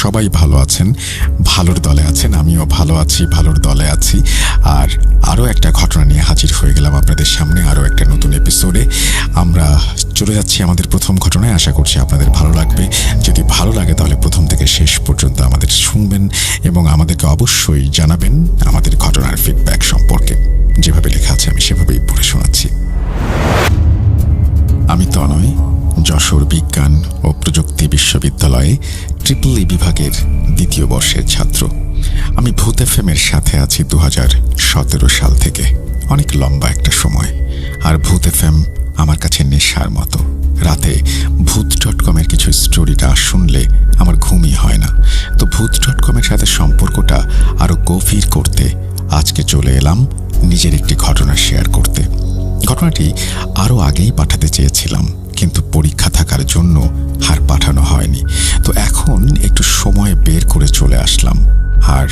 সবাই ভালো আছেন, ভালোর দলে আছেন, আমিও ভালো আছি, ভালোর দলে আছি। আর আরও একটা ঘটনা নিয়ে হাজির হয়ে গেলাম আপনাদের সামনে, আরও একটা নতুন এপিসোডে। আমরা চলে যাচ্ছি আমাদের প্রথম ঘটনায়। আশা করছি আপনাদের ভালো লাগবে। যদি ভালো লাগে তাহলে প্রথম থেকে শেষ পর্যন্ত আমাদের শুনবেন এবং আমাদেরকে অবশ্যই জানাবেন আমাদের ঘটনার ফিডব্যাক সম্পর্কে। যেভাবে লেখা আছে আমি সেভাবেই পড়ে শোনাচ্ছি। আমি তনয়, যশোর বিজ্ঞান ও প্রযুক্তি বিশ্ববিদ্যালয়ে ট্রিপল-ই বিভাগের দ্বিতীয় বর্ষের ছাত্র। আমি ভূত এফএমের সাথে আছি 2017 সাল থেকে। অনেক লম্বা একটা সময়। আর ভূত এফএম আমার কাছে নেশার মতো। রাতে ভূত.কমের কিছু স্টোরিটা শুনলে আমার ঘুমই হয় না। তো ভূত.কমের সাথে সম্পর্কটা আরও গভীর করতে আজকে চলে এলাম নিজের একটি ঘটনা শেয়ার করতে। ঘটনাটি আরও আগেই পাঠাতে চেয়েছিলাম, কিন্তু পরীক্ষা থাকার জন্য আর পাঠানো হয়নি। তো এখন একটু সময় বের করে চলে আসলাম। আর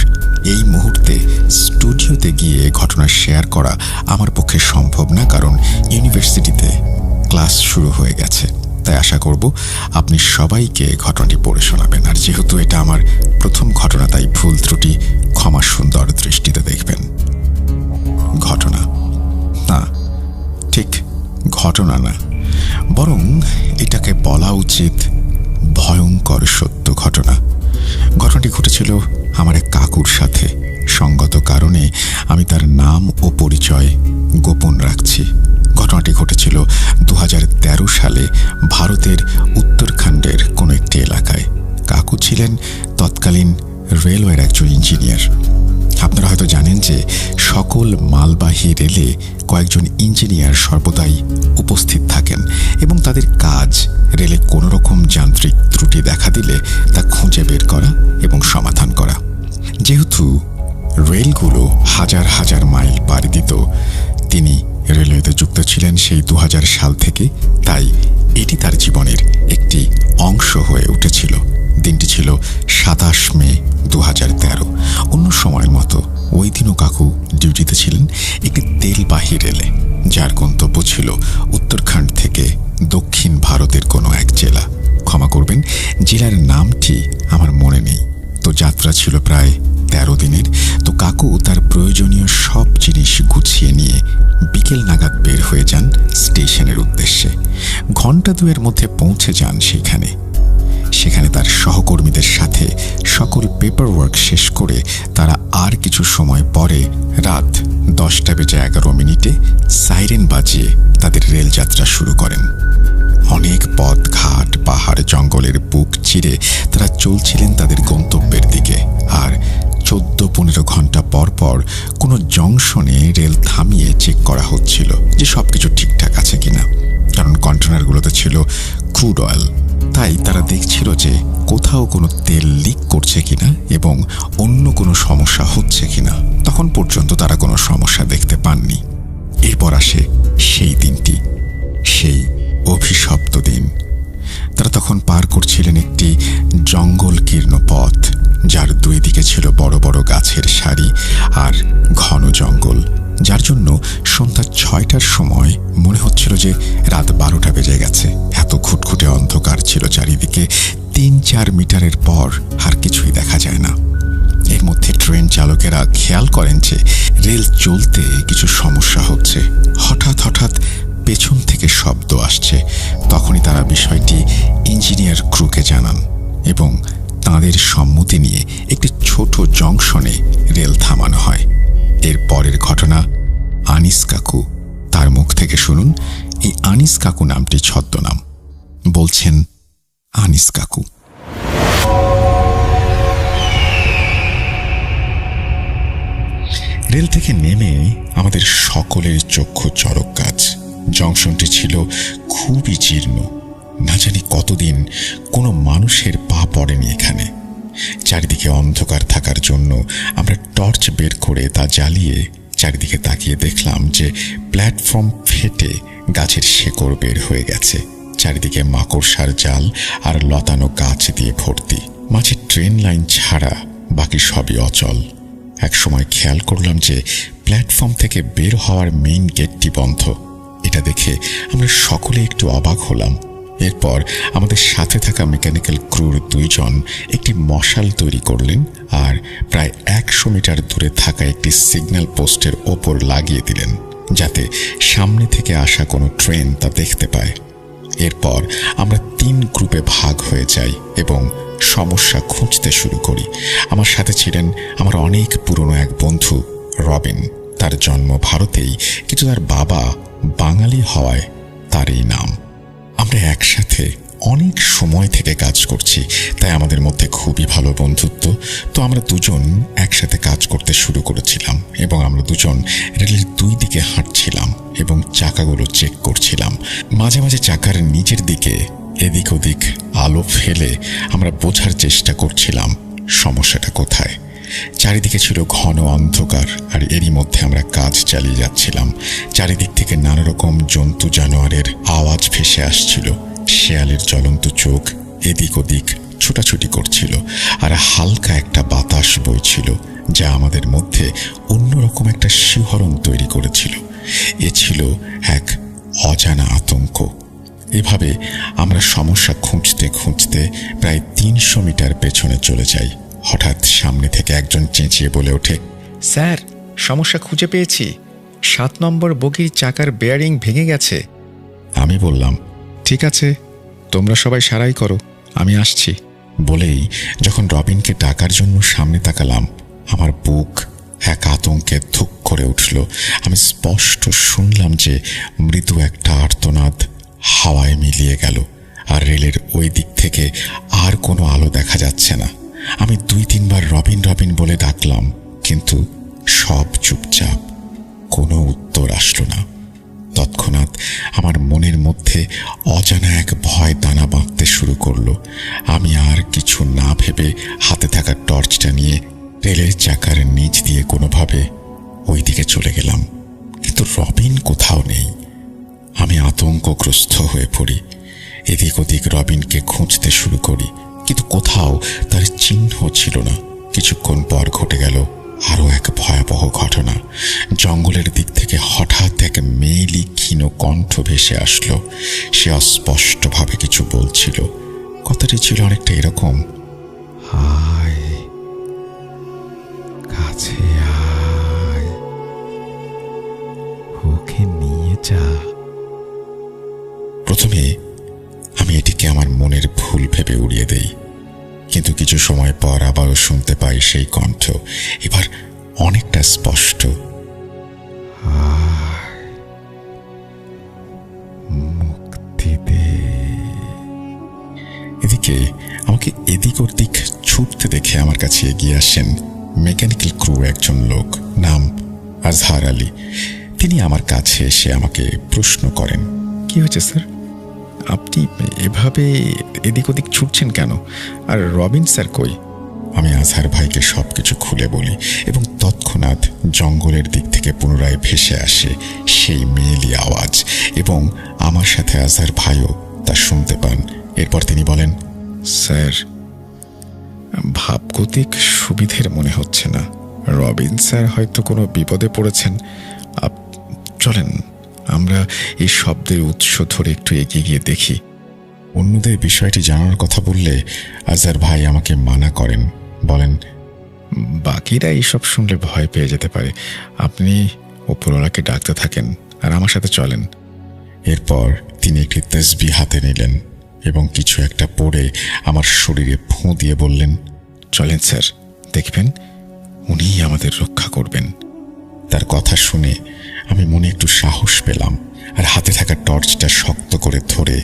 এই মুহূর্তে স্টুডিওতে গিয়ে ঘটনা শেয়ার করা আমার পক্ষে সম্ভব না, কারণ ইউনিভার্সিটিতে ক্লাস শুরু হয়ে গেছে। তাই আশা করব আপনি সবাইকে ঘটনাটি পড়ে শোনাবেন। আর যেহেতু এটা আমার প্রথম ঘটনা, তাই ভুল ত্রুটি ক্ষমা সুন্দর দৃষ্টিতে দেখবেন। ঘটনা না, ঠিক ঘটনা না, বরং এটাকে বলা উচিত ভয়ঙ্কর সত্য ঘটনা। ঘটনাটি ঘটেছিল আমার এক কাকুর সাথে। সঙ্গত কারণে আমি তার নাম ও পরিচয় গোপন রাখছি। ঘটনাটি ঘটেছিল 2013 সালে ভারতের উত্তরাখণ্ডের কোনো একটি এলাকায়। কাকু ছিলেন তৎকালীন রেলওয়ের একজন ইঞ্জিনিয়ার। আপনারা হয়তো জানেন যে সকল মালবাহী রেলে কয়েকজন ইঞ্জিনিয়ার সর্বদাই উপস্থিত থাকেন এবং তাদের কাজ রেলে কোনো রকম যান্ত্রিক ত্রুটি দেখা দিলে তা খুঁজে বের করা এবং সমাধান করা। যেহেতু রেলগুলো হাজার হাজার মাইল পাড়ি দিত, তিনি রেলওয়েতে যুক্ত ছিলেন সেই 2000 সাল থেকে। তাই এটি তার জীবনের একটি অংশ হয়ে উঠেছিল। দিনটি ছিল 27 মে 2013। অন্য সময়ের মতো ওই দিনও কাকু ডিউটিতে ছিলেন একটি তেলবাহী রেলে, যার গন্তব্য ছিল উত্তরাখণ্ড থেকে দক্ষিণ ভারতের কোনো এক জেলা। ক্ষমা করবেন, জেলার নামটি আমার মনে নেই। তো যাত্রা ছিল প্রায় 13 দিনের। তো কাকু তার প্রয়োজনীয় সব জিনিস গুছিয়ে নিয়ে বিকেল নাগাদ বের হয়ে যান স্টেশনের উদ্দেশ্যে। ঘণ্টা দুয়ের মধ্যে পৌঁছে যান সেখানে তার সহকর্মীদের সাথে সকল পেপার ওয়ার্ক শেষ করে তারা আর কিছু সময় পরে রাত 10:11 সাইরেন বাজিয়ে তাদের রেলযাত্রা শুরু করেন। অনেক পথ ঘাট পাহাড় জঙ্গলের বুক চিরে তারা চলছিলেন তাদের গন্তব্যের দিকে। আর 14-15 ঘন্টা পর পর কোনো জংশনে রেল থামিয়ে চেক করা হচ্ছিল যে সবকিছু ঠিকঠাক আছে কিনা, কারণ কন্টেনারগুলোতে ছিল ক্রুড অয়েল। তাই তারা দেখছিল যে কোথাও কোনো তেল লিক করছে কিনা এবং অন্য কোনো সমস্যা হচ্ছে কিনা। তখন পর্যন্ত তারা কোনো সমস্যা দেখতে পাননি। এরপর আসে সেই দিনটি, সেই অভিশপ্ত দিন। তারা তখন পার করছিলেন একটি জঙ্গলকীর্ণ পথ, যার দুই দিকে ছিল বড় বড় গাছের সারি আর ঘন জঙ্গল, যার জন্য সন্ধ্যা 6টার সময় মনে হচ্ছিল যে রাত 12টা বেজে গেছে। এত ঘুটঘুটে অন্ধকার ছিল চারিদিকে। 3-4 মিটারের পর আর কিছুই দেখা যায় না। এর মধ্যে ট্রেন চালকেরা খেয়াল করেন যে রেল চলতে কিছু সমস্যা হচ্ছে। হঠাৎ পেছন থেকে শব্দ আসছে। তখনই তারা বিষয়টি ইঞ্জিনিয়ার ক্রুকে জানান এবং তাঁদের সম্মতি নিয়ে একটি ছোট জংশনে রেল থামানো হয়। এর পরের ঘটনা আনিস কাকু। তার মুখ থেকে শুনুন। এই আনিস কাকু নামটি ছদ্মনাম। বলছেন আনিস কাকু। রেল থেকে নেমে আমাদের সকলের চক্ষু চড়ক গাছ। জংশনটি ছিল খুবই জীর্ণ। না জানি কতদিন কোনো মানুষের পা পড়েনি এখানে। চারিদিকে অন্ধকার থাকার জন্য আমরা টর্চ বের করে তা জ্বালিয়ে চারিদিকে তাকিয়ে দেখলাম যে প্ল্যাটফর্ম ফেটে গাছের শেকড় বের হয়ে গেছে। চারিদিকে মাকড়সার জাল আর লতানো গাছ দিয়ে ভর্তি। মাঝে ট্রেন লাইন ছাড়া বাকি সবই অচল। একসময় খেয়াল করলাম যে প্ল্যাটফর্ম থেকে বের হওয়ার মেইন গেটটি বন্ধ। এটা দেখে আমরা সকলে একটু অবাক হলাম। এরপর আমাদের সাথে থাকা মেকানিক্যাল ক্রুর 2 জন একটি মশাল তৈরি করলেন আর প্রায় 100 মিটার দূরে থাকা একটি সিগন্যাল পোস্টের ওপর লাগিয়ে দিলেন, যাতে সামনে থেকে আসা কোনো ট্রেন তা দেখতে পায়। এরপর আমরা 3 গ্রুপে ভাগ হয়ে যাই এবং সমস্যা খুঁজতে শুরু করি। আমার সাথে ছিলেন আমার অনেক পুরনো এক বন্ধু রবিন। তার জন্ম ভারতেই, কিন্তু তার বাবা বাঙালি হওয়ায় তার এই নাম। আমরা একসাথে অনেক সময় থেকে কাজ করছি, তাই আমাদের মধ্যে খুবই ভালো বন্ধুত্ব। তো আমরা 2 জন একসাথে কাজ করতে শুরু করেছিলাম এবং আমরা 2 জন রেলের 2 দিকে হাঁটছিলাম এবং চাকাগুলো চেক করছিলাম। মাঝে মাঝে চাকার নিচের দিকে এদিক ওদিক আলো ফেলে আমরা বোঝার চেষ্টা করছিলাম সমস্যাটা কোথায়। চারিদিকে ছিল ঘন অন্ধকার, আর এরই মধ্যে আমরা কাজ চালিয়ে যাচ্ছিলাম। চারিদিক থেকে নানা রকম জন্তু জানোয়ারের আওয়াজ ভেসে আসছিল। শেয়ালের জ্বলন্ত চোখ এদিক ওদিক ছোটাছুটি করছিল, আর হালকা একটা বাতাস বইছিল, যা আমাদের মধ্যে অন্যরকম একটা শিহরণ তৈরি করেছিল। এ ছিল এক অজানা আতঙ্ক। এভাবে আমরা সমস্যা খুঁজতে খুঁজতে প্রায় 300 মিটার পেছনে চলে যাই। হঠাৎ সামনে থেকে একজন চেঁচিয়ে বলে ওঠে, স্যার, সমস্যা খুঁজে পেয়েছি। 7 নম্বর বগির চাকার বেয়ারিং ভেঙে গেছে। আমি বললাম, ঠিক আছে, তোমরা সবাই সারাই করো, আমি আসছি। বলেই যখন রবিনকে ডাকার জন্য সামনে তাকালাম, আমার বুক এক আতঙ্কে ধুক করে উঠল। আমি স্পষ্ট শুনলাম যে মৃদু একটা আর্তনাদ হাওয়ায় মিলিয়ে গেল, আর রেলের ওই দিক থেকে আর কোনো আলো দেখা যাচ্ছে না। আমি 2-3 বার রবিন রবিন বলে ডাকলাম, কিন্তু সব চুপচাপ, কোনো উত্তর আসলো না। তৎক্ষণাৎ আমার মনের মধ্যে অজানা এক ভয় দানা বাঁধতে শুরু করলো। আমি আর কিছু না ভেবে হাতে থাকা টর্চটা নিয়ে রেলের চাকার নিচ দিয়ে কোনোভাবে ওই দিকে চলে গেলাম, কিন্তু রবিন কোথাও নেই। আমি আতঙ্কগ্রস্ত হয়ে পড়ি। এদিক ওদিক রবিনকে খুঁজতে শুরু করি, কিন্তু কোথাও তার চিহ্ন ছিল না। কিছুক্ষণ পর ঘটে গেল আরও এক ভয়াবহ ঘটনা। জঙ্গলের দিক থেকে হঠাৎ এক মেয়েলি ক্ষীণ কণ্ঠ ভেসে আসলো। সে অস্পষ্টভাবে কিছু বলছিল। কথাটি ছিল অনেকটা এরকম, আয় কাছে আয়, ওকে নিয়ে যা। প্রথমে আমি এটিকে আমার মনের ভুল ভেবে উড়িয়ে দেই, কিন্তু কিছু সময় পর আবারও শুনতে পাই সেই কণ্ঠ, এবার অনেকটা স্পষ্ট। মুক্তি দে। এদিকে আমাকে এদিক ওদিক ছুটতে দেখে আমার কাছে এগিয়ে আসেন মেকানিক্যাল ক্রু একজন লোক, নাম আজহার আলী। তিনি আমার কাছে এসে আমাকে প্রশ্ন করেন, কি হয়েছে স্যার? আপনি এভাবে এদিক ওদিক ছুটছেন কেন? আর রবিন স্যার কই? আমি আজহার ভাইকে সবকিছু খুলে বলি এবং তৎক্ষণাৎ জঙ্গলের দিক থেকে পুনরায় ভেসে আসে সেই মেয়েলি আওয়াজ, এবং আমার সাথে আজহার ভাইও তা শুনতে পান। এরপর তিনি বলেন, স্যার, ভাবগতিক সুবিধের মনে হচ্ছে না। রবিন স্যার হয়তো কোনো বিপদে পড়েছেন। চলেন আমরা এই শব্দের উৎস ধরে একটু এগিয়ে গিয়ে দেখি। অন্যদের বিষয়টি জানার কথা বললে আজহার ভাই আমাকে মানা করেন, বলেন, বাকিরা এইসব শুনলে ভয় পেয়ে যেতে পারে। আপনি ওপরওয়ালাকে ডাকতে থাকেন আর আমার সাথে চলেন। এরপর তিনি একটি তসবিহ হাতে নিলেন এবং কিছু একটা পড়ে আমার শরীরে ফুঁ দিয়ে বললেন, চলেন স্যার, দেখবেন উনিই আমাদের রক্ষা করবেন। তার কথা শুনে আমি মনে একটু সাহস পেলাম, আর হাতে থাকা টর্চটা শক্ত করে ধরে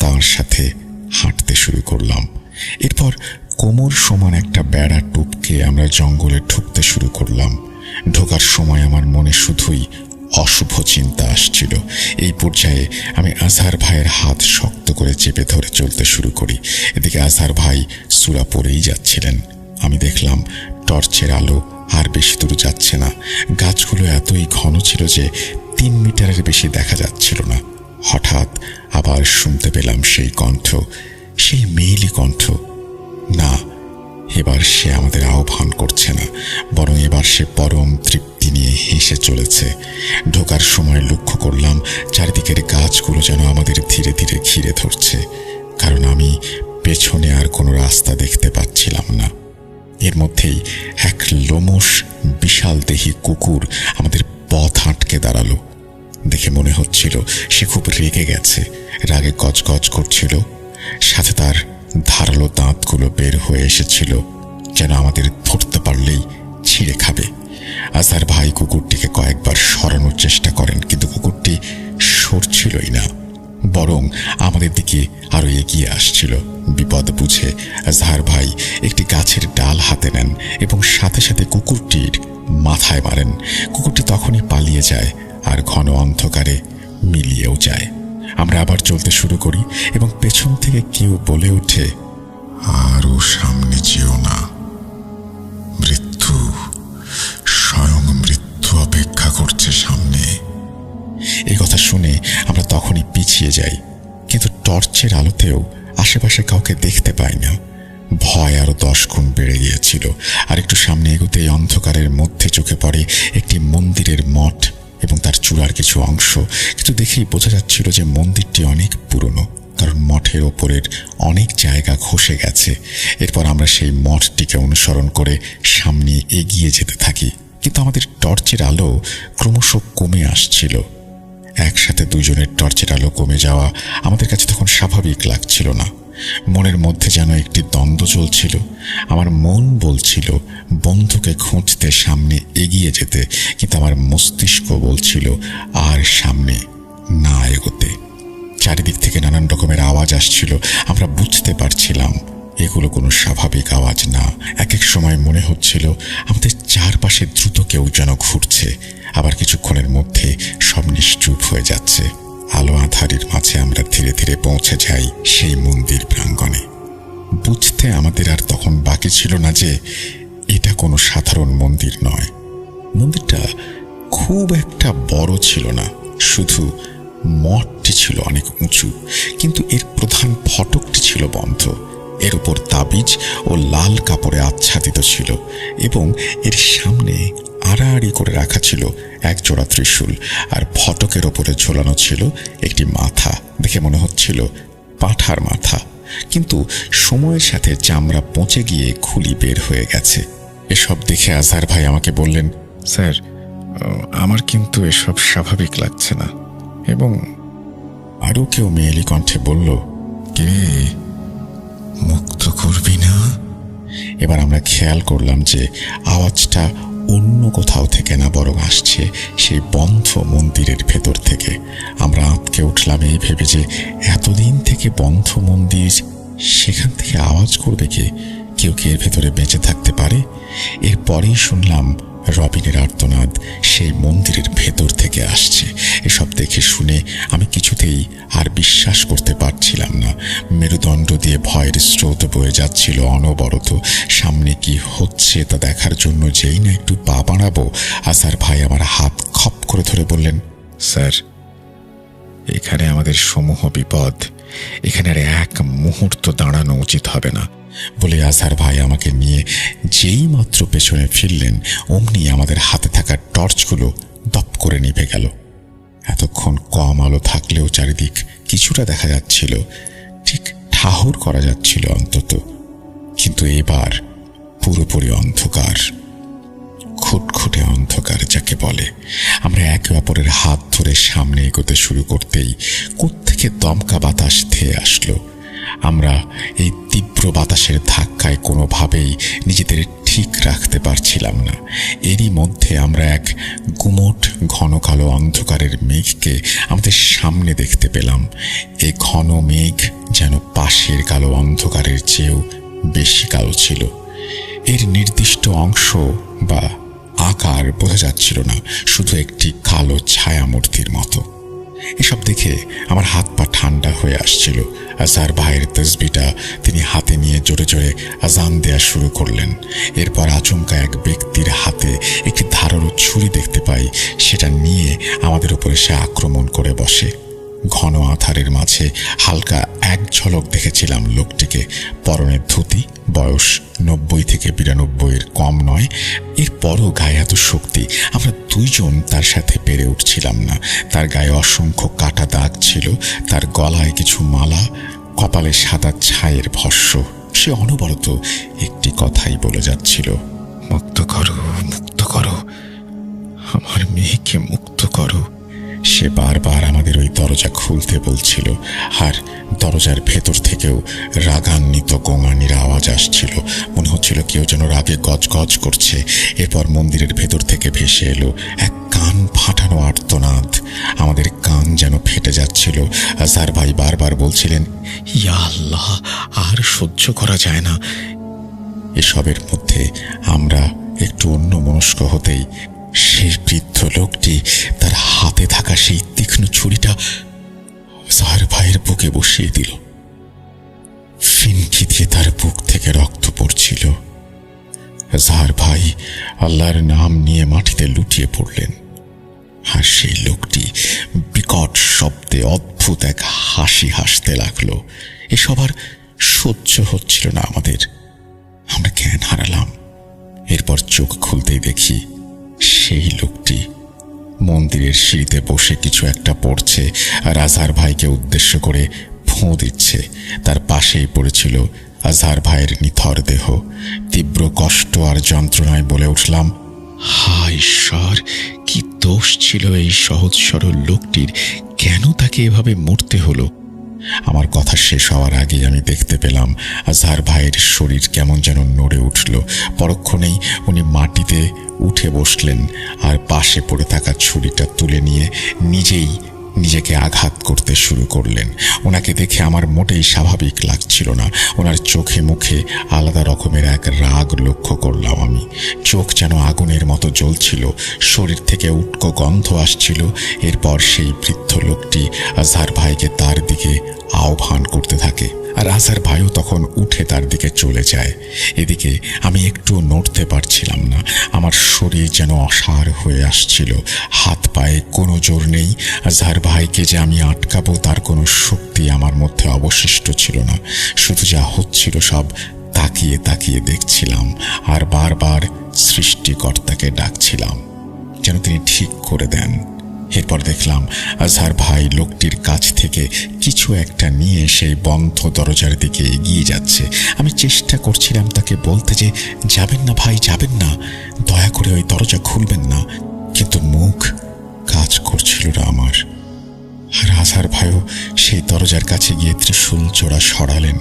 তার সাথে হাঁটতে শুরু করলাম। এরপর কোমর সমান একটা বেড়া টুপকে আমরা জঙ্গলে ঢুকতে শুরু করলাম। ঢোকার সময় আমার মনে শুধুই অশুভ চিন্তা আসছিল। এই পর্যায়ে আমি আজহার ভাইয়ের হাত শক্ত করে চেপে ধরে চলতে শুরু করি। এদিকে আজহার ভাই সূরা পড়েই যাচ্ছিলেন। আমি দেখলাম টর্চের আলো আর বেশি দূর যাচ্ছে না। গাছগুলো এতই ঘন ছিল যে 3 মিটারের বেশি দেখা যাচ্ছিল না। হঠাৎ আবার শুনতে পেলাম সেই কণ্ঠ, সেই মেয়েলি কণ্ঠ। না, এবার সে আমাদের আহ্বান করছে না, বরং এবার সে পরম তৃপ্তি স্মৃতি নিয়ে হেসে চলেছে। ঢোকার সময় লক্ষ্য করলাম চারিদিকের গাছগুলো যেন আমাদের ধীরে ধীরে ঘিরে ধরছে, কারণ আমি পেছনে আর কোনো রাস্তা দেখতে পাচ্ছিলাম না। এর মধ্যেই এক লোমশ বিশাল দেহী কুকুর আমাদের পথ আটকে দাঁড়ালো। দেখে মনে হচ্ছিল সে খুব রেগে গেছে, রাগে গজগজ করছিল। সাথে তার ধারালো দাঁতগুলো বের হয়ে এসেছিল, যেন আমাদের ধরতে পারলেই ছিঁড়ে খাবে। আজহার ভাই কুকুরটিকে কয়েকবার সরানোর চেষ্টা করেন, কিন্তু কুকুরটি সরছিলই না, বরং আমাদের দিকে আরো এগিয়ে আসছিল। বিপদ বুঝে আজহার ভাই একটি গাছের ডাল হাতে নেন এবং সাথে সাথে কুকুরটির মাথায় মারেন। কুকুরটি তখনই পালিয়ে যায় আর ঘন অন্ধকারে মিলিয়েও যায়। আমরা আবার চলতে শুরু করি এবং পেছন থেকে কেউ বলে ওঠে, আরো সামনে যেও না, মৃত্যু, স্বয়ং মৃত্যু অপেক্ষা করছে সামনে। এই কথা শুনে আমরা তখনই পিছিয়ে যাই, কিন্তু টর্চের আলোতেও আশেপাশে কাউকে দেখতে পাই না। ভয় আরো 10 গুণ বেড়ে গিয়েছিল। আর একটু সামনে এগোতে অন্ধকারের মধ্যে চোখে পড়ে একটি মন্দিরের মঠ এবং তার চূড়ার কিছু অংশ। কিন্তু দেখেই বোঝা যাচ্ছিল যে মন্দিরটি অনেক পুরনো, কারণ মঠের ওপরের অনেক জায়গা খসে গেছে। এরপর আমরা সেই মঠটিকে অনুসরণ করে সামনে এগিয়ে যেতে থাকি, কিন্তু আমাদের টর্চের আলো ক্রমশ কমে আসছিল। একসাথে দুজনের টর্চের আলো কমে যাওয়া আমাদের কাছে তখন স্বাভাবিক লাগছিল না। মনের মধ্যে যেন একটি দ্বন্দ্ব চলছিল। আমার মন বলছিল বন্ধুকে খুঁজতে সামনে এগিয়ে যেতে, কিন্তু আমার মস্তিষ্ক বলছিল আর সামনে না এগোতে। চারিদিক থেকে নানান রকমের আওয়াজ আসছিল। আমরা বুঝতে পারছিলাম এগুলো কোনো স্বাভাবিক আওয়াজ না। এক এক সময় মনে হচ্ছিল আমাদের চারপাশে দ্রুত কেউ যেন ঘুরছে, আবার কিছুক্ষণের মধ্যে সব নিশ্চুপ হয়ে যাচ্ছে। আলো আঁধারির মাঝে আমরা ধীরে ধীরে পৌঁছে যাই সেই মন্দির প্রাঙ্গণে। বুঝতে আমাদের আর তখন বাকি ছিল না যে এটা কোনো সাধারণ মন্দির নয়। মন্দিরটা খুব একটা বড় ছিল না, শুধু মঠটি ছিল অনেক উঁচু, কিন্তু এর প্রধান ফটকটি ছিল বন্ধ। এর উপর তাবিজ ও লাল কাপড়ে আচ্ছাদিত ছিল এবং এর সামনে আড়াআড়ি করে রাখা ছিল এক জোড়া ত্রিশূল, আর ফটকের ওপরে ঝোলানো ছিল একটি মাথা। দেখে মনে হচ্ছিল পাঁঠার মাথা, কিন্তু সময়ের সাথে চামড়া পচে গিয়ে খুলি বের হয়ে গেছে। এসব দেখে আজহার ভাই আমাকে বললেন, স্যার, আমার কিন্তু এসব স্বাভাবিক লাগছে না। এবং আরও কেউ মেয়েলি কণ্ঠে বলল, কে, মুক্ত করবি না? এবার আমরা খেয়াল করলাম যে আওয়াজটা অন্য কোথাও থেকে না, বরং আসছে সেই বন্ধ মন্দিরের ভেতর থেকে। আমরা আঁতকে উঠলাম এই ভেবে যে এতদিন থেকে বন্ধ মন্দির, সেখান থেকে আওয়াজ করবে কে? কেউ কি এর ভেতরে বেঁচে থাকতে পারে? এরপরেই শুনলাম রবিনের আর্তনাদ সেই মন্দিরের ভেতর থেকে আসছে। এসব দেখে শুনে আমি কিছুতেই আর বিশ্বাস করতে পারছিলাম না। মেরুদণ্ড দিয়ে ভয়ের স্রোত বয়ে যাচ্ছিল অনবরত। সামনে কি হচ্ছে তা দেখার জন্য যেই না একটু পা বাড়াবো, আজহার ভাই আমার হাত খপ করে ধরে বললেন, স্যার, এখানে আমাদের সমূহ বিপদ, এখানে আর এক মুহূর্ত দাঁড়ানো উচিত হবে না। বলে আজহার ভাই আমাকে নিয়ে যেই মাত্র পেছনে ফিরলেন, অমনি আমাদের হাতে থাকা টর্চগুলো দপ করে নিভে গেল। এতক্ষণ কম আলো থাকলেও চারিদিক কিছুটা দেখা যাচ্ছিল, ঠিক ঠাহর করা যাচ্ছিল অন্তত। কিন্তু এবার পুরোপুরি অন্ধকার, খুটখুটে অন্ধকার যাকে বলে। আমরা একে অপরের হাত ধরে সামনে এগোতে শুরু করতেই কোত্থেকে দমকা বাতাস ধেয়ে আসলো। আমরা এই তীব্র বাতাসের ধাক্কায় কোনোভাবেই নিজেদের ঠিক রাখতে পারছিলাম না। এরই মধ্যে আমরা এক গুমোট ঘন কালো অন্ধকারের মেঘকে আমাদের সামনে দেখতে পেলাম। এই ঘন মেঘ যেন পাশের কালো অন্ধকারের চেয়েও বেশি কালো ছিল। এর নির্দিষ্ট অংশ বা আকার বোঝা যাচ্ছিল না, শুধু একটি কালো ছায়ামূর্তির মতো। এসব দেখে আমার হাত পা ঠান্ডা হয়ে আসছিল। আজহার ভাইয়ের তসবিটা তিনি হাতে নিয়ে জোরে জোরে আজান দেয়া শুরু করলেন। এরপর আচমকা এক ব্যক্তির হাতে একটি ধারালো ছুরি দেখতে পাই। সেটা নিয়ে আমাদের উপরে সে আক্রমণ করে বসে। ঘন আধারের মাঝে হালকা এক ঝলক দেখেছিলাম লোকটিকে। পরনের ধুতি, বয়স 90 থেকে 92-এর কম নয়। এরপরও গায়ে এত শক্তি, আমরা দুইজন তার সাথে পেরে উঠছিলাম না। তার গায়ে অসংখ্য কাটা দাগ ছিল, তার গলায় কিছু মালা, কপালে সাদা ছায়ের ভস্য। সে অনবরত একটি কথাই বলে যাচ্ছিল, মুক্ত করো, মুক্ত করো, আমার মেয়েকে মুক্ত করো। সে বারবার আমাদের ওই দরজা খুলতে বলছিল, আর দরজার ভেতর থেকেও রাগান্বিত গোঙানির আওয়াজ আসছিল। মনে হচ্ছিল কেউ যেন রাগে গজগজ করছে। এরপর মন্দিরের ভেতর থেকে ভেসে এলো এক কান ফাটানো আর্তনাদ। আমাদের কান যেন ফেটে যাচ্ছিল। আজহার ভাই বারবার বলছিলেন, ইয়া আল্লাহ, আর সহ্য করা যায় না। এসবের মধ্যে আমরা একটু অন্যমনস্ক হতেই সেই বৃদ্ধ লোকটি তার হাতে থাকা সেই তীক্ষ্ণ ছুরিটা আজহার ভাইয়ের বুকে বসিয়ে দিল। ফিনকি দিয়ে তার বুক থেকে রক্ত পড়ছিল। আজহার ভাই আল্লাহর নাম নিয়ে মাটিতে লুটিয়ে পড়লেন, আর সেই লোকটি বিকট শব্দে অদ্ভুত এক হাসি হাসতে লাগলো। এসব আর সহ্য হচ্ছিল না আমাদের। আমরা জ্ঞান হারালাম। এরপর চোখ খুলতেই দেখি সেই লোকটি মন্দিরের সিঁড়িতে বসে কিছু একটা পড়ছে, আর আজহার ভাইকে উদ্দেশ্য করে ফোঁ দিচ্ছে। তার পাশেই পড়েছিল আজহার ভাইয়ের নিথর দেহ। তীব্র কষ্ট আর যন্ত্রণায় বলে উঠলাম, হায় ঈশ্বর, কি দোষ ছিল এই সহজ সরল লোকটির? কেন তাকে এভাবে মরতে হলো? আমার কথা শেষ হওয়ার আগেই আমি দেখতে পেলাম আজহার ভাইয়ের শরীর কেমন যেন নড়ে উঠল। পরক্ষণেই উনি মাটিতে উঠে বসলেন, আর পাশে পড়ে থাকা ছুরিটা তুলে নিয়ে নিজেকে আঘাত করতে শুরু করলেন। ওনাকে দেখে আমার মোটেই স্বাভাবিক লাগছিল না। ওনার চোখে মুখে আলাদা রকমের এক রাগ লক্ষ্য করলাম আমি। চোখ যেন আগুনের মতো জ্বলছিল, শরীর থেকে উটকো গন্ধ আসছিল। এরপর সেই বৃদ্ধ লোকটি আজহার ভাইকে তার দিকে আহ্বান করতে থাকে, আর আজহার ভাইও তখন উঠে তার দিকে চলে যায়। এদিকে আমি একটু নড়তে পারছিলাম না। আমার শরীর যেন অসাড় হয়ে আসছিল, হাত পায়ে কোনো জোর নেই। আজহার ভাইকে যে আমি আটকাবো তার কোনো শক্তি আমার মধ্যে অবশিষ্ট ছিল না। শুধু যা হচ্ছিল সব তাকিয়ে তাকিয়ে দেখছিলাম, আর বারবার সৃষ্টিকর্তাকে ডাকছিলাম যেন তিনি ঠিক করে দেন। এরপর দেখলাম আজহার ভাই লোকটির কাছ থেকে কিছু একটা নিয়ে সেই বন্ধ দরজার দিকে এগিয়ে যাচ্ছে। আমি চেষ্টা করছিলাম তাকে বলতে যে, যাবেন না ভাই, যাবেন না, দয়া করে ওই দরজা খুলবেন না, কিন্তু মুখ কাজ করছিল না আমার। আর আজহার ভাইও সেই দরজার কাছে গিয়ে ত্রিশূল জোড়া সরালেন,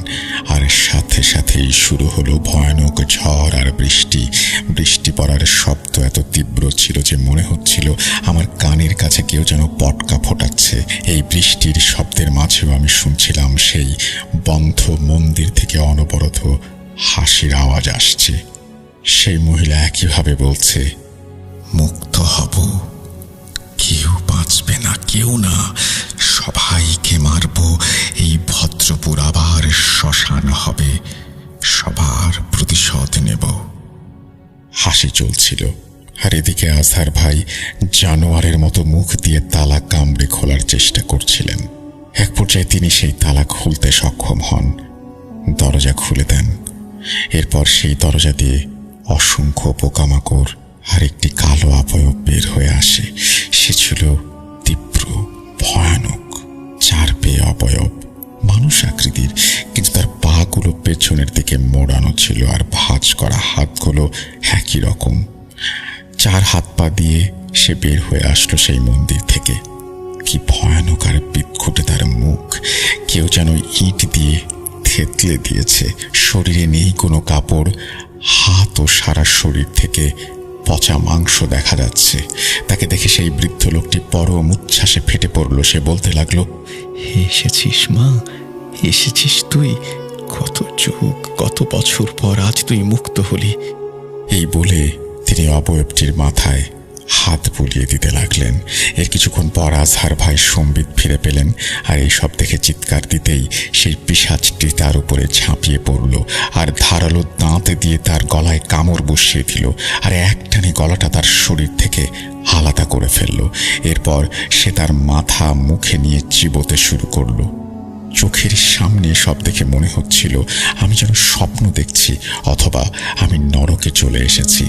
আর সাথে সাথেই শুরু হলো ভয়ানক ঝড় আর বৃষ্টি। বৃষ্টি পড়ার শব্দ এত তীব্র ছিল যে মনে হচ্ছিল আমার কানের কাছে কেউ যেন পটকা ফোটাচ্ছে। এই বৃষ্টির শব্দের মাঝেও আমি শুনছিলাম সেই বন্ধ মন্দির থেকে অনবরত হাসির আওয়াজ আসছে। সেই মহিলা একইভাবে বলছে, মুক্ত হব, কেউ বাঁচবে না, কেউ না, সবাইকে মারব, এই ভদ্রপুর আবার শ্মশান হবে, সবার প্রতিশোধ নেব। হাসি চলছিল, আর এদিকে আজহার ভাই জানোয়ারের মতো মুখ দিয়ে তালা কামড়ে খোলার চেষ্টা করছিলেন। এক পর্যায়ে তিনি সেই তালা খুলতে সক্ষম হন, দরজা খুলে দেন। এরপর সেই দরজা দিয়ে অসংখ্য পোকামাকড় আর একটি কালো অবয়ব বের হয়ে আসে। সে ছিল তীব্র, ভয়ানক, চার পেয়ে অবয়ব, মানুষ আকৃতির, কিন্তু তার পাগুলো পেছনের দিকে মোড়ানো ছিল, আর ভাঁজ করা হাতগুলো একই রকম। চার হাত পা দিয়ে সে বের হয়ে আসলো সেই মন্দির থেকে। কি ভয়ানক আর বিক্ষুটে তার মুখ, কেউ যেন ইট দিয়ে থেতলে দিয়েছে। শরীরে নেই কোনো কাপড়, হাত ও সারা শরীর থেকে পচা মাংস দেখা যাচ্ছে। তাকে দেখে সেই বৃদ্ধ লোকটি পরম উচ্ছ্বাসে ফেটে পড়ল। সে বলতে লাগলো, এসেছিস মা, এসেছিস তুই, কত যুগ, কত বছর পর আজ তুই মুক্ত হলি। এই বলে তিনি অবয়বটির মাথায় হাত বুলিয়ে দিতে লাগলেন। এর কিছুক্ষণ পর আজহার ভাই সম্বিত ফিরে পেলেন, আর এই সব দেখে চিৎকার দিতেই সেই পিশাচটি তার উপরে ঝাঁপিয়ে পড়ল, আর ধারালো দাঁতে দিয়ে তার গলায় কামড় বসিয়ে দিল, আর একটানে গলাটা তার শরীর থেকে আলাদা করে ফেলল। এরপর সে তার মাথা মুখে নিয়ে চিবোতে শুরু করলো। চোখের সামনে সব দেখে মনে হচ্ছিল আমি যেন স্বপ্ন দেখছি অথবা আমি নরকে চলে এসেছি।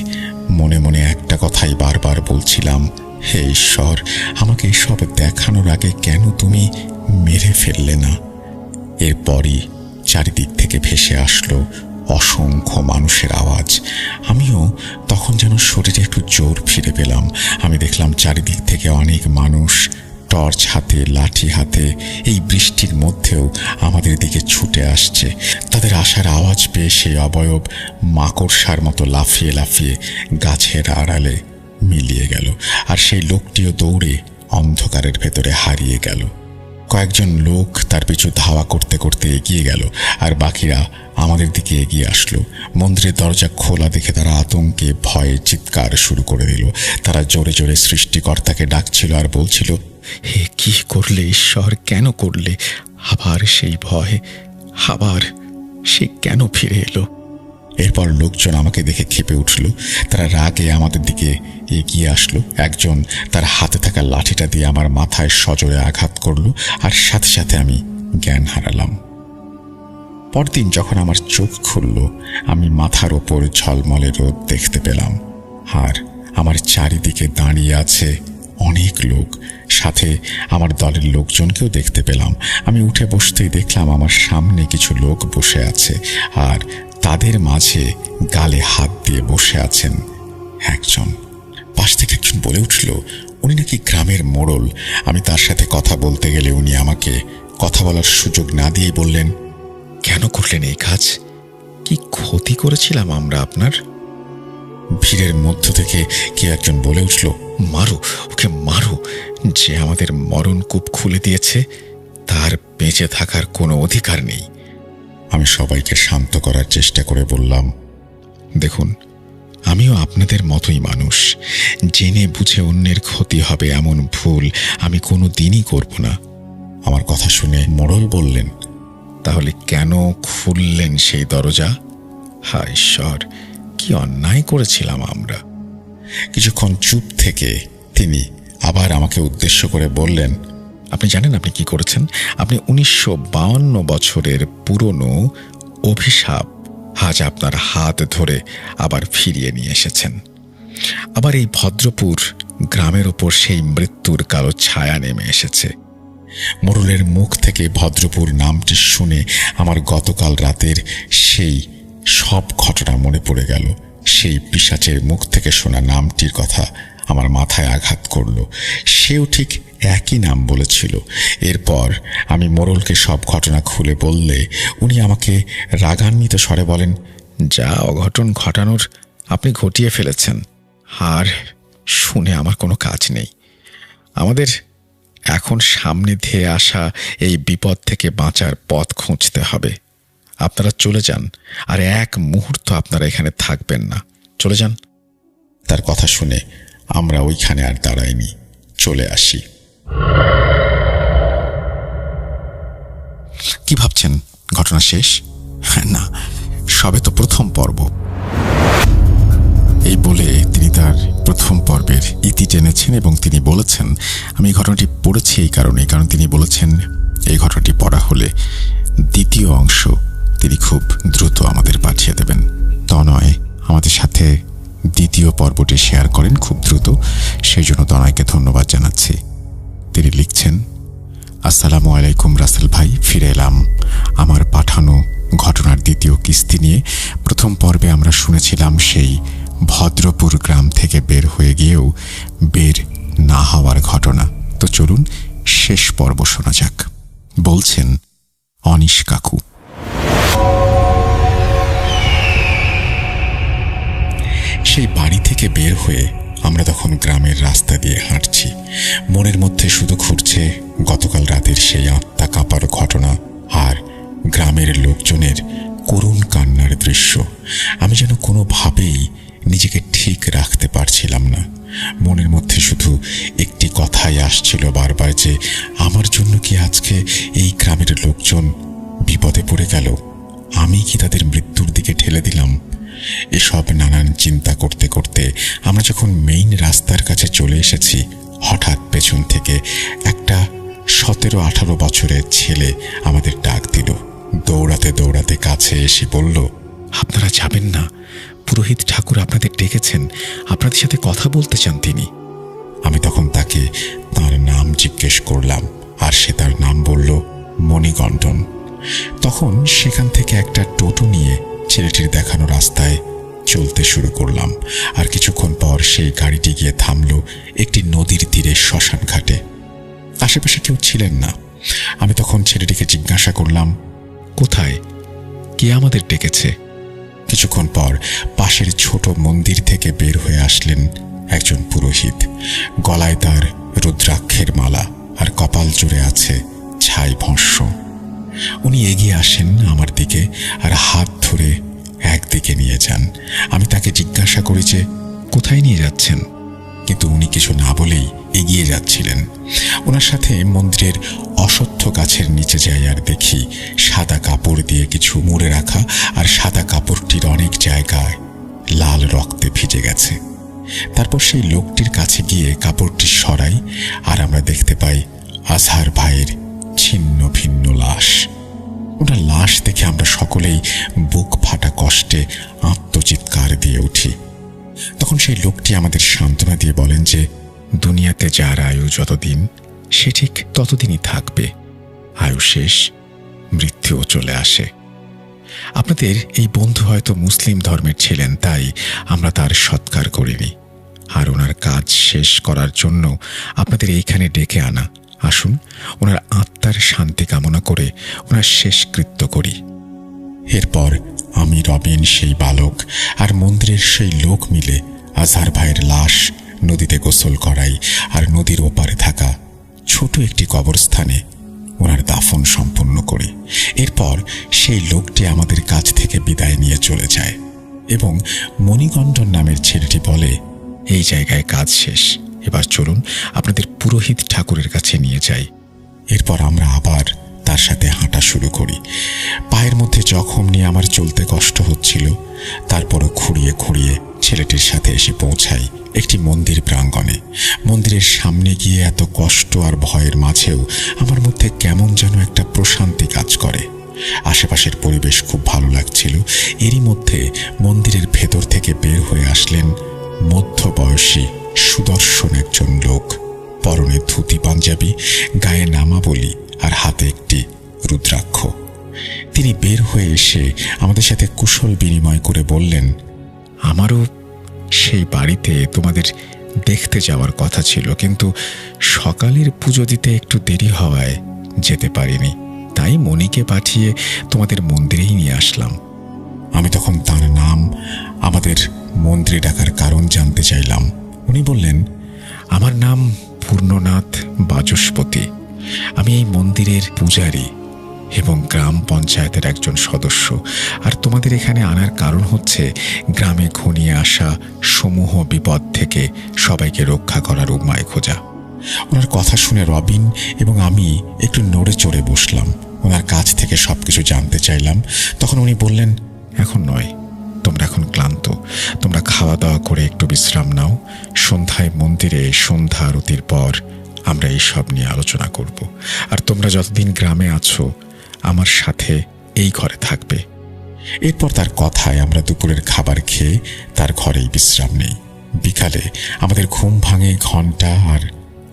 মনে মনে একটা কথাই বারবার বলছিলাম, হে ঈশ্বর, আমাকে এসব দেখানোর আগে কেন তুমি মেরে ফেললে না? এরপরই চারিদিক থেকে ভেসে আসলো অসংখ্য মানুষের আওয়াজ। আমিও তখন যেন শরীরে একটু জোর ফিরে পেলাম। আমি দেখলাম চারিদিক থেকে অনেক মানুষ টর্চ হাতে, লাঠি হাতে এই বৃষ্টির মধ্যেও আমাদের দিকে ছুটে আসছে। তাদের আসার আওয়াজ পেয়ে সেই অবয়ব মাকড়সার মতো লাফিয়ে লাফিয়ে গাছের আড়ালে মিলিয়ে গেল, আর সেই লোকটিও দৌড়ে অন্ধকারের ভেতরে হারিয়ে গেল। কয়েকজন লোক তার পিছু ধাওয়া করতে করতে এগিয়ে গেল, আর বাকিরা আমাদের দিকে এগিয়ে আসলো। মন্দিরের দরজা খোলা দেখে তারা আতঙ্কে ভয়ে চিৎকার শুরু করে দিল। তারা জোরে জোরে সৃষ্টিকর্তাকে ডাকছিল আর বলছিল, হে কি করলে ঈশ্বর, কেন করলে? আবার সেই ভয়, আবার সে কেন ফিরে এলো? এরপর লোকজন আমাকে দেখে ক্ষেপে উঠল। তারা রাগে আমাদের দিকে এগিয়ে আসলো। একজন তার হাতে থাকা লাঠিটা দিয়ে আমার মাথায় সজোরে আঘাত করলো, আর সাথে সাথে আমি জ্ঞান হারালাম। পরদিন যখন আমার চোখ খুলল, আমি মাথার ওপর ঝলমলে রোদ দেখতে পেলাম, আর আমার চারিদিকে দাঁড়িয়ে আছে অনেক লোক। সাথে আমার দলের লোকজনকেও দেখতে পেলাম। আমি উঠে বসতেই দেখলাম আমার সামনে কিছু লোক বসে আছে, আর তাদের মাঝে গালে হাত দিয়ে বসে আছেন একজন। পাশ থেকে একজন বলে উঠল, উনি নাকি গ্রামের মোড়ল। আমি তার সাথে কথা বলতে গেলে উনি আমাকে কথা বলার সুযোগ না দিয়েই বললেন, কেন করলেন এই কাজ? কি ক্ষতি করেছিলাম আমরা আপনার? ভিড়ের মধ্য থেকে কেউ একজন বলে উঠল, মারো ওকে, মারো। যে আমাদের মরণকূপ খুলে দিয়েছে তার বেঁচে থাকার কোনো অধিকার নেই। আমি সবাইকে শান্ত করার চেষ্টা করে বললাম, দেখুন, আমিও আপনাদের মতোই মানুষ। জেনে বুঝে অন্যের ক্ষতি হবে এমন ভুল আমি কোনো দিনই করব না। আমার কথা শুনে মোড়ল বললেন, তাহলে কেন খুললেন সেই দরজা? হায় ঈশ্বর, কি অন্যায় করেছিলাম আমরা। কিছুক্ষণ চুপ থেকে তিনি আবার আমাকে উদ্দেশ্য করে বললেন, আপনি জানেন আপনি কি করেছেন? আপনি 1952 বছরের পুরনো অভিশাপ আজ আপনার হাত ধরে আবার ফিরিয়ে নিয়ে এসেছেন। আবার এই ভদ্রপুর গ্রামের ওপর সেই মৃত্যুর কালো ছায়া নেমে এসেছে। মোড়লের মুখ থেকে ভদ্রপুর নামটি শুনে আমার গতকাল রাতের সেই সব ঘটনা মনে পড়ে গেল। সেই পিশাচের মুখ থেকে শোনা নামটির কথা আমার মাথায় আঘাত করল। সেও ঠিক একই নাম বলেছিল। এরপর আমি মোড়লকে সব ঘটনা খুলে বললে উনি আমাকে রাগান্বিত স্বরে বলেন, যা অঘটন ঘটানোর আপনি ঘটিয়ে ফেলেছেন, আর শুনে আমার কোনো কাজ নেই। আমাদের এখন সামনে ধেয়ে আসা এই বিপদ থেকে বাঁচার পথ খুঁজতে হবে। আপনারা চলে যান, আর এক মুহূর্ত আপনারা এখানে থাকবেন না। চলে যান। তার কথা শুনে আমরা ওইখানে আর দাঁড়াইনি, চলে আসি। কি ভাবছেন ঘটনা শেষ? না, সবে তো প্রথম পর্ব। এই বলে তিনি তার প্রথম পর্বের ইতি টেনেছেন এবং তিনি বলেছেন, আমি এই ঘটনাটি পড়েছি এই কারণে, কারণ তিনি বলেছেন এই ঘটনাটি পড়া হলে দ্বিতীয় অংশ তিনি খুব দ্রুত আমাদের পাঠিয়ে দেবেন। তনয় আমাদের সাথে দ্বিতীয় পর্বটি শেয়ার করেন খুব দ্রুত, সেই জন্য তনয়কে ধন্যবাদ জানাচ্ছি। তিনি লিখছেন, আসসালামু আলাইকুম রাসেল ভাই, ফিরে এলাম আমার পাঠানো ঘটনার দ্বিতীয় কিস্তি নিয়ে। প্রথম পর্বে আমরা শুনেছিলাম সেই ভদ্রপুর গ্রাম থেকে বের হয়ে গিয়েও বের না হওয়ার ঘটনা। তো চলুন শেষ পর্ব শোনা যাক। বলছেন অনিশ কাকু, সেই বাড়ি থেকে বের হয়ে আমরা তখন গ্রামের রাস্তা দিয়ে হাঁটছি। মনের মধ্যে শুধু ঘুরছে গতকাল রাতের সেই আত্মা কাঁপার ঘটনা আর গ্রামের লোকজনের করুণ কান্নার দৃশ্য। আমি যেন কোনোভাবেই নিজেকে ঠিক রাখতে পারছিলাম না। মনের মধ্যে শুধু একটি কথাই আসছিল বারবার, যে আমার জন্য কি আজকে এই গ্রামের লোকজন বিপদে পড়ে গেল? আমি কি তাদের মৃত্যুর দিকে ঠেলে দিলাম? এসব নানান চিন্তা করতে করতে আমরা যখন মেইন রাস্তার কাছে চলে এসেছি, হঠাৎ পেছন থেকে একটা 17-18 বছরের ছেলে আমাদের ডাক দিল। দৌড়াতে দৌড়াতে কাছে এসে বলল, আপনারা যাবেন না, পুরোহিত ঠাকুর আপনাদের ডেকেছেন, আপনাদের সাথে কথা বলতে চান তিনি। আমি তখন তাকে তার নাম জিজ্ঞেস করলাম, আর সে তার নাম বলল মণিকণ্ঠন। তখন সেখান থেকে একটা টোটো নিয়ে ছেলেটির দেখানো রাস্তায় চলতে শুরু করলাম। আর কিছুক্ষণ পর সেই গাড়িটি গিয়ে থামল একটি নদীর তীরে শ্মশান ঘাটে। আশেপাশে কেউ ছিলেন না। আমি তখন ছেলেটিকে জিজ্ঞাসা করলাম, কোথায়, কে আমাদের ডেকেছে? কিছুক্ষণ পর পাশের ছোট মন্দির থেকে বের হয়ে আসলেন একজন পুরোহিত। গলায় তার রুদ্রাক্ষের মালা, আর কপাল জুড়ে আছে ছাই ভস্য। উনি এগিয়ে আসেন আমার দিকে আর হাত ধরে একদিকে নিয়ে যান। আমি তাকে জিজ্ঞাসা করি যে কোথায় নিয়ে যাচ্ছেন? কিন্তু উনি কিছু না বলেই এগিয়ে যাচ্ছিলেন। ওনার সাথে মন্দিরের অশ্বত্থ গাছের নিচে যাই আর দেখি সাদা কাপড় দিয়ে কিছু মুড়ে রাখা, আর সাদা কাপড়টির অনেক জায়গায় লাল রক্তে ভিজে গেছে। তারপর সেই লোকটির কাছে গিয়ে কাপড়টি সরাই, আর আমরা দেখতে পাই আজহার ভাইয়ের ছিন্ন ভিন্ন লাশ। ওনার লাশ দেখে আমরা সকলেই বুক ফাটা কষ্টে আত্মচিৎকার দিয়ে উঠি। তখন সেই লোকটি আমাদের সান্ত্বনা দিয়ে বলেন যে দুনিয়াতে যার আয়ু যতদিন, সে ঠিক ততদিনই থাকবে। আয়ু শেষ, মৃত্যুও চলে আসে। আপনাদের এই বন্ধু হয়তো মুসলিম ধর্মের ছিলেন, তাই আমরা তার সৎকার করিনি। আর ওনার কাজ শেষ করার জন্য আপনাদের এইখানে ডেকে আনা। আসুন, ওনার আত্মার শান্তি কামনা করে ওনার শেষকৃত্য করি। এরপর আমি, রবিন, সেই বালক আর মন্দিরের সেই লোক মিলে আজহার ভাইয়ের লাশ নদীতে গোসল করাই, আর নদীর ওপারে থাকা ছোট একটি কবরস্থানে ওনার দাফন সম্পন্ন করি। এরপর সেই লোকটি আমাদের কাছ থেকে বিদায় নিয়ে চলে যায় এবং মণিকণ্ঠন নামের ছেলেটি বলে, এই জায়গায় কাজ শেষ, এবার চলুন আপনাদের পুরোহিত ঠাকুরের কাছে নিয়ে যাই। এরপর আমরা আবার তার সাথে হাঁটা শুরু করি। পায়ের মধ্যে জখম নিয়ে আমার চলতে কষ্ট হচ্ছিল। তারপরও খুঁড়িয়ে খুঁড়িয়ে ছেলেটির সাথে এসে পৌঁছাই একটি মন্দির প্রাঙ্গণে। মন্দিরের সামনে গিয়ে এত কষ্ট আর ভয়ের মাঝেও আমার মধ্যে কেমন যেন একটা প্রশান্তি কাজ করে। আশেপাশের পরিবেশ খুব ভালো লাগছিল। এরই মধ্যে মন্দিরের ভেতর থেকে বের হয়ে আসলেন মধ্যবয়সী সুদর্শন একজন লোক। পরনে ধুতি পাঞ্জাবি, গায়ে নামাবলি আর হাতে একটি রুদ্রাক্ষ। তিনি বের হয়ে এসে আমাদের সাথে কুশল বিনিময় করে বললেন, আমারও সেই বাড়িতে তোমাদের দেখতে যাওয়ার কথা ছিল, কিন্তু সকালের পুজো দিতে একটু দেরি হওয়ায় যেতে পারিনি, তাই মণিকে পাঠিয়ে তোমাদের মন্দিরেই নিয়ে আসলাম। আমি তখন তার নাম, আমাদের মন্দিরে ডাকার কারণ জানতে চাইলাম। উনি বললেন, আমার নাম পূর্ণনাথ বাচস্পতি। আমি এই মন্দিরের পূজারী এবং গ্রাম পঞ্চায়েতের একজন সদস্য। আর তোমাদের এখানে আনার কারণ হচ্ছে গ্রামে ঘনিয়ে আসা সমূহ বিপদ থেকে সবাইকে রক্ষা করার উপায় খোঁজা। ওনার কথা শুনে রবিন এবং আমি একটু নড়ে চড়ে বসলাম। ওনার কাছ থেকে সবকিছু জানতে চাইলাম। তখন উনি বললেন, এখন নয়, তোমরা এখন ক্লান্ত, তোমরা খাওয়া দাওয়া করে একটু বিশ্রাম নাও। সন্ধ্যায় মন্দিরে সন্ধ্যা আরতির পর আমরা এই সব নিয়ে আলোচনা করব। আর তোমরা যতদিন গ্রামে আছো আমার সাথে এই ঘরে থাকবে। এরপর তার কথায় আমরা দুপুরের খাবার খেয়ে তার ঘরেই বিশ্রাম নেই। বিকালে আমাদের ঘুম ভাঙে ঘণ্টা আর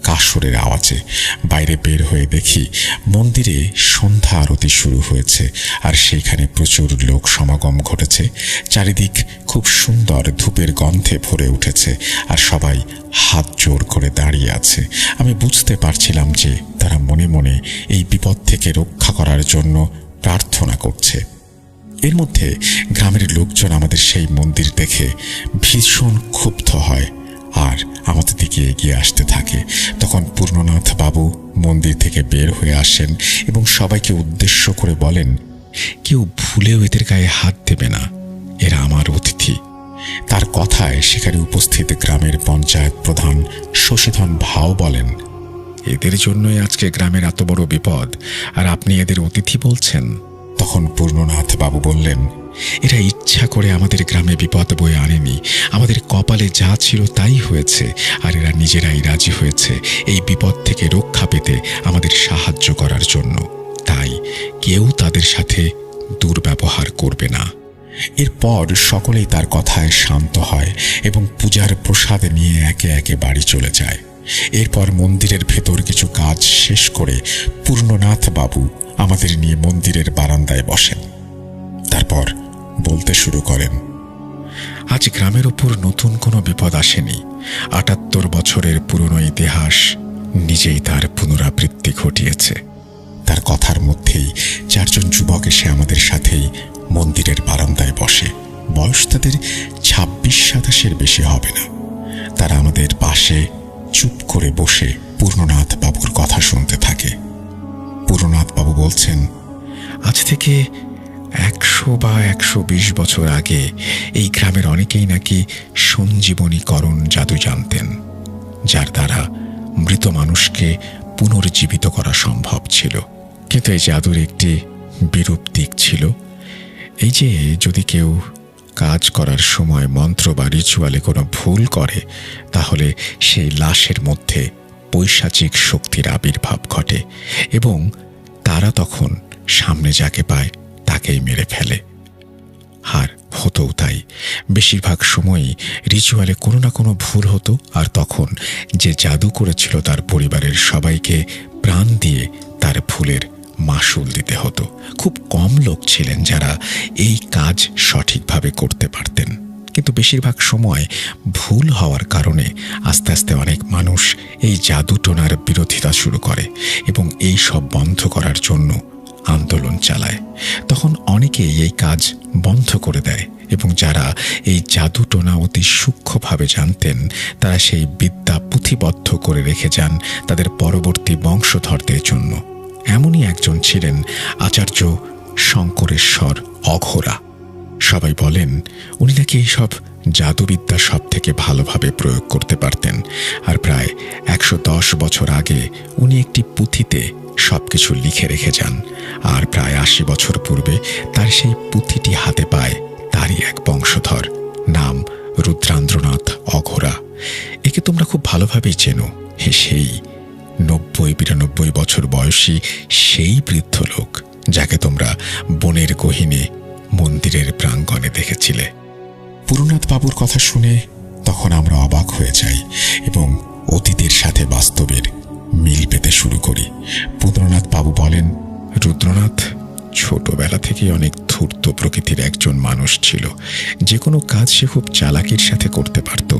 কাসরের আওয়াজে। বাইরে বের হয়ে দেখি মন্দিরে সন্ধ্যা আরতি শুরু হয়েছে, আর সেইখানে প্রচুর লোক সমাগম ঘটেছে। চারিদিক খুব সুন্দর ধূপের গন্ধে ভরে উঠেছে, আর সবাই হাত জোর করে দাঁড়িয়ে আছে। আমি বুঝতে পারছিলাম যে তারা মনে মনে এই বিপদ থেকে রক্ষা করার জন্য প্রার্থনা করছে। এর মধ্যে গ্রামের লোকজন আমাদের সেই মন্দির দেখে ভীষণ ক্ষুব্ধ হয় আর আমাদের দিকে এগিয়ে আসতে থাকে। তখন পূর্ণনাথ বাবু মন্দির থেকে বের হয়ে আসেন এবং সবাইকে উদ্দেশ্য করে বলেন, কেউ ভুলেও এদের গায়ে হাত দেবে না, এরা আমার অতিথি। তার কথায় সেখানে উপস্থিত গ্রামের পঞ্চায়েত প্রধান শশীধন ভাও বলেন, এদের জন্যই আজকে গ্রামের এত বড় বিপদ, আর আপনি এদের অতিথি বলছেন? তখন পূর্ণনাথ বাবু বললেন, এরা ইচ্ছা করে আমাদের গ্রামে বিপদ বয়ে আনেনি। আমাদের কপালে যা ছিল তাই হয়েছে, আর এরা নিজেরাই রাজি হয়েছে এই বিপদ থেকে রক্ষা পেতে আমাদের সাহায্য করার জন্য। তাই কেউ তাদের সাথে দুর্ব্যবহার করবে না। এরপর সকলেই তার কথায় শান্ত হয় এবং পূজার প্রসাদ নিয়ে একে একে বাড়ি চলে যায়। এরপর মন্দিরের ভেতর কিছু কাজ শেষ করে পূর্ণনাথ বাবু আমাদের নিয়ে মন্দিরের বারান্দায় বসেন। তারপর বলতে শুরু করেন, আজ গ্রামের উপর নতুন কোনো বিপদ আসেনি। ৭৮ বছরের পুরনো ইতিহাস নিজেই তার পুনরাবৃত্তি ঘটিয়েছে। তার কথার মধ্যেই 4 জন যুবক এসে আমাদের সাথেই মন্দিরের বারান্দায় বসে। বয়স তাদের ২৬-২৭-এর বেশি হবে না। তারা আমাদের পাশে চুপ করে বসে পূর্ণনাথ বাবুর কথা শুনতে থাকে। পূর্ণনাথ বাবু বলছেন, আজ থেকে ১০০ বা ১২০ বছর আগে এই গ্রামের অনেকেই নাকি সঞ্জীবনীকরণ জাদু জানতেন, যার দ্বারা মৃত মানুষকে পুনর্জীবিত করা সম্ভব ছিল। কিন্তু এই জাদুর একটি বিরূপ দিক ছিল। এই যে যদি কেউ কাজ করার সময় মন্ত্র বা রিচুয়ালে কোনো ভুল করে, তাহলে সেই লাশের মধ্যে পৈশাচিক শক্তির আবির্ভাব ঘটে এবং তারা তখন সামনে যাকে পায় তাকেই মেরে ফেলে। আর হতোও তাই। বেশিরভাগ সময়ই রিচুয়ালে কোনো না কোনো ভুল হতো, আর তখন যে জাদু করেছিল তার পরিবারের সবাইকে প্রাণ দিয়ে তার ভুলের মাসুল দিতে হতো। খুব কম লোক ছিলেন যারা এই কাজ সঠিকভাবে করতে পারতেন, কিন্তু বেশিরভাগ সময় ভুল হওয়ার কারণে আস্তে আস্তে অনেক মানুষ এই জাদু টোনার বিরোধিতা শুরু করে এবং এই সব বন্ধ করার জন্য আন্দোলন চালায়। তখন অনেকেই এই কাজ বন্ধ করে দেয় এবং যারা এই জাদু টোনা অতি সূক্ষ্মভাবে জানতেন তারা সেই বিদ্যা পুঁথিবদ্ধ করে রেখে যান তাদের পরবর্তী বংশধরদের জন্য। এমনই একজন ছিলেন আচার্য শঙ্করেশ্বর অঘোরা। সবাই বলেন উনি নাকি এইসব জাদুবিদ্যা সব থেকে ভালোভাবে প্রয়োগ করতে পারতেন, আর প্রায় ১১০ বছর আগে উনি একটি পুঁথিতে সবকিছু লিখে রেখে যান। আর প্রায় ৮০ বছর পূর্বে তার সেই পুঁথিটি হাতে পায় তারই এক বংশধর, নাম রুদ্রান্দ্রনাথ অঘোরা। একে তোমরা খুব ভালোভাবেই চেনো। সেই ৯০-৯২ বছর বয়সী সেই বৃদ্ধ লোক যাকে তোমরা বনের গহীনে মন্দিরের প্রাঙ্গণে দেখেছিলে। পূর্ণনাথ বাবুর কথা শুনে তখন আমরা অবাক হয়ে যাই এবং অতীতের সাথে বাস্তবের মিল পেতে শুরু করি। পূর্ণনাথ বাবু বলেন, রুদ্রনাথ ছোটবেলা থেকেই অনেক ধূর্ত প্রকৃতির একজন মানুষ ছিল। যে কোনো কাজ সে খুব চালাকির সাথে করতে পারত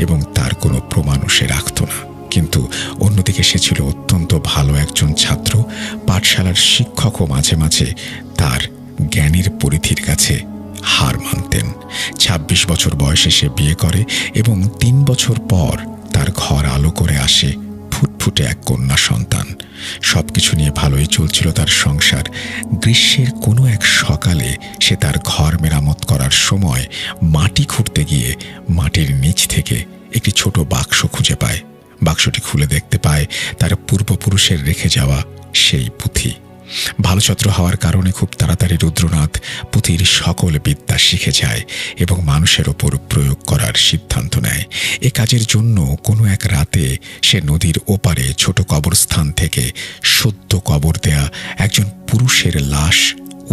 এবং তার কোনো প্রমাণও সে রাখত না। কিন্তু অন্যদিকে সে ছিল অত্যন্ত ভালো একজন ছাত্র। পাঠশালার শিক্ষকও মাঝে মাঝে তার জ্ঞানের পরিধির কাছে হার মানতেন। ২৬ বছর বয়সে সে বিয়ে করে এবং ৩ বছর পর তার ঘর আলো করে আসে ফুটফুটে এক কন্যা সন্তান। সবকিছু নিয়ে ভালোই চলছিল তার সংসার। গ্রীষ্মের কোনো এক সকালে সে তার ঘর মেরামত করার সময় মাটি খুঁড়তে গিয়ে মাটির নিচ থেকে একটি ছোট বাক্স খুঁজে পায়। বাক্সটি খুলে দেখতে পায় তার পূর্বপুরুষের রেখে যাওয়া সেই পুঁথি। ভালো ছাত্র হওয়ার কারণে খুব তাড়াতাড়ি রুদ্রনাথ পুঁথির সকল বিদ্যা শিখে যায় এবং মানুষের ওপর প্রয়োগ করার সিদ্ধান্ত নেয়। এ কাজের জন্য কোনো এক রাতে সে নদীর ওপারে ছোট কবরস্থান থেকে সদ্য কবর দেয়া একজন পুরুষের লাশ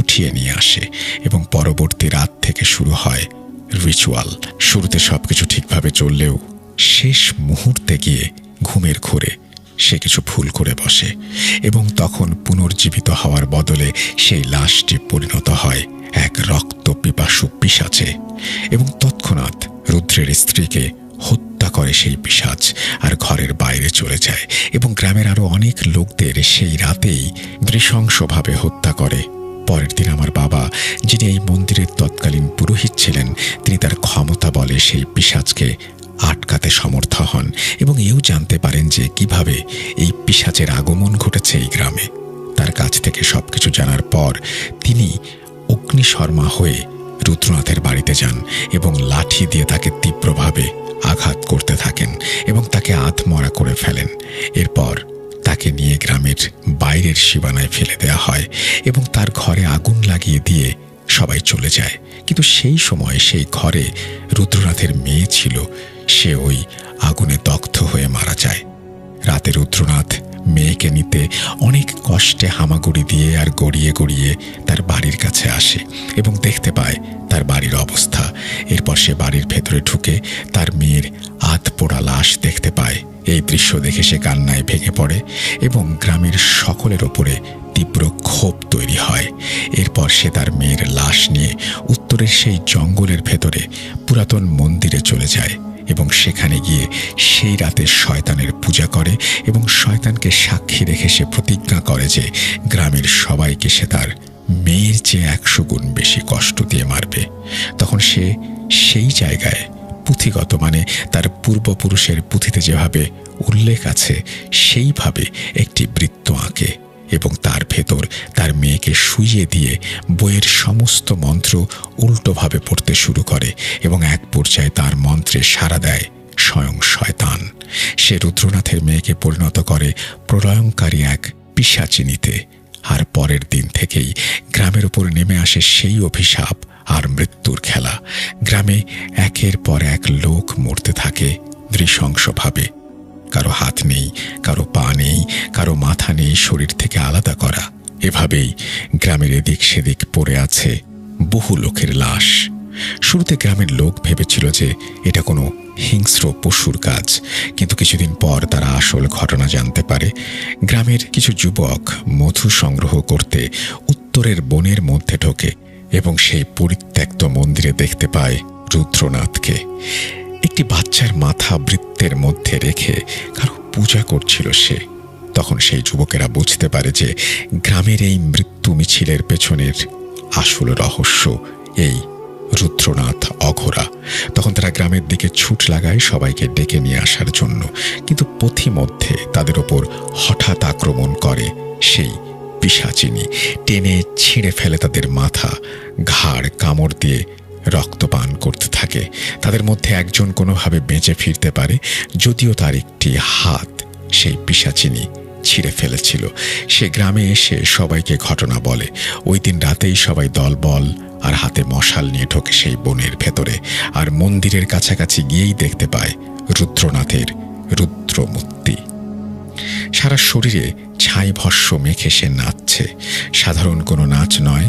উঠিয়ে নিয়ে আসে এবং পরবর্তী রাত থেকে শুরু হয় রিচুয়াল। শুরুতে সবকিছু ঠিকভাবে চললেও শেষ মুহূর্তে গিয়ে ঘুমের ঘোরে সে কিছু ভুল করে বসে এবং তখন পুনর্জীবিত হওয়ার বদলে সেই লাশটি পরিণত হয় এক রক্ত পিপাসু পিশাচে এবং তৎক্ষণাৎ রুদ্রের স্ত্রীকে হত্যা করে সেই পিশাচ আর ঘরের বাইরে চলে যায় এবং গ্রামের আরো অনেক লোকদের সেই রাতেই নৃশংসভাবে হত্যা করে। পরের দিন আমার বাবা, যিনি এই মন্দিরের তৎকালীন পুরোহিত ছিলেন, তিনি তার ক্ষমতা বলে সেই পিশাচকে আটকাতে সমর্থ হন এবং এও জানতে পারেন যে কিভাবে এই পিশাচের আগমন ঘটেছে এই গ্রামে। তার কাছ থেকে সবকিছু জানার পর তিনি অগ্নিশর্মা হয়ে রুদ্রনাথের বাড়িতে যান এবং লাঠি দিয়ে তাকে তীব্রভাবে আঘাত করতে থাকেন এবং তাকে আধমরা করে ফেলেন। এরপর তাকে নিয়ে গ্রামের বাইরের সীমানায় ফেলে দেওয়া হয় এবং তার ঘরে আগুন লাগিয়ে দিয়ে সবাই চলে যায়। কিন্তু সেই সময় সেই ঘরে রুদ্রনাথের মেয়ে ছিল, সে ওই আগুনে দগ্ধ হয়ে মারা যায়। রাতে রুদ্রনাথ মেয়েকে নিতে অনেক কষ্টে হামাগুড়ি দিয়ে আর গড়িয়ে গড়িয়ে তার বাড়ির কাছে আসে এবং দেখতে পায় তার বাড়ির অবস্থা। এরপর সে বাড়ির ভেতরে ঢুকে তার মেয়ের আধ পোড়া লাশ দেখতে পায়। এই দৃশ্য দেখে সে কান্নায় ভেঙে পড়ে এবং গ্রামের সকলের ওপরে তীব্র ক্ষোভ তৈরি হয়। এরপর সে তার মেয়ের লাশ নিয়ে উত্তরের সেই জঙ্গলের ভেতরে পুরাতন মন্দিরে চলে যায় এবং সেখানে গিয়ে সেই রাতে শয়তানের পূজা করে এবং শয়তানকে সাক্ষী রেখে সে প্রতিজ্ঞা করে যে গ্রামের সবাইকে সে তার মেয়ের চেয়ে 100 গুণ বেশি কষ্ট দিয়ে মারবে। তখন সে সেই জায়গায় পুঁথিগত, মানে তার পূর্বপুরুষের পুঁথিতে যেভাবে উল্লেখ আছে সেইভাবে একটি বৃত্ত আঁকে এবং তার ভেতর তার মেয়েকে শুইয়ে দিয়ে বইয়ের সমস্ত মন্ত্র উল্টোভাবে পড়তে শুরু করে এবং এক পর্যায়ে তার মন্ত্রে সাড়া দেয় স্বয়ং শয়তান। সে রুদ্রনাথের মেয়েকে পরিণত করে প্রলয়ঙ্কারী এক পিশাচিনীতে। আর পরের দিন থেকেই গ্রামের উপর নেমে আসে সেই অভিশাপ আর মৃত্যুর খেলা। গ্রামে একের পর এক লোক মরতে থাকে নৃশংসভাবে। কারো হাত নেই, কারো পা নেই, কারো মাথা নেই শরীর থেকে আলাদা করা। এভাবেই গ্রামের এদিক সেদিক পড়ে আছে বহু লোকের লাশ। শুরুতে গ্রামের লোক ভেবেছিল যে এটা কোনো হিংস্র পশুর কাজ, কিন্তু কিছুদিন পর তারা আসল ঘটনা জানতে পারে। গ্রামের কিছু যুবক মধু সংগ্রহ করতে উত্তরের বনের মধ্যে ঢোকে এবং সেই পরিত্যক্ত মন্দিরে দেখতে পায় রুদ্রনাথকে। একটি বাচ্চার মাথা বৃত্তের মধ্যে রেখে কারো পূজা করছিল সে। তখন সেই যুবকেরা বুঝতে পারে যে গ্রামের এই মৃত্যু মিছিলের পেছনের আসল রহস্য এই রুদ্রনাথ অঘোরা। তখন তারা গ্রামের দিকে ছুট লাগায় সবাইকে ডেকে নিয়ে আসার জন্য, কিন্তু পথিমধ্যে তাদের ওপর হঠাৎ আক্রমণ করে সেই পিশাচিনী। টেনে ছিঁড়ে ফেলে তাদের মাথা, ঘাড় কামড় দিয়ে রক্তপান করতে থাকে। তাদের মধ্যে একজন কোনোভাবে বেঁচে ফিরতে পারে, যদিও তার একটি হাত সেই পিশাচিনী ছিঁড়ে ফেলেছিল। সে গ্রামে এসে সবাইকে ঘটনা বলে। ওই দিন রাতেই সবাই দলবল আর হাতে মশাল নিয়ে ঢোকে সেই বনের ভেতরে, আর মন্দিরের কাছাকাছি গিয়েই দেখতে পায় রুদ্রনাথের রুদ্রমূর্তি। সারা শরীরে ছাই ভস্য মেখে সে নাচছে। সাধারণ কোনো নাচ নয়,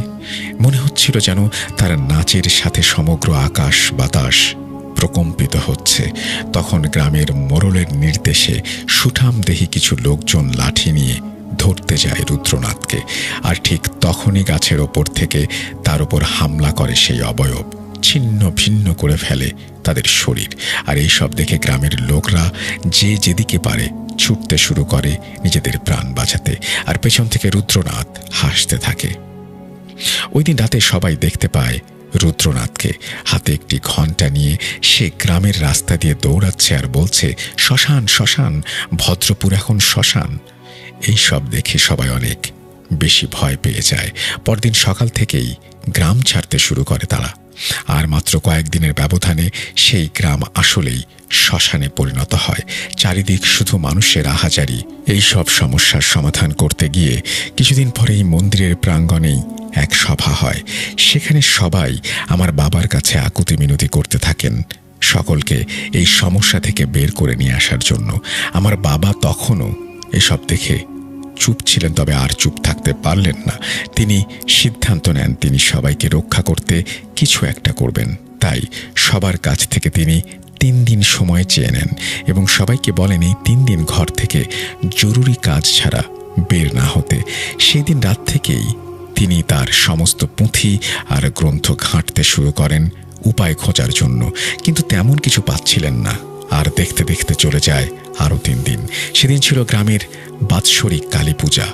মনে হচ্ছিল যেন তার নাচের সাথে সমগ্র আকাশ বাতাস প্রকম্পিত হচ্ছে। তখন গ্রামের মোড়লের নির্দেশে সুঠামদেহী কিছু লোকজন লাঠি নিয়ে ধরতে যায় রুদ্রনাথকে, আর ঠিক তখনই গাছের ওপর থেকে তার ওপর হামলা করে সেই অবয়ব, ছিন্ন ভিন্ন করে ফেলে তাদের শরীর। আর এই সব দেখে গ্রামের লোকরা যে যেদিকে পারে ছুটতে শুরু করে নিজেদের প্রাণ বাঁচাতে, আর পেছন থেকে রুদ্রনাথ হাসতে থাকে। ওই দিন রাতে সবাই দেখতে পায় রুদ্রনাথকে হাতে একটি ঘণ্টা নিয়ে সে গ্রামের রাস্তা দিয়ে দৌড়াচ্ছে আর বলছে, শ্মশান শ্মশান, ভদ্রপুর এখন শ্মশান। এই সব দেখে সবাই অনেক বেশি ভয় পেয়ে যায়। পরদিন সকাল থেকেই গ্রাম ছাড়তে শুরু করে তারা। আর মাত্র কয়েকদিনের ব্যবধানে সেই গ্রাম আসলেই শ্মশানে পরিণত হয়। চারিদিক শুধু মানুষের আহাজারি। এই সব সমস্যার সমাধান করতে গিয়ে কিছুদিন পরেই মন্দিরের প্রাঙ্গণেই এক সভা হয়। সেখানে সবাই আমার বাবার কাছে আকুতি মিনতি করতে থাকেন সকলকে এই সমস্যা থেকে বের করে নিয়ে আসার জন্য। আমার বাবা তখনও এসব দেখে চুপ ছিলেন, তবে আর চুপ থাকতে পারলেন না। তিনি সিদ্ধান্ত নেন তিনি সবাইকে রক্ষা করতে কিছু একটা করবেন। তাই সবার কাছ থেকে তিনি 3 দিন সময় চেয়ে নেন এবং সবাইকে বলেন এই 3 দিন ঘর থেকে জরুরি কাজ ছাড়া বের না হতে। সেই দিন রাত থেকেই তিনি তার সমস্ত পুঁথি আর গ্রন্থ ঘাঁটতে শুরু করেন উপায় খোঁজার জন্য, কিন্তু তেমন কিছু পাচ্ছিলেন না। আর দেখতে দেখতে চলে যায় আরও 3 দিন। সেদিন ছিল গ্রামের বাৎসরিক কালী পূজা।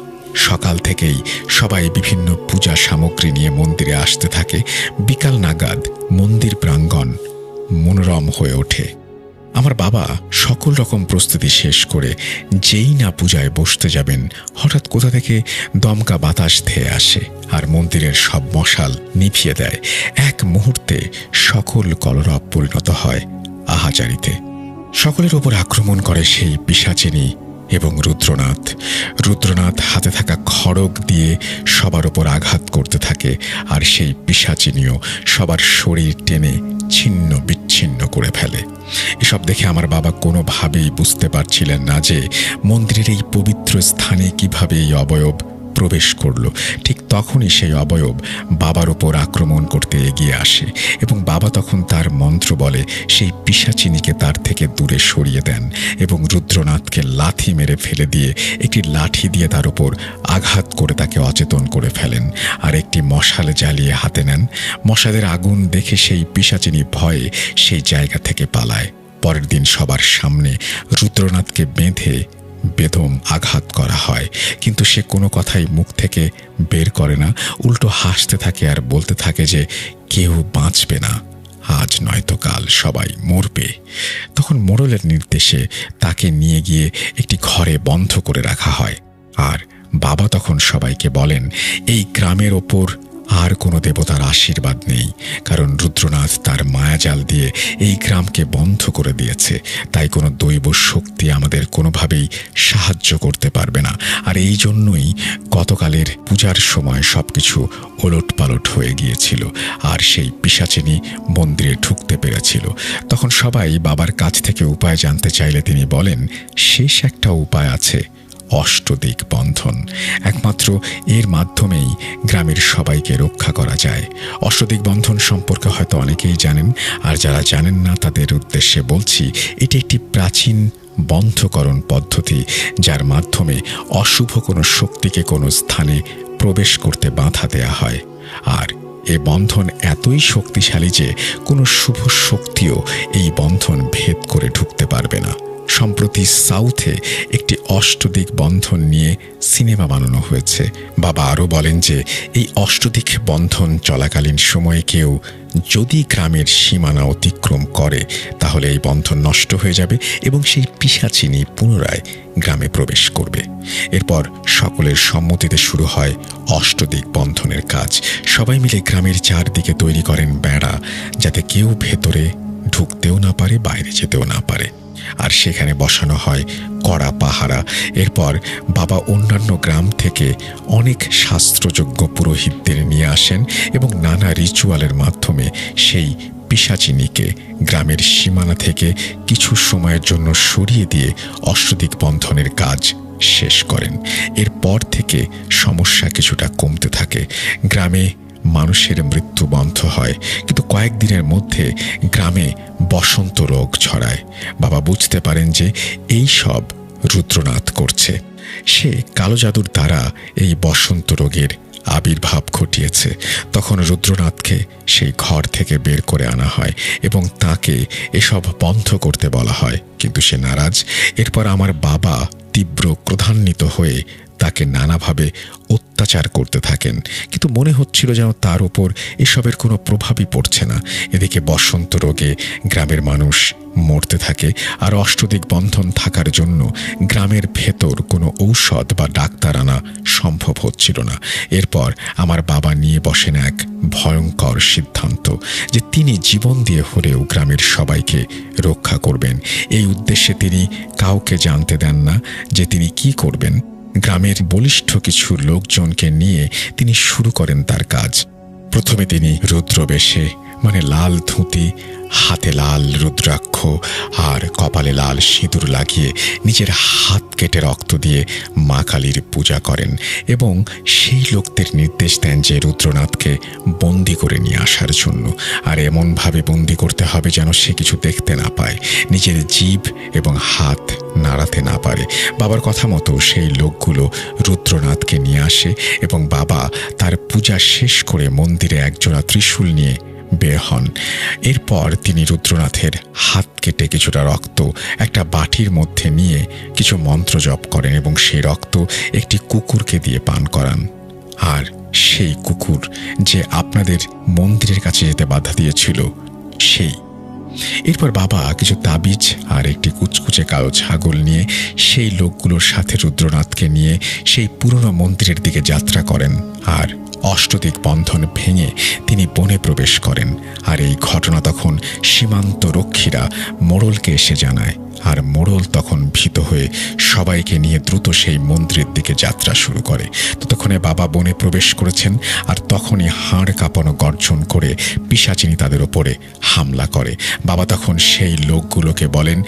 সকাল থেকেই সবাই বিভিন্ন পূজা সামগ্রী নিয়ে মন্দিরে আসতে থাকে। বিকাল নাগাদ মন্দির প্রাঙ্গণ মনোরম হয়ে ওঠে। আমার বাবা সকল রকম প্রস্তুতি শেষ করে যেই না পূজায় বসতে যাবেন, হঠাৎ কোথা থেকে দমকা বাতাস ধেয়ে আসে আর মন্দিরের সব মশাল নিভিয়ে দেয়। এক মুহূর্তে সকল কলরব পরিণত হয় আহাজারিতে। সকলের ওপর আক্রমণ করে সেই পিশাচিনী এবং রুদ্রনাথ হাতে থাকা খড়গ দিয়ে সবার ওপর আঘাত করতে থাকে, আর সেই পিশাচিনিও সবার শরীর টেনে ছিন্ন বিচ্ছিন্ন করে ফেলে। এসব দেখে আমার বাবা কোনোভাবেই বুঝতে পারছিলেন না যে মন্দিরের এই পবিত্র স্থানে কিভাবে এই অবয়ব প্রবেশ করল। ঠিক তখনই সেই অবয়ব বাবার উপর আক্রমণ করতে এগিয়ে আসে এবং বাবা তখন তার মন্ত্র বলে সেই পিশাচিনিকে তার থেকে দূরে সরিয়ে দেন এবং রুদ্রনাথকে লাথি মেরে ফেলে দিয়ে একটি লাঠি দিয়ে তার উপর আঘাত করে তাকে অচেতন করে ফেলেন, আর একটি মশাল জ্বালিয়ে হাতে নেন। মশালের আগুন দেখে সেই পিশাচিনি ভয়ে সেই জায়গা থেকে পালায়। পরের দিন সবার সামনে রুদ্রনাথকে বেঁধে বেদম আঘাত করা হয়, কিন্তু সে কোনো কথাই মুখ থেকে বের করে না, উল্টো হাসতে থাকে আর বলতে থাকে যে কেউ বাঁচবে না, আজ নয়তো কাল সবাই মরবে। তখন মোড়লের নির্দেশে তাকে নিয়ে গিয়ে একটি ঘরে বন্ধ করে রাখা হয়, আর বাবা তখন সবাইকে বলেন এই গ্রামের ওপর আর কোনো দেবতার আশীর্বাদ নেই, কারণ রুদ্রনাথ তার মায়াজাল দিয়ে এই গ্রামকে বন্ধ করে দিয়েছে, তাই কোনো দৈব শক্তি আমাদের কোনোভাবেই সাহায্য করতে পারবে না। আর এই জন্যই গতকালের পূজার সময় সবকিছু ওলটপালট হয়ে গিয়েছিল, আর সেই পিশাচিনি মন্দিরে ঢুকতে পেরেছিল। তখন সবাই বাবার কাছ থেকে উপায় জানতে চাইলে তিনি বলেন শেষ একটা উপায় আছে, অষ্টদিক বন্ধন। একমাত্র এর মাধ্যমেই গ্রামের সবাইকে রক্ষা করা যায়। অষ্টদিক বন্ধন সম্পর্কে হয়তো অনেকেই জানেন, আর যারা জানেন না তাদের উদ্দেশ্যে বলছি, এটি একটি প্রাচীন বন্ধকরণ পদ্ধতি, যার মাধ্যমে অশুভ কোনো শক্তিকে কোনো স্থানে প্রবেশ করতে বাধা দেয়া হয়। আর এ বন্ধন এতই শক্তিশালী যে কোনো শুভ শক্তিও এই বন্ধন ভেদ করে ঢুকতে পারবে না। সম্প্রতি সাউথে একটি অষ্টদিক বন্ধন নিয়ে সিনেমা বানানো হয়েছে। বাবা আরও বলেন যে এই অষ্টদিক বন্ধন চলাকালীন সময়ে কেউ যদি গ্রামের সীমানা অতিক্রম করে তাহলে এই বন্ধন নষ্ট হয়ে যাবে এবং সেই পিশাচিনি পুনরায় গ্রামে প্রবেশ করবে। এরপর সকলের সম্মতিতে শুরু হয় অষ্টদিক বন্ধনের কাজ। সবাই মিলে গ্রামের চারদিকে তৈরি করেন বেড়া, যাতে কেউ ভেতরে ঢুকতেও না পারে, বাইরে যেতেও না পারে, আর সেখানে বসানো হয় কড়া পাহারা। এরপর বাবা অন্যান্য গ্রাম থেকে অনেক শাস্ত্রযোগ্য পুরোহিতদের নিয়ে আসেন এবং নানা রিচুয়ালের মাধ্যমে সেই পিশাচিনিকে গ্রামের সীমানা থেকে কিছু সময়ের জন্য সরিয়ে দিয়ে অষ্টদিক বন্ধনের কাজ শেষ করেন। এরপর থেকে সমস্যা কিছুটা কমতে থাকে, গ্রামে মানুষের মৃত্যু বন্ধ হয়, কিন্তু কয়েকদিনের মধ্যে গ্রামে বসন্ত রোগ ছড়ায়। বাবা বুঝতে পারেন যে এই সব রুদ্রনাথ করছে। সে কালো জাদুর দ্বারা এই বসন্ত রোগের আবির্ভাব ঘটিয়েছে। তখন রুদ্রনাথকে সেই ঘর থেকে বের করে আনা হয় এবং তাকে এসব বন্ধ করতে বলা হয়, কিন্তু সে নারাজ। এরপর আমার বাবা তীব্র ক্রোধান্বিত হয়ে তাকে নানাভাবে অত্যাচার করতে থাকেন, কিন্তু মনে হচ্ছিল যেন তার উপর এসবের কোনো প্রভাবই পড়ছে না। এদিকে বসন্ত রোগে গ্রামের মানুষ মরতে থাকে, আর অষ্টদিক বন্ধন থাকার জন্য গ্রামের ভেতর কোনো ঔষধ বা ডাক্তার আনা সম্ভব হচ্ছিল না। এরপর আমার বাবা নিয়ে বসেন এক ভয়ঙ্কর সিদ্ধান্ত যে তিনি জীবন দিয়ে হলেও গ্রামের সবাইকে রক্ষা করবেন। এই উদ্দেশ্যে তিনি কাউকে জানতে দেন না যে তিনি কি করবেন। গ্রামের বলিষ্ঠ কিছু লোকজনকে নিয়ে তিনি শুরু করেন তার কাজ। প্রথমে তিনি রুদ্রবেশে, মানে লাল ধুতি, হাতে লাল রুদ্রাক্ষ আর কপালে লাল সিঁদুর লাগিয়ে নিজের হাত কেটে রক্ত দিয়ে মা কালীর পূজা করেন এবং সেই লোকদের নির্দেশ দেন যে রুদ্রনাথকে বন্দি করে নিয়ে আসার জন্য, আর এমনভাবে বন্দি করতে হবে যেন সে কিছু দেখতে না পায়, নিজের জিভ এবং হাত নাড়াতে না পারে। বাবার কথা মতো সেই লোকগুলো রুদ্রনাথকে নিয়ে আসে এবং বাবা তার পূজা শেষ করে মন্দিরে একজোড়া ত্রিশূল নিয়ে বের হন। এরপর তিনি রুদ্রনাথের হাত কেটে কিছুটা রক্ত একটা বাটির মধ্যে নিয়ে কিছু মন্ত্র জপ করেন এবং সেই রক্ত একটি কুকুরকে দিয়ে পান করান। আর সেই কুকুর যে আপনাদের মন্দিরের কাছে যেতে বাধা দিয়েছিল সেই। এরপর বাবা কিছু তাবিজ আর একটি কুচকুচে কালো ছাগল নিয়ে সেই লোকগুলোর সাথে রুদ্রনাথকে নিয়ে সেই পুরনো মন্দিরের দিকে যাত্রা করেন, আর অষ্টদিক বন্ধন ভেঙে তিনি বনে প্রবেশ করেন। আর এই ঘটনা তখন সীমান্ত রক্ষীরা মোড়লকে এসে জানায়, আর মোড়ল তখন ভীত হয়ে সবাইকে নিয়ে দ্রুত সেই মন্দিরের দিকে যাত্রা শুরু করে। ততক্ষণে বাবা বনে প্রবেশ করেছেন, আর তখনই হাড় কাঁপানো গর্জন করে পিশাচিনী তাদের ওপরে হামলা করে। বাবা তখন সেই লোকগুলোকে বলেন,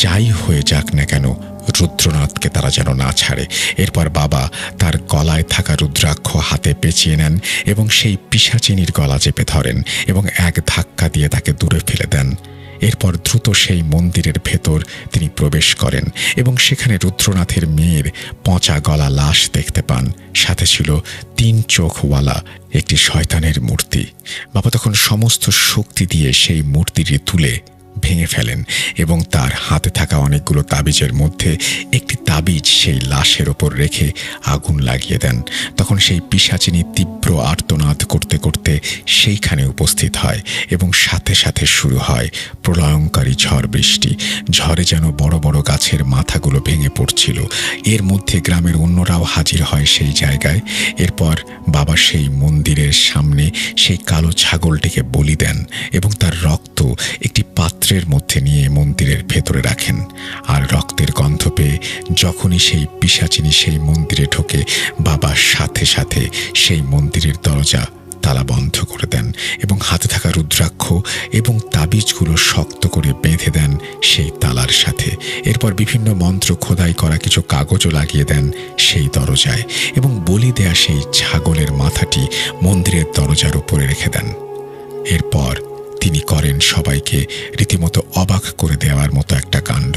যাই হয়ে যাক না কেন রুদ্রনাথকে তারা যেন না ছাড়ে। এরপর বাবা তার গলায় থাকা রুদ্রাক্ষ হাতে পেঁচিয়ে নেন এবং সেই পিশাচিনীর গলা চেপে ধরেন এবং এক ধাক্কা দিয়ে তাকে দূরে ফেলে দেন। এরপর দ্রুত সেই মন্দিরের ভেতর তিনি প্রবেশ করেন এবং সেখানে রুদ্রনাথের মেয়ের পচা গলা লাশ দেখতে পান। সাথে ছিল 3 চোখওয়ালা একটি শয়তানের মূর্তি। বাবা তখন সমস্ত শক্তি দিয়ে সেই মূর্তিটি তুলে ভেঙে ফেলেন এবং তার হাতে থাকা অনেকগুলো তাবিজের মধ্যে একটি তাবিজ সেই লাশের ওপর রেখে আগুন লাগিয়ে দেন। তখন সেই পিশাচিনী তীব্র আর্তনাদ করতে করতে সেইখানে উপস্থিত হয় এবং সাথে সাথে শুরু হয় প্রলয়ঙ্কারী ঝড় বৃষ্টি। ঝড়ে যেন বড় বড় গাছের মাথাগুলো ভেঙে পড়ছিল। এর মধ্যে গ্রামের অন্যরাও হাজির হয় সেই জায়গায়। এরপর বাবা সেই মন্দিরের সামনে সেই কালো ছাগলটিকে বলি দেন এবং তার রক্ত একটি পাত্রের মধ্যে নিয়ে মন্দিরের ভেতরে রাখেন। আর রক্তের গন্ধ পেয়ে যখনই সেই পিশাচিনী সেই মন্দিরে ঢোকে, বাবা সাথে সাথে সেই মন্দিরের দরজা তালা বন্ধ করে দেন এবং হাতে থাকা রুদ্রাক্ষ এবং তাবিজগুলো শক্ত করে বেঁধে দেন সেই তালার সাথে। এরপর বিভিন্ন মন্ত্র খোদাই করা কিছু কাগজও লাগিয়ে দেন সেই দরজায় এবং বলি দেয়া সেই ছাগলের মাথাটি মন্দিরের দরজার উপরে রেখে দেন। এরপর তিনি করেন সবাইকে রীতিমতো অবাক করে দেওয়ার মতো একটা কাণ্ড।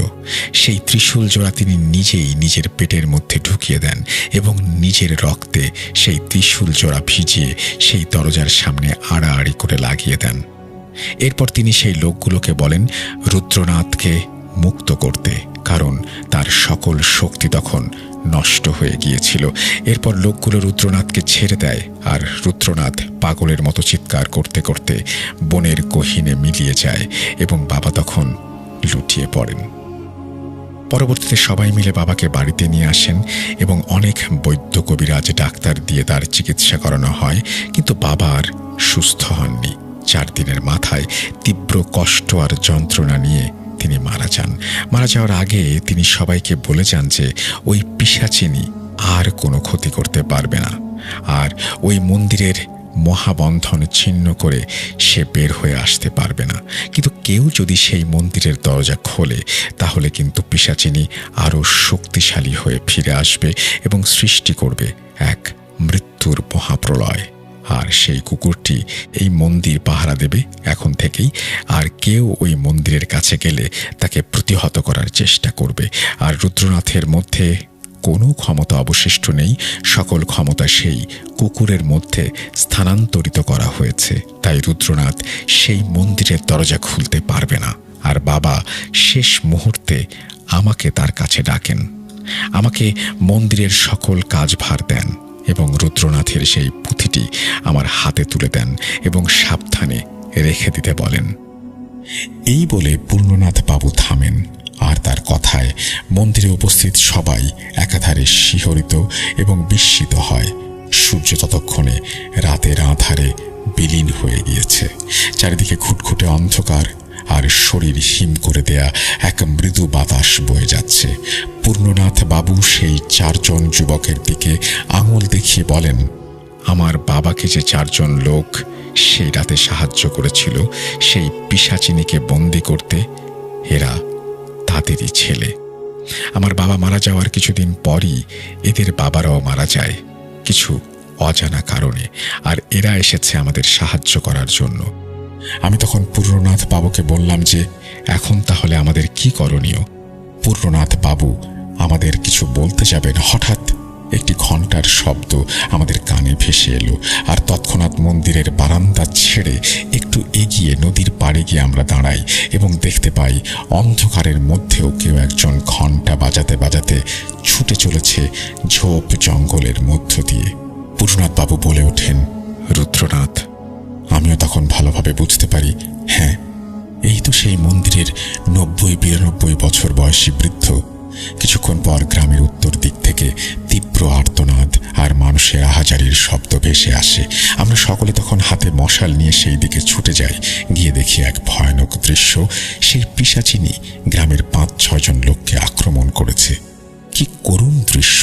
সেই ত্রিশূল জোড়া তিনি নিজেই নিজের পেটের মধ্যে ঢুকিয়ে দেন এবং নিজের রক্তে সেই ত্রিশূল জোড়া ভিজিয়ে সেই দরজার সামনে আড়াআড়ি করে লাগিয়ে দেন। এরপর তিনি সেই লোকগুলোকে বলেন রুদ্রনাথকে মুক্ত করতে, কারণ তার সকল শক্তি তখন নষ্ট হয়ে গিয়েছিল। এরপর লোকগুলো রুদ্রনাথকে ছেড়ে দেয় আর রুদ্রনাথ পাগলের মতো চিৎকার করতে করতে বনের গহীনে মিলিয়ে যায় এবং বাবা তখন লুটিয়ে পড়েন। পরবর্তীতে সবাই মিলে বাবাকে বাড়িতে নিয়ে আসেন এবং অনেক বৈদ্য কবিরাজ ডাক্তার দিয়ে তার চিকিৎসা করানো হয়, কিন্তু বাবা আর সুস্থ হননি। 4 দিনের মাথায় তীব্র কষ্ট আর যন্ত্রণা নিয়ে তিনি মারা যান। মারা যাওয়ার আগে তিনি সবাইকে বলে যান যে ওই পিশাচিনী আর কোনো ক্ষতি করতে পারবে না, আর ওই মন্দিরের মহাবন্ধন ছিন্ন করে সে বের হয়ে আসতে পারবে না। কিন্তু কেউ যদি সেই মন্দিরের দরজা খোলে তাহলে কিন্তু পিশাচিনী আরও শক্তিশালী হয়ে ফিরে আসবে এবং সৃষ্টি করবে এক মৃত্যুর মহাপ্রলয়। আর সেই কুকুরটি এই মন্দির পাহারা দেবে এখন থেকেই, আর কেউ ওই মন্দিরের কাছে গেলে তাকে প্রতিহত করার চেষ্টা করবে। আর রুদ্রনাথের মধ্যে কোনো ক্ষমতা অবশিষ্ট নেই, সকল ক্ষমতা সেই কুকুরের মধ্যে স্থানান্তরিত করা হয়েছে। তাই রুদ্রনাথ সেই মন্দিরের দরজা খুলতে পারবে না। আর বাবা শেষ মুহূর্তে আমাকে তার কাছে ডাকেন, আমাকে মন্দিরের সকল কাজভার দেন এবং রুদ্রনাথের সেই পুঁথিটি আমার হাতে তুলে দেন এবং সাবধানে রেখে দিতে বলেন। এই বলে পূর্ণনাথ বাবু থামেন, আর তার কথায় মন্দিরে উপস্থিত সবাই একাধারে শিহরিত এবং বিস্মিত হয়। সূর্য ততক্ষণে রাতের আঁধারে বিলীন হয়ে গিয়েছে। চারিদিকে খুটখুটে অন্ধকার আর শরীর হিম করে দেয়া এক মৃদু বাতাস বয়ে যাচ্ছে। পূর্ণনাথ বাবু সেই 4 জন যুবকের দিকে আঙুল দেখিয়ে বলেন, আমার বাবাকে যে 4 জন লোক সেই রাতে সাহায্য করেছিল সেই পিশাচিনীকে বন্দি করতে, এরা তাদেরই ছেলে। আমার বাবা মারা যাওয়ার কিছুদিন পরই এদের বাবারাও মারা যায় কিছু অজানা কারণে, আর এরা এসেছে আমাদের সাহায্য করার জন্য। আমি তখন পূর্ণনাথ বাবুকে বললাম যে এখন তাহলে আমাদের কি করণীয়। পূর্ণনাথ বাবু আমাদের কিছু বলতে যাবেন, হঠাৎ একটি ঘণ্টার শব্দ আমাদের কানে ভেসে এলো, আর তৎক্ষণাৎ মন্দিরের বারান্দা ছেড়ে একটু এগিয়ে নদীর পাড়ে গিয়ে আমরা দাঁড়াই এবং দেখতে পাই অন্ধকারের মধ্যেও কেউ একজন ঘণ্টা বাজাতে বাজাতে ছুটে চলেছে ঝোপ জঙ্গলের মধ্য দিয়ে। পূর্ণনাথ বাবু বলে ওঠেন, রুদ্রনাথ। আমিও তখন ভালোভাবে বুঝতে পারি, হ্যাঁ, এই তো সেই মন্দিরের 90-92 বছর বয়সী বৃদ্ধ। কিছুক্ষণ পর গ্রামের উত্তর দিক থেকে তীব্র আর্তনাদ আর মানুষের আহাজারির শব্দ ভেসে আসে। আমরা সকলে তখন হাতে মশাল নিয়ে সেই দিকে ছুটে যাই। গিয়ে দেখি এক ভয়ানক দৃশ্য। সেই পিশাচিনী গ্রামের 5-6 5-6 জন লোককে আক্রমণ করেছে। কি করুণ দৃশ্য!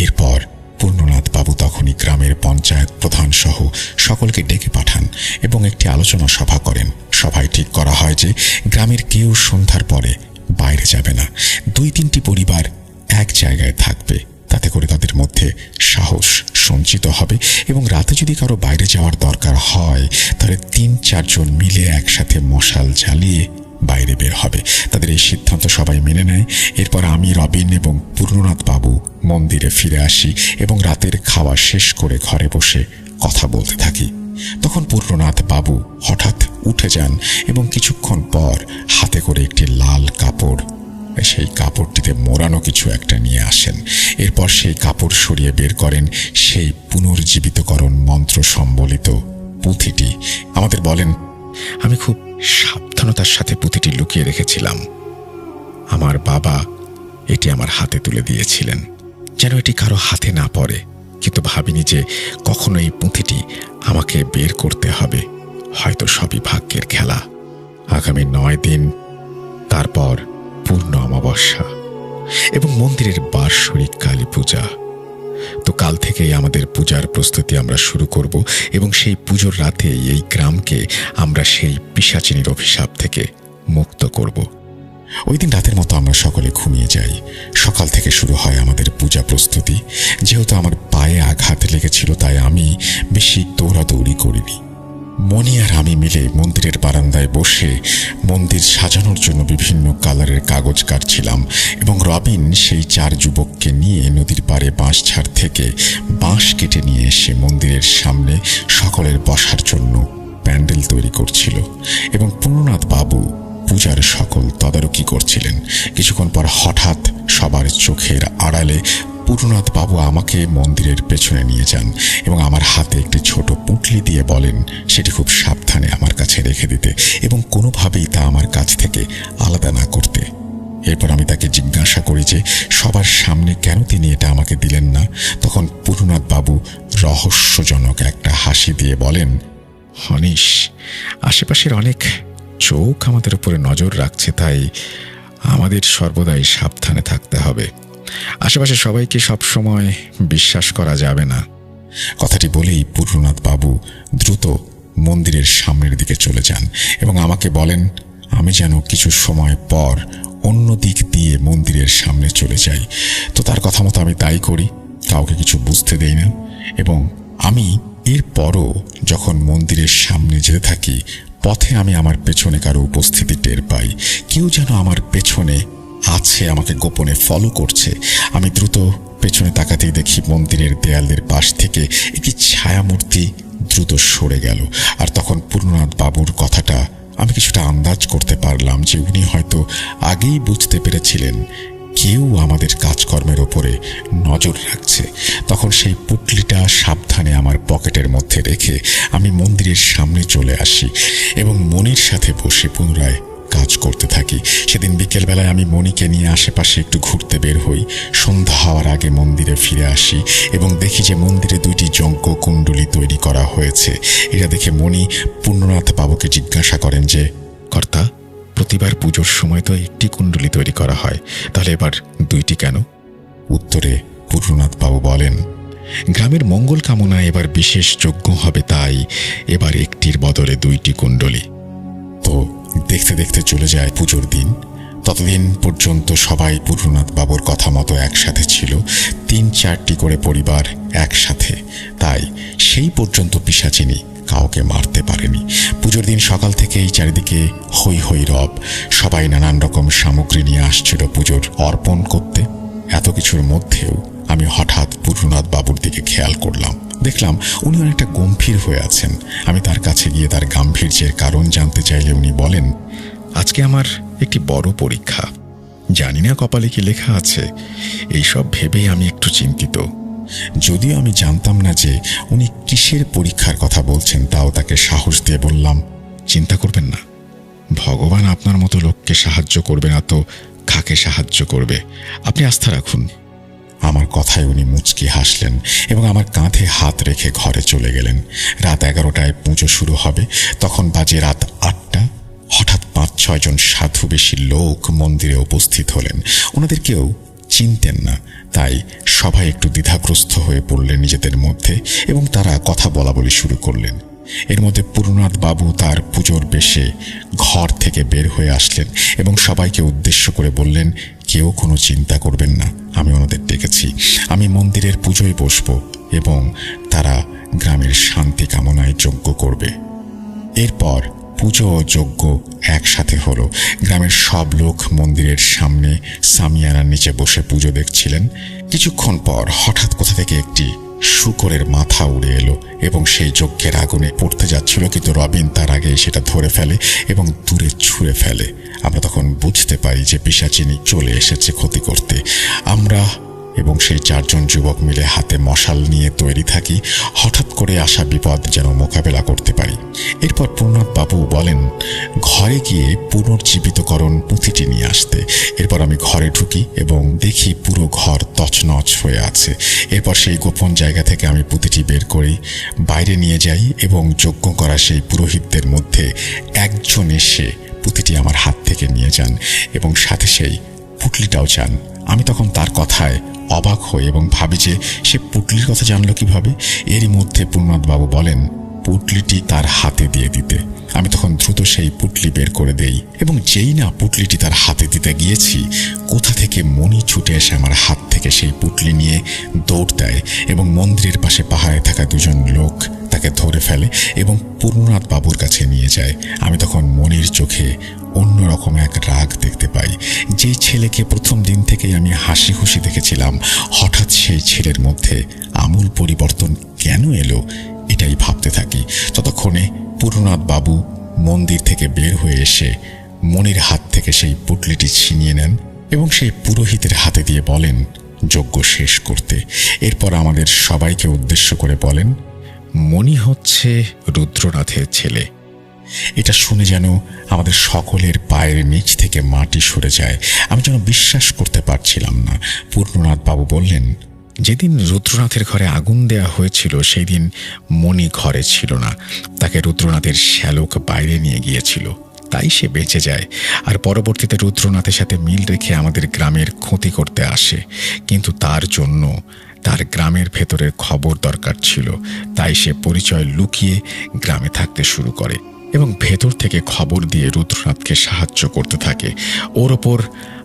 এরপর পূর্ণনাথ বাবু তখনই গ্রামের পঞ্চায়েত প্রধান সহ সকলকে ডেকে পাঠান এবং একটি আলোচনা সভা করেন। সভায় ঠিক করা হয় যে গ্রামের কেউ সন্ধ্যার পরে বাইরে যাবে না। 2-3টি পরিবার এক জায়গায় থাকবে, তাতে করে তাদের মধ্যে সাহস সঞ্চিত হবে এবং রাতে যদি কারো বাইরে যাওয়ার দরকার হয় তাহলে 3-4 জন মিলে একসাথে মশাল জ্বালিয়ে বাইরে বের হবে। তাদের এই সিদ্ধান্ত সবাই মেনে নেয়। এরপর আমি, রবিন এবং পূর্ণনাথ বাবু মন্দিরে ফিরে আসি এবং রাতের খাওয়া শেষ করে ঘরে বসে কথা বলতে থাকি। তখন পূর্ণনাথ বাবু হঠাৎ উঠে যান এবং কিছুক্ষণ পর হাতে করে একটি লাল কাপড়, সেই কাপড়টিতে মোড়ানো কিছু একটা নিয়ে আসেন। এরপর সেই কাপড় সরিয়ে বের করেন সেই পুনর্জীবিতকরণ মন্ত্র সম্বলিত পুঁথিটি। আমাদের বলেন, আমি খুব সাবধানতার সাথে পুঁথিটি লুকিয়ে রেখেছিলাম। আমার বাবা এটি আমার হাতে তুলে দিয়েছিলেন যেন এটি কারো হাতে না পড়ে, কিন্তু ভাবিনি যে কখনো এই পুঁথিটি আমাকে বের করতে হবে। হয়তো সবই ভাগ্যের খেলা। আগামী 9 দিন, তারপর পূর্ণ অমাবস্যা এবং মন্দিরের বার্ষিক কালী পূজা। তো কাল থেকেই আমাদের পূজার প্রস্তুতি আমরা শুরু করব এবং সেই পুজোর রাতে এই গ্রামকে আমরা সেই পিশাচিনীর অভিশাপ থেকে মুক্ত করব। ওই দিন রাতের মতো আমরা সকলে ঘুমিয়ে যাই। সকাল থেকে শুরু হয় আমাদের পূজা প্রস্তুতি। যেহেতু আমার পায়ে আঘাত লেগেছিল তাই আমি বেশি দৌড়াদৌড়ি করিনি। মণি আর আমি মিলে মন্দিরের বারান্দায় বসে মন্দির সাজানোর জন্য বিভিন্ন কালারের কাগজ কাটছিলাম এবং রবিন সেই 4 যুবককে নিয়ে নদীর পাড়ে বাঁশঝাড় থেকে বাঁশ কেটে নিয়ে এসে মন্দিরের সামনে সকলের বসার জন্য প্যান্ডেল তৈরি করছিল এবং পূর্ণনাথ বাবু পূজার সকল তদারকি করছিলেন। কিছুক্ষণ পর হঠাৎ সবার চোখের আড়ালে পূর্ণনাথ বাবু আমাকে মন্দিরের পেছনে নিয়ে যান এবং আমার হাতে একটি ছোট পুঁটলি দিয়ে বলেন সেটি খুব সাবধানে আমার কাছে রেখে দিতে এবং কোনোভাবেই তা আমার কাছ থেকে আলাদা না করতে। এরপর আমি তাকে জিজ্ঞাসা করি যে সবার সামনে কেন তিনি এটা আমাকে দিলেন না। তখন পূর্ণনাথ বাবু রহস্যজনক একটা হাসি দিয়ে বলেন, হনিশ, আশেপাশের অনেক চোখ আমাদের উপরে নজর রাখছে, তাই আমাদের সর্বদাই সাবধানে থাকতে হবে। আশেপাশে সবাইকে সবসময় বিশ্বাস করা যাবে না। কথাটি বলেই পূর্ণনাথ বাবু দ্রুত মন্দিরের সামনের দিকে চলে যান এবং আমাকে বলেন আমি যেন কিছু সময় পর অন্য দিক দিয়ে মন্দিরের সামনে চলে যাই। তো তার কথা মতো আমি তাই করি, কাউকে কিছু বুঝতে দেই না এবং আমি এরপরও যখন মন্দিরের সামনে যেতে থাকি পথে আমি আমার পেছনে কারো উপস্থিতি টের পাই। কেউ যেন আমার পেছনে আছে, আমাকে গোপনে ফলো করছে। আমি দ্রুত পেছনে তাকাতেই দেখি মন্দিরের দেয়ালের পাশ থেকে একটি ছায়ামূর্তি দ্রুত সরে গেল। আর তখন পূর্ণনাথ বাবুর কথাটা আমি কিছুটা আন্দাজ করতে পারলাম যে উনি হয়তো আগেই বুঝতে পেরেছিলেন কেউ আমাদের কাজকর্মের ওপরে নজর রাখছে। তখন সেই পুটলিটা সাবধানে আমার পকেটের মধ্যে রেখে আমি মন্দিরের সামনে চলে আসি এবং মনির সাথে বসে পুনরায় কাজ করতে থাকি। সেদিন বিকেলবেলায় আমি মনিকে নিয়ে আশেপাশে একটু ঘুরতে বের হই। সন্ধ্যা হওয়ার আগে মন্দিরে ফিরে আসি এবং দেখি যে মন্দিরে 2টি যজ্ঞ কুণ্ডলী তৈরি করা হয়েছে। এটা দেখে মনি পূর্ণনাথ বাবুকে জিজ্ঞাসা করেন যে, কর্তা, প্রতিবার পুজোর সময় তো একটি কুণ্ডলী তৈরি করা হয়, তাহলে এবার 2টি কেন? উত্তরে পূর্ণনাথ বাবু বলেন, গ্রামের মঙ্গল কামনায় এবার বিশেষ যজ্ঞ হবে, তাই এবার একটির বদলে 2টি কুণ্ডলী। তো দেখতে দেখতে চলে যায় পুজোর দিন। ততদিন পর্যন্ত সবাই পূর্ণনাথ বাবুর কথা মতো একসাথে ছিল, 3-4টি করে পরিবার একসাথে, তাই সেই পর্যন্ত পিশাচিনী কাউকে মারতে পারেনি। পুজোর দিন সকাল থেকেই চারিদিকে হই হই রব। সবাই নানান রকম সামগ্রী নিয়ে আসছিল পুজোর অর্পণ করতে। এত কিছুর মধ্যেও আমি হঠাৎ পূর্ণনাথ বাবুর দিকে খেয়াল করলাম। দেখলাম উনি অনেকটা গম্ভীর হয়ে আছেন। আমি তার কাছে গিয়ে তার গাম্ভীর্যের কারণ জানতে চাইলে উনি বলেন, আজকে আমার একটি বড় পরীক্ষা। জানি না কপালে কি লেখা আছে, এইসব ভেবেই আমি একটু চিন্তিত। যদিও আমি জানতাম না যে উনি কিসের পরীক্ষার কথা বলছেন, তাও তাকে সাহস দিয়ে বললাম, চিন্তা করবেন না, ভগবান আপনার মতো লোককে সাহায্য করবে না তো কাকে সাহায্য করবে, আপনি আস্থা রাখুন। আমার কথায় উনি মুচকি হাসলেন এবং আমার কাঁধে হাত রেখে ঘরে চলে গেলেন। রাত 11টায় পুজো শুরু হবে, তখন বাজে রাত 8টা। হঠাৎ 5-6 জন সাধু বেশি লোক মন্দিরে উপস্থিত হলেন। ওনাদের কেউ চিনতেন না, তাই সবাই একটু দ্বিধাগ্রস্ত হয়ে পড়লেন নিজেদের মধ্যে এবং তারা কথা বলাবলি শুরু করলেন। এর মধ্যে পূর্ণনাথ বাবু তার পুজোর বেশে ঘর থেকে বের হয়ে আসলেন এবং সবাইকে উদ্দেশ্য করে বললেন, কেউ কোনো চিন্তা করবেন না, আমি ওনাদের ডেকেছি, আমি মন্দিরের পুজোয় বসবো এবং তারা গ্রামের শান্তি কামনায় যজ্ঞ করবে। এরপর পুজো ও যজ্ঞ একসাথে হলো। গ্রামের সব লোক মন্দিরের সামনে সামিয়ানার নিচে বসে পুজো দেখছিলেন। কিছুক্ষণ পর হঠাৎ কোথা থেকে একটি শূকরের মাথা উড়ে এলো এবং সেই যজ্ঞের আগুনে পড়তে যাচ্ছিল, কিন্তু রবিন তার আগে সেটা ধরে ফেলে এবং দূরে ছুঁড়ে ফেলে। আমরা তখন বুঝতে পারি যে পিশাচিনী চলে এসেছে ক্ষতি করতে। আমরা এবং সেই 4 জন যুবক মিলে হাতে মশাল নিয়ে তৈরি থাকি, হঠাৎ করে আসা বিপদ যেন মোকাবেলা করতে পারি। এরপর পূর্ণনাথ বাবু বলেন ঘরে গিয়ে পুনর্জীবিতকরণ পুঁথিটি নিয়ে আসতে। এরপর আমি ঘরে ঢুকি এবং দেখি পুরো ঘর তছনছ হয়ে আছে। এরপর সেই গোপন জায়গা থেকে আমি পুঁথিটি বের করি, বাইরে নিয়ে যাই এবং যজ্ঞ করা সেই পুরোহিতদের মধ্যে একজন এসে পুঁথিটি আমার হাত থেকে নিয়ে যান এবং সাথে সেই পুটলিটাও চান। আমি তখন তার কথায় অবাক হই এবং ভাবি যে সে পুটলির কথা জানলো কিভাবে। এরই মধ্যে পূর্ণনাথ বাবু বলেন পুটলিটি তার হাতে দিয়ে দিতে। আমি তখন দ্রুত সেই পুটলি বের করে দেই এবং যেই না পুটলিটি তার হাতে দিতে গিয়েছি, কোথা থেকে মণি ছুটে এসে আমার হাত থেকে সেই পুটলি নিয়ে দৌড় দেয় এবং মন্দিরের পাশে পাহাড়ে থাকা 2 জন লোক তাকে ধরে ফেলে এবং পূর্ণনাথ বাবুর কাছে নিয়ে যায়। আমি তখন মণির চোখে অন্যরকম এক রাগ দেখতে পাই। যেই ছেলেকে প্রথম দিন থেকেই আমি হাসি খুশি দেখেছিলাম, হঠাৎ সেই ছেলের মধ্যে আমূল পরিবর্তন কেন এলো, এটাই ভাবতে থাকি। ততক্ষণে পূর্ণনাথ বাবু মন্দির থেকে বের হয়ে এসে মণির হাত থেকে সেই পুটলিটি ছিনিয়ে নেন এবং সেই পুরোহিতের হাতে দিয়ে বলেন যজ্ঞ শেষ করতে। এরপর আমাদের সবাইকে উদ্দেশ্য করে বলেন মণি হচ্ছে রুদ্রনাথের ছেলে। এটা শুনে যেন আমাদের সকলের পায়ের নিচ থেকে মাটি সরে যায়। আমি যেন বিশ্বাস করতে পারছিলাম না। পূর্ণনাথ বাবু বললেন যেদিন রুদ্রনাথের ঘরে আগুন দেয়া হয়েছিল সেই দিন মণি ঘরে ছিল না, তাকে রুদ্রনাথের শ্যালক বাইরে নিয়ে গিয়েছিল, তাই সে বেঁচে যায়। আর পরবর্তীতে রুদ্রনাথের সাথে মিল রেখে আমাদের গ্রামের ক্ষতি করতে আসে, কিন্তু তার জন্য তার গ্রামের ভেতরের খবর দরকার ছিল, তাই সে পরিচয় লুকিয়ে গ্রামে থাকতে শুরু করে এবং ভেতর থেকে খবর দিয়ে রুদ্রনাথকে সাহায্য করতে থাকে। ওর ওপর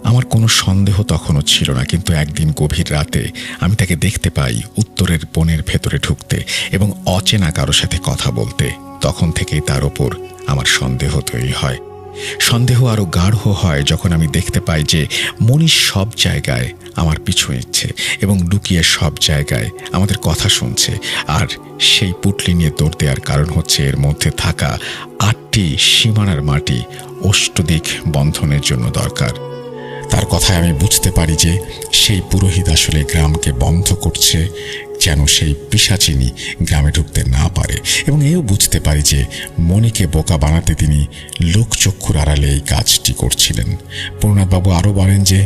আমার কোনো সন্দেহ তখনও ছিল না, কিন্তু একদিন গভীর রাতে আমি তাকে দেখতে পাই উত্তরের বনের ভেতরে ঢুকতে এবং অচেনা কারো সাথে কথা বলতে। তখন থেকেই তার ওপর আমার সন্দেহ তৈরি হয়। সন্দেহ আরও গাঢ় হয় যখন আমি দেখতে পাই যে মণি সব জায়গায় আমার পিছু নিচ্ছে এবং লুকিয়ে সব জায়গায় আমাদের কথা শুনছে। আর সেই পুটলি নিয়ে দৌড় দেওয়ার কারণ হচ্ছে এর মধ্যে থাকা 8টি সীমানার মাটি অষ্টদিক বন্ধনের জন্য দরকার। তার কথায় আমি বুঝতে পারি যে সেই পুরোহিত আসলে গ্রামকে বন্ধ করছে যেন সেই পিশাচিনী গ্রামে ঢুকতে না পারে, এবং এও বুঝতে পারি যে মণিকে বোকা বানাতে তিনি লোকচক্ষুর আড়ালে এই কাজটি করছিলেন। পূর্ণনাথবাবু আরও বলেন যে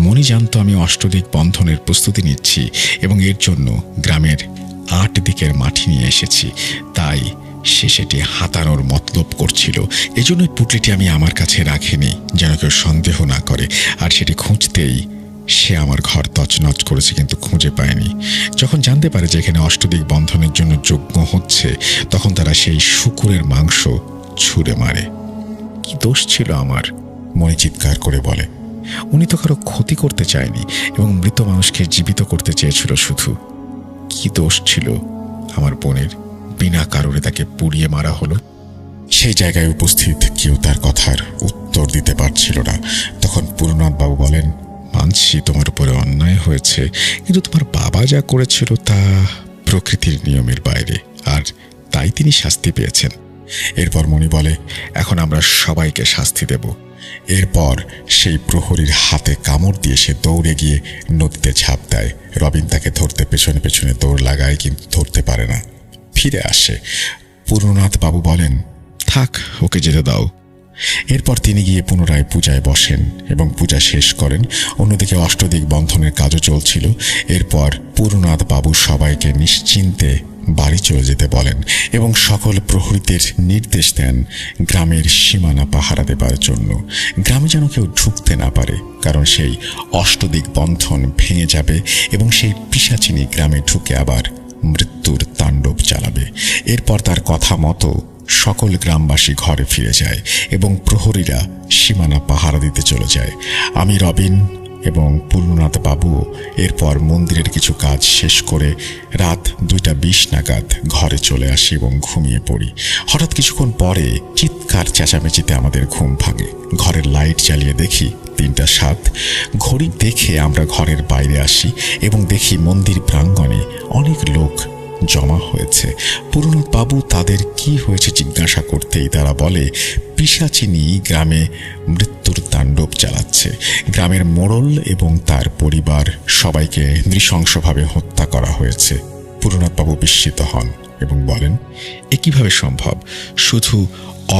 মণি জানতো আমি অষ্টদিক বন্ধনের প্রস্তুতি নিচ্ছি এবং এর জন্য গ্রামের 8 দিকের মাটি নিয়ে এসেছি, তাই সে সেটি হাতানোর মতলব করছিল। এজন্যই পুটলিটি আমি আমার কাছে রাখিনি যেন কেউ সন্দেহ না করে। আর সেটি খুঁজতেই সে আমার ঘর তছনছ করেছে, কিন্তু খুঁজে পায়নি। যখন জানতে পারে যে এখানে অষ্টদিক বন্ধনের জন্য যজ্ঞ হচ্ছে, তখন তারা সেই শূকরের মাংস ছুঁড়ে মারে। কি দোষ ছিল আমার? মণি চিৎকার করে বলে। উনি তো কারো ক্ষতি করতে চায়নি এবং মৃত মানুষকে জীবিত করতে চেয়েছিল শুধু। কি দোষ ছিল আমার বোনের? বিনা কারণে তাকে পুড়িয়ে মারা হলো। সেই জায়গায় উপস্থিত কেউ তার কথার উত্তর দিতে পারছিল না। তখন পূর্ণনাথবাবু বলেন, মানছি তোমার উপরে অন্যায় হয়েছে, কিন্তু তোমার বাবা যা করেছিল তা প্রকৃতির নিয়মের বাইরে, আর তাই তিনি শাস্তি পেয়েছেন। এরপর মণি বলে, এখন আমরা সবাইকে শাস্তি দেব। এরপর সেই প্রহরীর হাতে কামড় দিয়ে সে দৌড়ে গিয়ে নদীতে ঝাঁপ দেয়। রবিন তাকে ধরতে পেছনে পেছনে দৌড় লাগায়, কিন্তু ধরতে পারে না, ফিরে আসে। পূর্ণনাথবাবু বলেন, থাক, ওকে যেতে দাও। এরপর তিনি গিয়ে পুনরায় পূজায় বসেন এবং পূজা শেষ করেন। অন্যদিকে অষ্টদিক বন্ধনের কাজও চলছিল। এরপর পূর্ণনাথবাবু সবাইকে নিশ্চিন্তে বাড়ি চলে যেতে বলেন এবং সকল প্রহরীদের নির্দেশ দেন গ্রামের সীমানা পাহারা দেবার জন্য। গ্রামে যেন কেউ ঢুকতে না পারে, কারণ সেই অষ্টদিক বন্ধন ভেঙে যাবে এবং সেই পিশাচিনী গ্রামে ঢুকে আবার মৃত্যুর তাণ্ডব চালাবে। এরপর তার কথা মতো সকল গ্রামবাসী ঘরে ফিরে যায় এবং প্রহরীরা সীমানা পাহারা দিতে চলে যায়। আমি, রবিন এবং পূর্ণনাথ বাবু এরপর মন্দিরের কিছু কাজ শেষ করে রাত 2:20 নাগাদ ঘরে চলে আসি এবং ঘুমিয়ে পড়ি। হঠাৎ কিছুক্ষণ পরে চিৎকার চেঁচামেচিতে আমাদের ঘুম ভাঙে। ঘরের লাইট জ্বালিয়ে দেখি 3:07। ঘড়ি দেখে আমরা ঘরের বাইরে আসি এবং দেখি মন্দির প্রাঙ্গণে অনেক লোক জমা হয়েছে। পূর্ণনাথ বাবু তাদের কি হয়েছে জিজ্ঞাসা করতেই তারা বলে, পিশাচিনী গ্রামে মৃত্যুর তাণ্ডব চালাচ্ছে। গ্রামের মোড়ল এবং তার পরিবার সবাইকে নৃশংসভাবে হত্যা করা হয়েছে। পূর্ণনাথ বাবু বিস্মিত হন এবং বলেন, এ কিভাবে সম্ভব? শুধু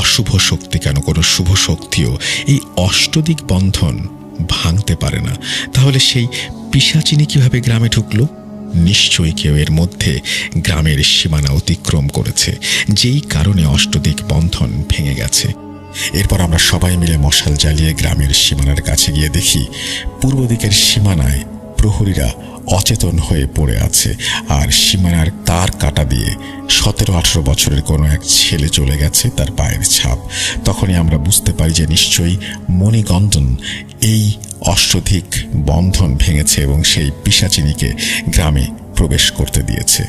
অশুভ শক্তি কেন, কোনো শুভ শক্তিও এই অষ্টদিক বন্ধন ভাঙতে পারে না। তাহলে সেই পিশাচিনী কিভাবে গ্রামে ঢুকলো? নিশ্চয়ই কেউ এর মধ্যে গ্রামের সীমানা অতিক্রম করেছে, যেই কারণে অষ্টদিক বন্ধন ভেঙে গেছে। এরপর আমরা সবাই মিলে মশাল জ্বালিয়ে গ্রামের সীমানার কাছে গিয়ে দেখি পূর্ব দিকের সীমানায় প্রহরীরা অচেতন হয়ে পড়ে আছে, আর সীমানার তার কাটা দিয়ে 17-18 বছরের কোনো এক ছেলে চলে গেছে, তার পায়ের ছাপ। তখনই আমরা বুঝতে পারি যে নিশ্চয়ই মণিগন্ধন এই অষ্টদিক বন্ধন ভেঙেছে এবং সেই পিশাচিনীকে গ্রামে প্রবেশ করতে দিয়েছে।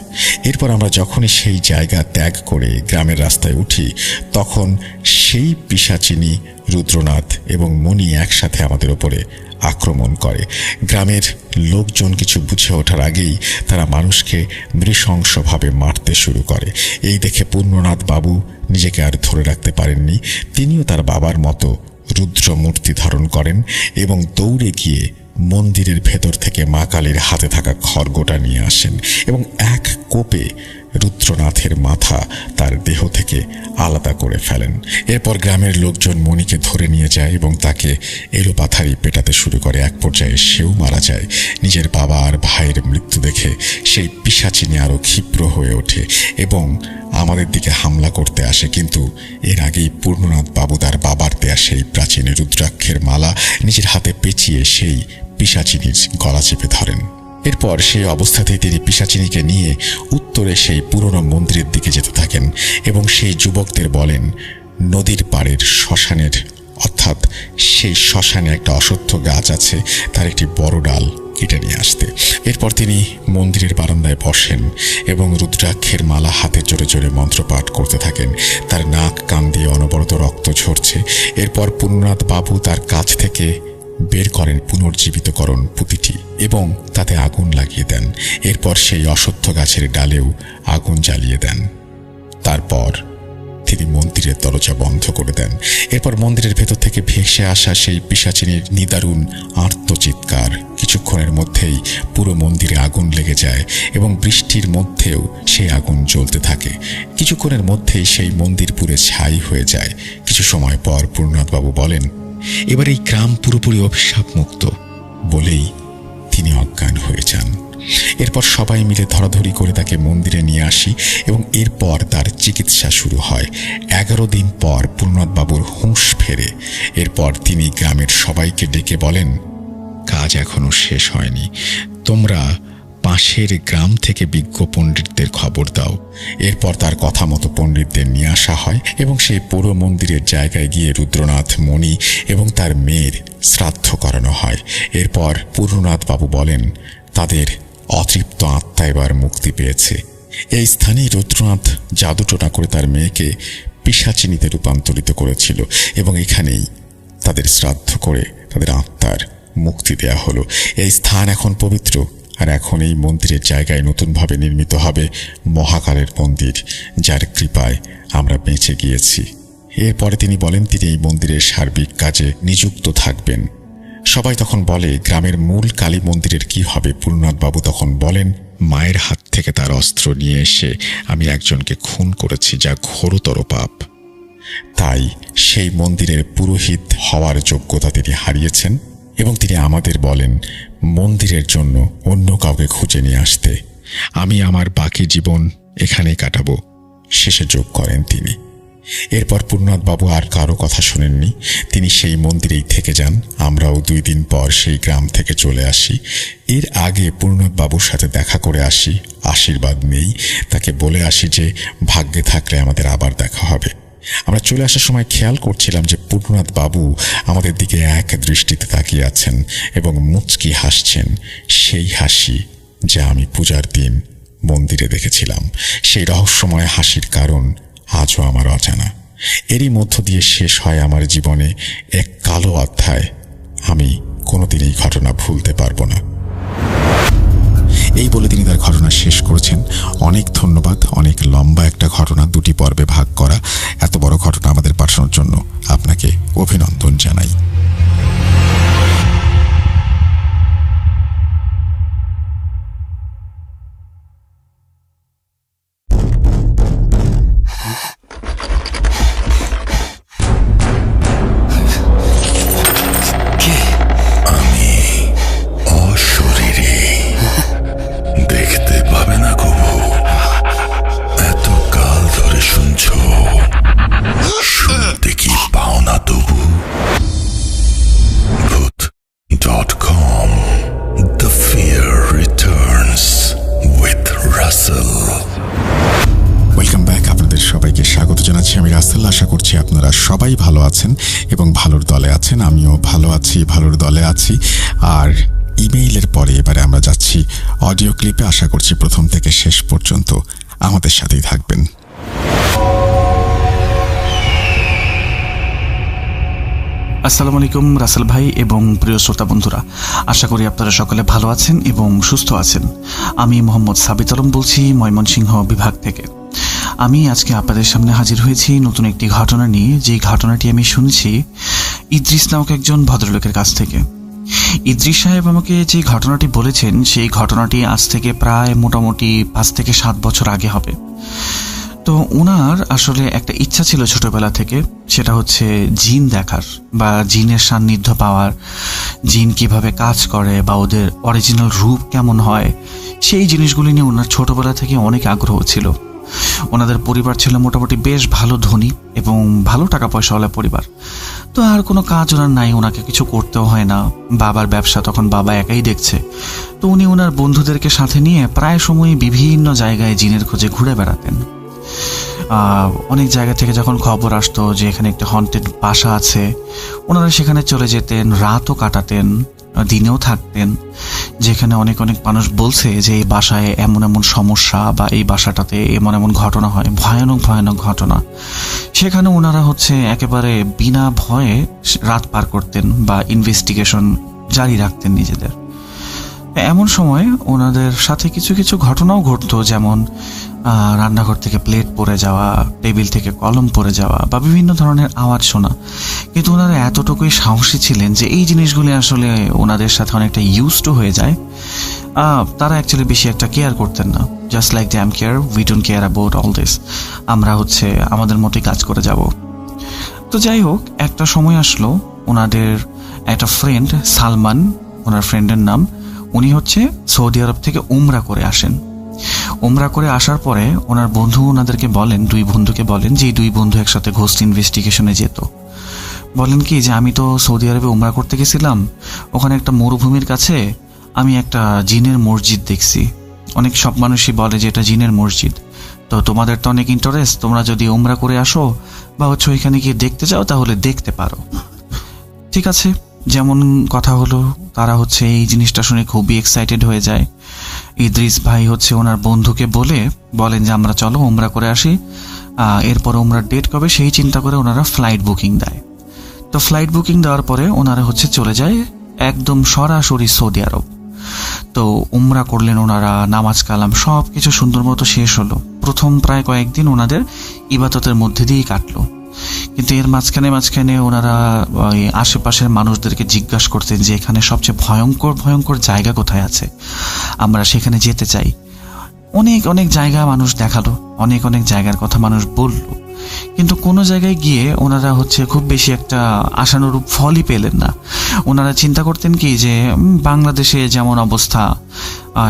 এরপর আমরা যখনই সেই জায়গা ত্যাগ করে গ্রামের রাস্তায় উঠি, তখন সেই পিশাচিনী, রুদ্রনাথ এবং মণি একসাথে আমাদের ওপরে আক্রমণ করে। গ্রামের লোকজন কিছু বুঝে ওঠার আগেই তারা মানুষকে নৃশংসভাবে মারতে শুরু করে। এই দেখে পূর্ণনাথ বাবু নিজেকে আর ধরে রাখতে পারেননি। তিনিও তার বাবার মতো রুদ্র মূর্তি ধারণ করেন এবং দৌড়ে গিয়ে মন্দিরের ভেতর থেকে মা কালীর হাতে থাকা খড়গটা নিয়ে আসেন এবং এক কোপে রুদ্রনাথের মাথা তার দেহ থেকে আলাদা করে ফেলেন। এরপর গ্রামের লোকজন মণিকে ধরে নিয়ে যায় এবং তাকে এলোপাথারি পেটাতে শুরু করে। এক পর্যায়ে সেও মারা যায়। নিজের বাবা আর ভাইয়ের মৃত্যু দেখে সেই পিশাচিনী আরো ক্ষিপ্র হয়ে ওঠে এবং আমাদের দিকে হামলা করতে আসে। কিন্তু এর আগেই পূর্ণনাথ বাবু তার বাবার দেয়া সেই প্রাচীন রুদ্রাক্ষের মালা নিজের হাতে পেঁচিয়ে সেই পিশাচিনীর গলা চেপে ধরেন। এরপর সেই অবস্থাতেই তিনি পিশাচিনীকে নিয়ে উত্তরে সেই পুরনো মন্দিরের দিকে যেতে থাকেন এবং সেই যুবকদের বলেন নদীর পাড়ের শ্মশানের, অর্থাৎ সেই শ্মশানে একটা অশ্বত্থ গাছ আছে, তার একটি বড় ডাল কেটে নিয়ে আসতে। এরপর তিনি মন্দিরের বারান্দায় বসেন এবং রুদ্রাক্ষের মালা হাতে জোরে জোরে মন্ত্রপাঠ করতে থাকেন। তার নাক কান দিয়ে অনবরত রক্ত ঝরছে। এরপর পূর্ণনাথ বাবু তার কাছ থেকে বের করেন পুনর্জীবিতকরণ পুঁতিটি এবং তাতে আগুন লাগিয়ে দেন। এরপর সেই অশ্বত্থ গাছের ডালেও আগুন জ্বালিয়ে দেন। তারপর তিনি মন্দিরের দরজা বন্ধ করে দেন। এরপর মন্দিরের ভেতর থেকে ভেসে আসা সেই পিশাচিনীর নিদারুণ আর্তচিৎকার। কিছুক্ষণের মধ্যেই পুরো মন্দিরে আগুন লেগে যায় এবং বৃষ্টির মধ্যেও সেই আগুন জ্বলতে থাকে। কিছুক্ষণের মধ্যেই সেই মন্দির পুড়ে ছাই হয়ে যায়। কিছু সময় পর পূর্ণনাথবাবু বলেন, এবার এই গ্রাম পুরোপুরি অভিশাপ মুক্ত। বলেই তিনি অজ্ঞান হয়ে যান। এরপর সবাই মিলে ধরাধরি করে তাকে মন্দিরে নিয়ে আসি এবং এরপর তার চিকিৎসা শুরু হয়। 11 দিন পর পূর্ণনাথবাবুর হুঁশ ফেরে। এরপর তিনি গ্রামের সবাইকে ডেকে বলেন, কাজ এখনো শেষ হয়নি, তোমরা পাশের গ্রাম থেকে বিজ্ঞ পণ্ডিতদের খবর দাও। এরপর তার কথা মতো পণ্ডিতদের নিয়ে আসা হয় এবং সেই পুরো মন্দিরের জায়গায় গিয়ে রুদ্রনাথ, মণি এবং তার মেয়ের শ্রাদ্ধ করানো হয়। এরপর পূর্ণনাথ বাবু বলেন তাদের অতৃপ্ত আত্মা এবার মুক্তি পেয়েছে। এই স্থানেই রুদ্রনাথ জাদুটোনা করে তার মেয়েকে পিশাচিনীতে রূপান্তরিত করেছিল এবং এখানেই তাদের শ্রাদ্ধ করে তাদের আত্মার মুক্তি দেয়া হলো। এই স্থান এখন পবিত্র, আর এখন এই মন্দিরের জায়গায় নতুনভাবে নির্মিত হবে মহাকালের মন্দির, যার কৃপায় আমরা বেঁচে গিয়েছি। এরপরে তিনি বলেন তিনি এই মন্দিরের সার্বিক কাজে নিযুক্ত থাকবেন। সবাই তখন বলে গ্রামের মূল কালী মন্দিরের কি হবে? পূর্ণনাথবাবু তখন বলেন, মায়ের হাত থেকে তার অস্ত্র নিয়ে এসে আমি একজনকে খুন করেছি, যা ঘোরতর পাপ। তাই সেই মন্দিরের পুরোহিত হওয়ার যোগ্যতা তিনি হারিয়েছেন এবং তিনি আমাদের বলেন মন্দিরের জন্য অন্য কাউকে খুঁজে নিয়ে আসতে। আমি আমার বাকি জীবন এখানেই কাটাবো, শেষে যোগ করেন তিনি। এরপর পূর্ণনাথবাবু আর কারো কথা শোনেননি, তিনি সেই মন্দিরেই থেকে যান। আমরাও 2 দিন পর সেই গ্রাম থেকে চলে আসি। এর আগে পূর্ণনাথবাবুর সাথে দেখা করে আসি, আশীর্বাদ নেই, তাকে বলে আসি যে ভাগ্যে থাকলে আমাদের আবার দেখা হবে। আমরা চলে আসার সময় খেয়াল করছিলাম যে পূর্ণনাথবাবু আমাদের দিকে এক দৃষ্টিতে তাকিয়ে আছেন এবং মুচকি হাসছেন, সেই হাসি যা আমি পূজার দিন মন্দিরে দেখেছিলাম। সেই রহস্যময় হাসির কারণ আজও আমার অজানা। এরই মধ্য দিয়ে শেষ হয় আমার জীবনে এক কালো অধ্যায়। আমি কোনোদিন এই ঘটনা ভুলতে পারবো না। এই বলে তিনি তার ঘটনা শেষ করেছেন। অনেক ধন্যবাদ। অনেক লম্বা একটা ঘটনা, 2টি পর্বে ভাগ করা। এত বড় ঘটনা আমাদের পাঠানোর জন্য আপনাকে অভিনন্দন জানাই। দেখতে পাবে না কবু, এত কাল ধরে শুনছো, শুনতে কি পাও না তবু। ভূত.com, The Fear Returns with Russell। Welcome back. আপনাদের সবাইকে স্বাগত জানাচ্ছি। আমি রাসেল। আশা করছি আপনারা সবাই ভালো আছেন এবং ভালোর দলে আছেন। আমিও ভালো আছি, ভালোর দলে আছি। আর ইমেইলের পরে এবারে আমরা যাচ্ছি অডিও ক্লিপে। আশা করছি প্রথম থেকে শেষ পর্যন্ত আমাদের সাথেই থাকবেন। আসসালামু আলাইকুম রাসেল ভাই এবং প্রিয় শ্রোতা বন্ধুরা, আশা করি আপনারা সকলে ভালো আছেন এবং সুস্থ আছেন। আমি মোহাম্মদ সাবিত আলম বলছি ময়মনসিংহ বিভাগ থেকে। আমি আজকে আপনাদের সামনে হাজির হয়েছি নতুন একটি ঘটনা নিয়ে, যে ঘটনাটি আমি শুনেছি ইদ্রিস নামক একজন ভদ্রলোকের কাছ থেকে। ইদ্রিস সাহেব আমাকে যে ঘটনাটি বলেছেন, সেই ঘটনাটি আজ থেকে প্রায় মোটামুটি 5 থেকে 7 বছর আগে হবে। তো ওনার আসলে একটা ইচ্ছা ছিল ছোটবেলা থেকে, সেটা হচ্ছে জিন দেখার বা জিনের সান্নিধ্য পাওয়ার, জিন কিভাবে কাজ করে বা ওদের অরিজিনাল রূপ কেমন হয়, সেই জিনিসগুলি নিয়ে ওনার ছোটবেলা থেকে অনেক আগ্রহ ছিল। ওনাদের পরিবার ছিল মোটামুটি বেশ ভালো ধনী এবং ভালো টাকা পয়সাওয়ালা পরিবার। তো আর কোনো কাজ ওনার নাই, ওনাকে কিছু করতেও হয় না। বাবার ব্যবসা তখন বাবা একাই দেখছে। তো উনি ওনার বন্ধুদেরকে সাথে নিয়ে প্রায় সময় বিভিন্ন জায়গায় জিনের খোঁজে ঘুরে বেড়াতেন। অনেক জায়গা থেকে যখন খবর আসতো যে এখানে একটা হন্টেড বাসা আছে, ওনারা সেখানে চলে যেতেন, রাতও কাটাতেন, দিনেও থাকতেন। যেখানে অনেক অনেক মানুষ বলছে যে এই বাসায় এমন এমন সমস্যা বা এই বাসাটাতে এমন এমন ঘটনা হয়, ভয়ানক ভয়ানক ঘটনা। সেখানে ওনারা একেবারে বিনা ভয়ে রাত পার করতেন বা ইনভেস্টিগেশন জারি রাখতেন নিজেদের। এমন সময় ওনাদের সাথে কিছু কিছু ঘটনাও ঘটতো, যেমন রান্নাঘর থেকে প্লেট পড়ে যাওয়া, টেবিল থেকে কলম পড়ে যাওয়া বা বিভিন্ন ধরনের আওয়াজ শোনা। কিন্তু ওনারা এতটুকুই সাহসী ছিলেন যে এই জিনিসগুলি আসলে ওনাদের সাথে অনেকটা ইউজড হয়ে যায়। তারা অ্যাকচুয়ালি বেশি একটা কেয়ার করতেন না। Just like them care, we don't care about all this. আমরা আমাদের মতোই কাজ করে যাব। তো যাই হোক, একটা সময় আসলো, ওনাদের একটা ফ্রেন্ড সালমান, ওনার ফ্রেন্ডের নাম, উনি সৌদি আরব থেকে উমরা করে আসেন। উমরা করে আসার পরে ওনার বন্ধু ওনাদেরকে বলেন, 2 বন্ধুকে বলেন যে 2 বন্ধু একসাথে ঘোস্ট ইনভেস্টিগেশনে যেত। বলেন কি যে আমি তো সৌদি আরবে উমরা করতে গেছিলাম, ওখানে একটা মরুভূমির কাছে আমি একটা জিনের মসজিদ দেখছি। অনেক সব মানুষই বলে যে এটা জিনের মসজিদ। তো তোমাদের তো অনেক ইন্টারেস্ট, তোমরা যদি উমরা করে আসো বা ওইখানে গিয়ে দেখতে চাও তাহলে দেখতে পারো। ঠিক আছে, যেমন কথা হলো, তারা এই জিনিসটা শুনে খুবই এক্সাইটেড হয়ে যায়। ইদ্রিস ভাই ওনার বন্ধুকে বলেন যে আমরা চলো উমরা করে আসি। এরপর উমরার ডেট কবে সেই চিন্তা করে ওনারা ফ্লাইট বুকিং দেয়। তো ফ্লাইট বুকিং দেওয়ার পরে ওনারা চলে যায় একদম সরাসরি সৌদি আরব। তো উমরা করলেন ওনারা, নামাজ কালাম সব কিছু সুন্দর মতো শেষ হলো। প্রথম প্রায় কয়েকদিন ওনাদের ইবাদতের মধ্যে দিয়েই কাটলো। কিন্তু এর মাঝখানে ওনারা আশেপাশের মানুষদেরকে জিজ্ঞাসা করতেন যে এখানে সবচেয়ে ভয়ঙ্কর ভয়ঙ্কর জায়গা কোথায় আছে, আমরা সেখানে যেতে চাই। অনেক অনেক জায়গা মানুষ দেখালো, অনেক অনেক জায়গার কথা মানুষ বলল, কিন্তু কোনো জায়গায় গিয়ে ওনারা খুব বেশি একটা আশানুরূপ ফলই পেলেন না। ওনারা চিন্তা করতেন কি যে বাংলাদেশে যেমন অবস্থা,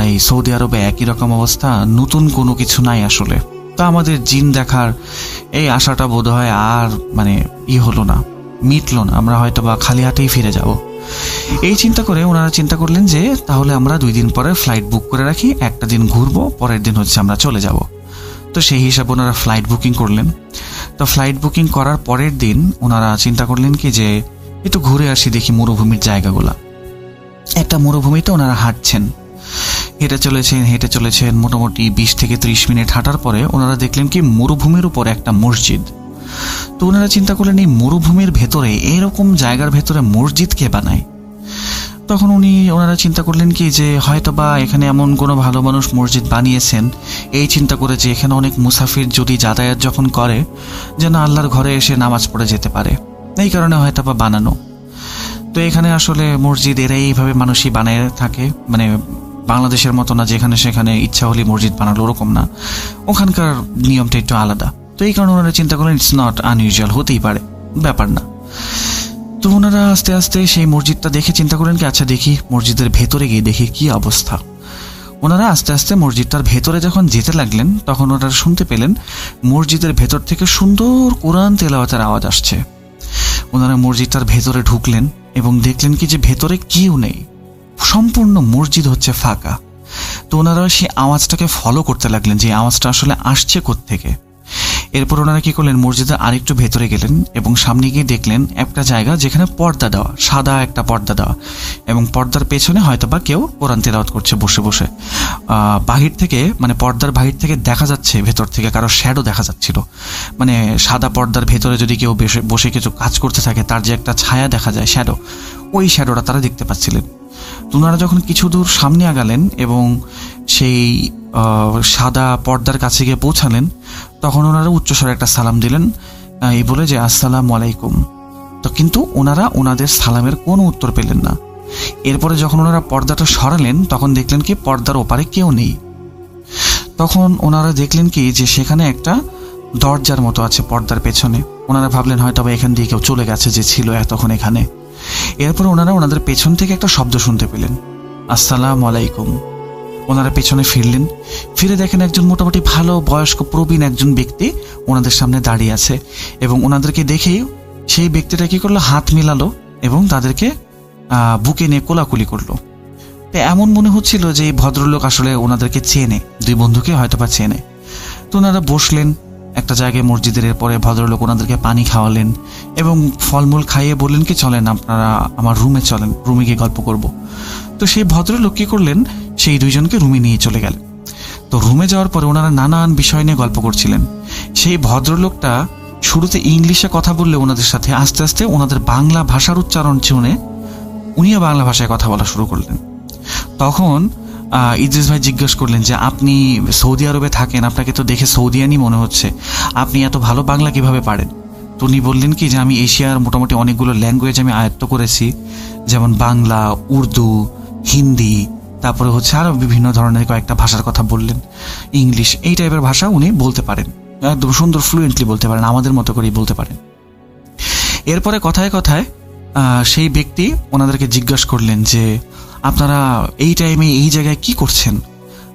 এই সৌদি আরবে একই রকম অবস্থা, নতুন কোনো কিছু নাই আসলে। তা আমাদের জিন দেখার এই আশাটা বোধহয় আর হলো না, মিটলো না, আমরা হয়তো বা খালি হাতেই ফিরে যাব। এই চিন্তা করে ওনারা চিন্তা করলেন যে তাহলে আমরা 2 দিন পরে ফ্লাইট বুক করে রাখি, একটা দিন ঘুরবো, পরের দিন আমরা চলে যাব। তো সেই হিসাবে ওনারা ফ্লাইট বুকিং করলেন। তো ফ্লাইট বুকিং করার পরের দিন ওনারা চিন্তা করলেন কি যে একটু ঘুরে আসি, দেখি মরুভূমির জায়গাগুলা। একটা মরুভূমিতে ওনারা হেঁটে চলেছেন মোটামুটি 20 থেকে 30 মিনিট হাঁটার পরে ওনারা দেখলেন কি মরুভূমির উপর একটা মসজিদ। তো ওনারা চিন্তা করলেন এই মরুভূমির ভেতরে, এরকম জায়গার ভেতরে মসজিদ কে বানায়? তখন ওনারা চিন্তা করলেন কি যে হয়তো বা এখানে এমন কোনো ভালো মানুষ মসজিদ বানিয়েছেন, এই চিন্তা করে যে এখানে অনেক মুসাফির যদি যাতায়াত যখন করে যেন আল্লাহর ঘরে এসে নামাজ পড়ে যেতে পারে, এই কারণে হয়তো বা বানানো। তো এখানে আসলে মসজিদ এরা এইভাবে মানুষই বানায় থাকে, বাংলাদেশের মতো না যেখানে সেখানে ইচ্ছা হলে মসজিদ বানালো, ওরকম না, ওখানকার নিয়মটা একটু আলাদা। তো এই কারণে ওনারা চিন্তা করলেন ইটস নট আনইউজুয়াল, হতেই পারে, ব্যাপার না। তো ওনারা আস্তে আস্তে সেই মসজিদটা দেখে চিন্তা করলেন কি আচ্ছা দেখি মসজিদের ভেতরে গিয়ে দেখি কি অবস্থা। ওনারা আস্তে আস্তে মসজিদটার ভেতরে যখন যেতে লাগলেন তখন ওনারা শুনতে পেলেন মসজিদের ভেতর থেকে সুন্দর কোরআন তেলাওয়াতের আওয়াজ আসছে। ওনারা মসজিদটার ভেতরে ঢুকলেন এবং দেখলেন কি যে ভেতরে কেউ নেই, সম্পূর্ণ মসজিদ ফাঁকা। তো ওনারা সেই আওয়াজটাকে ফলো করতে লাগলেন যে আওয়াজটা আসলে আসছে কোত্থেকে। এরপর ওনারা কি করলেন, মসজিদের আরেকটু ভেতরে গেলেন এবং সামনে গিয়ে দেখলেন একটা জায়গা যেখানে পর্দা দেওয়া, সাদা একটা পর্দা দেওয়া, এবং পর্দার পেছনে হয়তো বা কেউ কোরআন তেলাওয়াত করছে বসে বসে। বাহির থেকে পর্দার বাহির থেকে দেখা যাচ্ছে ভেতর থেকে কারো শ্যাডো দেখা যাচ্ছিল। সাদা পর্দার ভেতরে যদি কেউ বসে কিছু কাজ করতে থাকে তার যে একটা ছায়া দেখা যায়, শ্যাডো, ওই শ্যাডোটা তারা দেখতে পাচ্ছিলেন। তো ওনারা যখন কিছু দূর সামনে আগালেন এবং সেই সাদা পর্দার কাছে গিয়ে পৌঁছালেন তখন ওনারা উচ্চস্বরে একটা সালাম দিলেন, এই বলে যে আসসালামু আলাইকুম। তো কিন্তু ওনারা ওনাদের সালামের কোনো উত্তর পেলেন না। এরপরে যখন ওনারা পর্দাটা সরালেন তখন দেখলেন কি পর্দার ওপারে কেউ নেই। তখন ওনারা দেখলেন কি যে সেখানে একটা দরজার মতো আছে পর্দার পেছনে। ওনারা ভাবলেন হয়তো বা এখান দিয়ে কেউ চলে গেছে যে ছিল এতক্ষণ এখানে। এরপর ওনারা ওনাদের পেছন থেকে একটা শব্দ শুনতে পেলেন, আসসালামু আলাইকুম। ওনারা পেছনে ফিরলেন, ফিরে দেখেন একজন মোটামুটি ভালো বয়স্ক প্রবীণ একজন ব্যক্তি ওনাদের সামনে দাঁড়িয়ে আছে এবং ওনাদেরকে দেখেই সেই ব্যক্তিটা কি করলো, হাত মিলালো এবং তাদেরকে বুকে নিয়ে কোলাকুলি করলো। তো এমন মনে হচ্ছিল যে এই ভদ্রলোক আসলে ওনাদেরকে চেনে, 2 বন্ধুকে হয়তো বা চেনে। তো ওনারা বসলেন একটা জায়গায় মসজিদের। এরপরে ভদ্রলোক ওনাদেরকে পানি খাওয়ালেন এবং ফলমূল খাইয়ে বললেন কি চলেন আপনারা আমার রুমে চলেন, রুমে গিয়ে গল্প করব। তো সেই ভদ্রলোক কি করলেন, সেই 2 জনকে রুমে নিয়ে চলে গেলেন। তো রুমে যাওয়ার পরে ওনারা নানান বিষয় নিয়ে গল্প করছিলেন। সেই ভদ্রলোকটা শুরুতে ইংলিশে কথা বললে ওনাদের সাথে, আস্তে আস্তে ওনাদের বাংলা ভাষার উচ্চারণ শুনে উনিও বাংলা ভাষায় কথা বলা শুরু করলেন। তখন ইদ্রিস ভাই জিজ্ঞেস করলেন যে আপনি সৌদি আরবে থাকেন, আপনাকে তো দেখে সৌদিয়ানই মনে হচ্ছে, আপনি এত ভালো বাংলা কিভাবে পারেন? তো উনি বললেন কি যে আমি এশিয়ার মোটামুটি অনেকগুলো ল্যাঙ্গুয়েজ আমি আয়ত্ত করেছি, যেমন বাংলা, উর্দু, হিন্দি, তারপরে আরও বিভিন্ন ধরনের কয়েকটা ভাষার কথা বললেন, ইংলিশ, এই টাইপের ভাষা উনি বলতে পারেন, একদম সুন্দর ফ্লুয়েন্টলি বলতে পারেন, আমাদের মতো করেই বলতে পারেন। এরপরে কথায় কথায় সেই ব্যক্তি ওনাদেরকে জিজ্ঞাসা করলেন যে আপনারা এই টাইমে এই জায়গায় কি করছেন?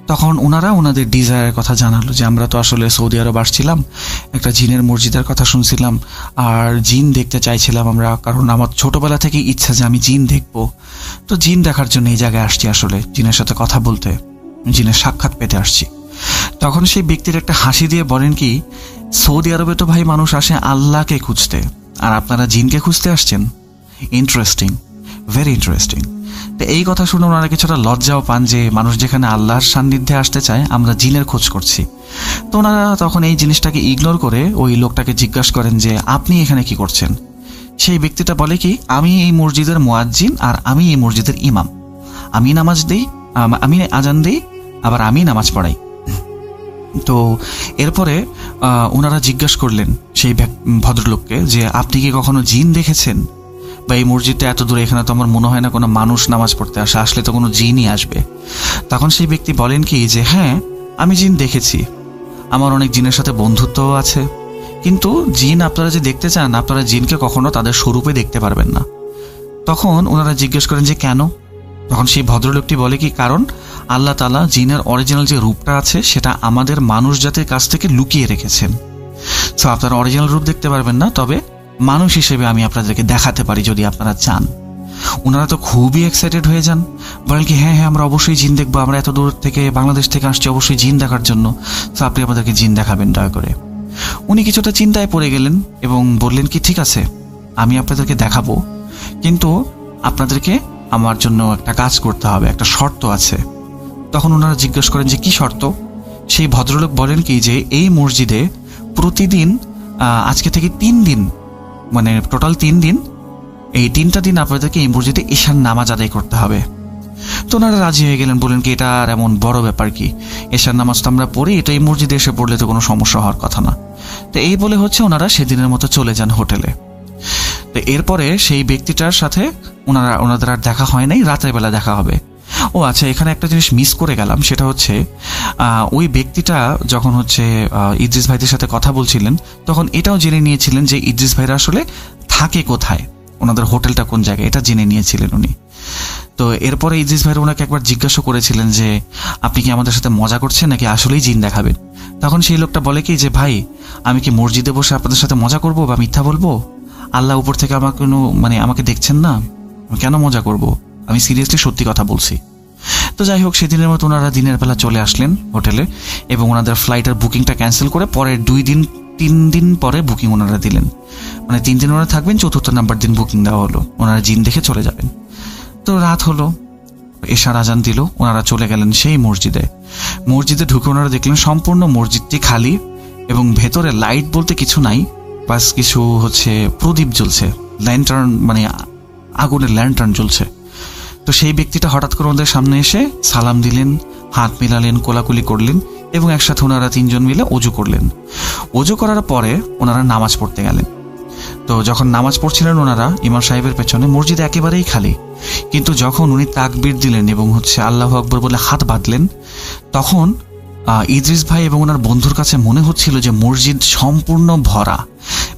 তখন ওনারা ওনাদের ডিজায়ারের কথা জানালো যে আমরা তো আসলে সৌদি আরব আসছিলাম, একটা জিনের মসজিদের কথা শুনছিলাম আর জিন দেখতে চাইছিলাম আমরা, কারণ আমার ছোটবেলা থেকেই ইচ্ছা যে আমি জিন দেখবো। তো জিন দেখার জন্য এই জায়গায় আসছি, আসলে জিনের সাথে কথা বলতে, জিনের সাক্ষাৎ পেতে আসছি। তখন সেই ব্যক্তির একটা হাসি দিয়ে বলেন কি, সৌদি আরবে তো ভাই মানুষ আসে আল্লাহকে খুঁজতে, আর আপনারা জিনকে খুঁজতে আসছেন। Interesting, very interesting. তো এই কথা শুনে ওনারা কিছুটা লজ্জাও পান যে মানুষ যেখানে আল্লাহর সান্নিধ্যে আসতে চায় আমরা জিনের খোঁজ করছি। তো ওনারা তখন এই জিনিসটাকে ইগনোর করে ওই লোকটাকে জিজ্ঞাসা করেন যে আপনি এখানে কি করছেন? সেই ব্যক্তিটা বলে কি, আমি এই মসজিদের মুয়াজ্জিন আর আমি এই মসজিদের ইমাম, আমি নামাজ দেই, আমি আজান দেই, আবার আমি নামাজ পড়াই। তো এরপরে ওনারা জিজ্ঞাসা করলেন সেই ভদ্রলোককে যে আপনি কি কখনো জিন দেখেছেন? বা এই মসজিদটা এত দূরে, এখানে তো আমার মনে হয় না কোনো মানুষ নামাজ পড়তে আসে, আসলে তো কোনো জিনই আসবে। তখন সেই ব্যক্তি বলেন কি যে হ্যাঁ, আমি জিন দেখেছি, আমার অনেক জিনের সাথে বন্ধুত্বও আছে, কিন্তু জিন আপনারা যে দেখতে চান, আপনারা জিনকে কখনো তাদের স্বরূপে দেখতে পারবেন না। তখন ওনারা জিজ্ঞেস করেন যে কেন? তখন সেই ভদ্রলোকটি বলে কি, কারণ আল্লাহ তাআলা জিনের অরিজিনাল যে রূপটা আছে সেটা আমাদের মানুষ জাতির কাছ থেকে লুকিয়ে রেখেছেন। সো আপনারা অরিজিনাল রূপ দেখতে পারবেন না, তবে মানুষ হিসেবে আমি আপনাদেরকে দেখাতে পারি যদি আপনারা চান। ওনারা তো খুবই এক্সাইটেড হয়ে যান, বলেন কি হ্যাঁ আমরা অবশ্যই জিন দেখবো, আমরা এত দূর থেকে বাংলাদেশ থেকে আসছি অবশ্যই জিন দেখার জন্য, তো আপনি আমাদেরকে জিন দেখাবেন দয়া করে। উনি কিছুটা চিন্তায় পড়ে গেলেন এবং বললেন কি ঠিক আছে, আমি আপনাদেরকে দেখাবো, কিন্তু আপনাদেরকে আমার জন্য একটা কাজ করতে হবে, একটা শর্ত আছে। তখন ওনারা জিজ্ঞেস করেন যে কি শর্ত? সেই ভদ্রলোক বলেন কি যে এই মসজিদে প্রতিদিন আজকে থেকে 3 দিন, মানে টোটাল 3 দিন, এই 3টা দিন আপনাদেরকে এই মসজিদে ঈশান নামাজ আদায় করতে হবে। তো ওনারা রাজি হয়ে গেলেন, বলেন কি এটা আর এমন বড় ব্যাপার কি, ঈশান নামাজ তো আমরা পড়ি, এটা এই মসজিদে এসে পড়লে তো কোনো সমস্যা হওয়ার কথা না। তো এই বলে ওনারা সেদিনের মতো চলে যান হোটেলে। তো এরপরে সেই ব্যক্তিটার সাথে ওনাদের আর দেখা হয় নাই, রাতের বেলা দেখা হবে। ও আচ্ছা, এখানে একটা জিনিস মিস করে গেলাম, সেটা হচ্ছে ওই ব্যক্তিটা যখন ইদ্রিস ভাইদের সাথে কথা বলছিলেন তখন এটাও জেনে নিয়েছিলেন যে ইদ্রিস ভাইরা আসলে থাকে কোথায়, ওনাদের হোটেলটা কোন জায়গায়, এটা জেনে নিয়েছিলেন উনি। তো এরপরে ইদ্রিস ভাইরা ওনাকে একবার জিজ্ঞাসা করেছিলেন যে আপনি কি আমাদের সাথে মজা করছেন নাকি আসলেই জিন দেখাবেন? তখন সেই লোকটা বলে কি যে ভাই, আমি কি মসজিদে বসে আপনাদের সাথে মজা করব বা মিথ্যা বলবো? আল্লাহ উপর থেকে আমাকে দেখছেন না, আমি কেন মজা করব? আমি সিরিয়াসলি সত্যি কথা বলছি। তো যাই হোক, সেদিনের মতো ওনারা দিনের বেলা চলে আসলেন হোটেলে এবং ওনাদের ফ্লাইটের বুকিংটা ক্যান্সেল করে পরের 3 দিন পরে বুকিং ওনারা দিলেন। মানে 3 দিন ওনারা থাকবেন, 4র্থ নাম্বার দিন বুকিং দেওয়া হলো, ওনারা জিন দেখে চলে যাবেন। তো রাত হলো, এশার আজান দিল, ওনারা চলে গেলেন সেই মসজিদে ঢুকে ওনারা দেখলেন সম্পূর্ণ মসজিদটি খালি এবং ভেতরে লাইট বলতে কিছু নাই, বাস কিছু প্রদীপ জ্বলছে, ল্যান্টার্ন, মানে আগুনের ল্যান্টার্ন জ্বলছে। তো সেই ব্যক্তিটা হঠাৎ করে ওনাদের সামনে এসে সালাম দিলেন, হাত মেলালেন, কোলাকুলি করলেন এবং একসাথে ওনারা 3 জন মিলে অজু করলেন। অজু করার পরে ওনারা নামাজ পড়তে গেলেন। তো যখন নামাজ পড়ছিলেন ওনারা ইমাম সাহেবের পেছনে, মসজিদ একেবারেই খালি, কিন্তু যখন উনি তাকবীর দিলেন এবং আল্লাহু আকবার বলে হাত বাঁধলেন, তখন ইদ্রিস ভাই এবং ওনার বন্ধুর কাছে মনে হচ্ছিল যে মসজিদ সম্পূর্ণ ভরা।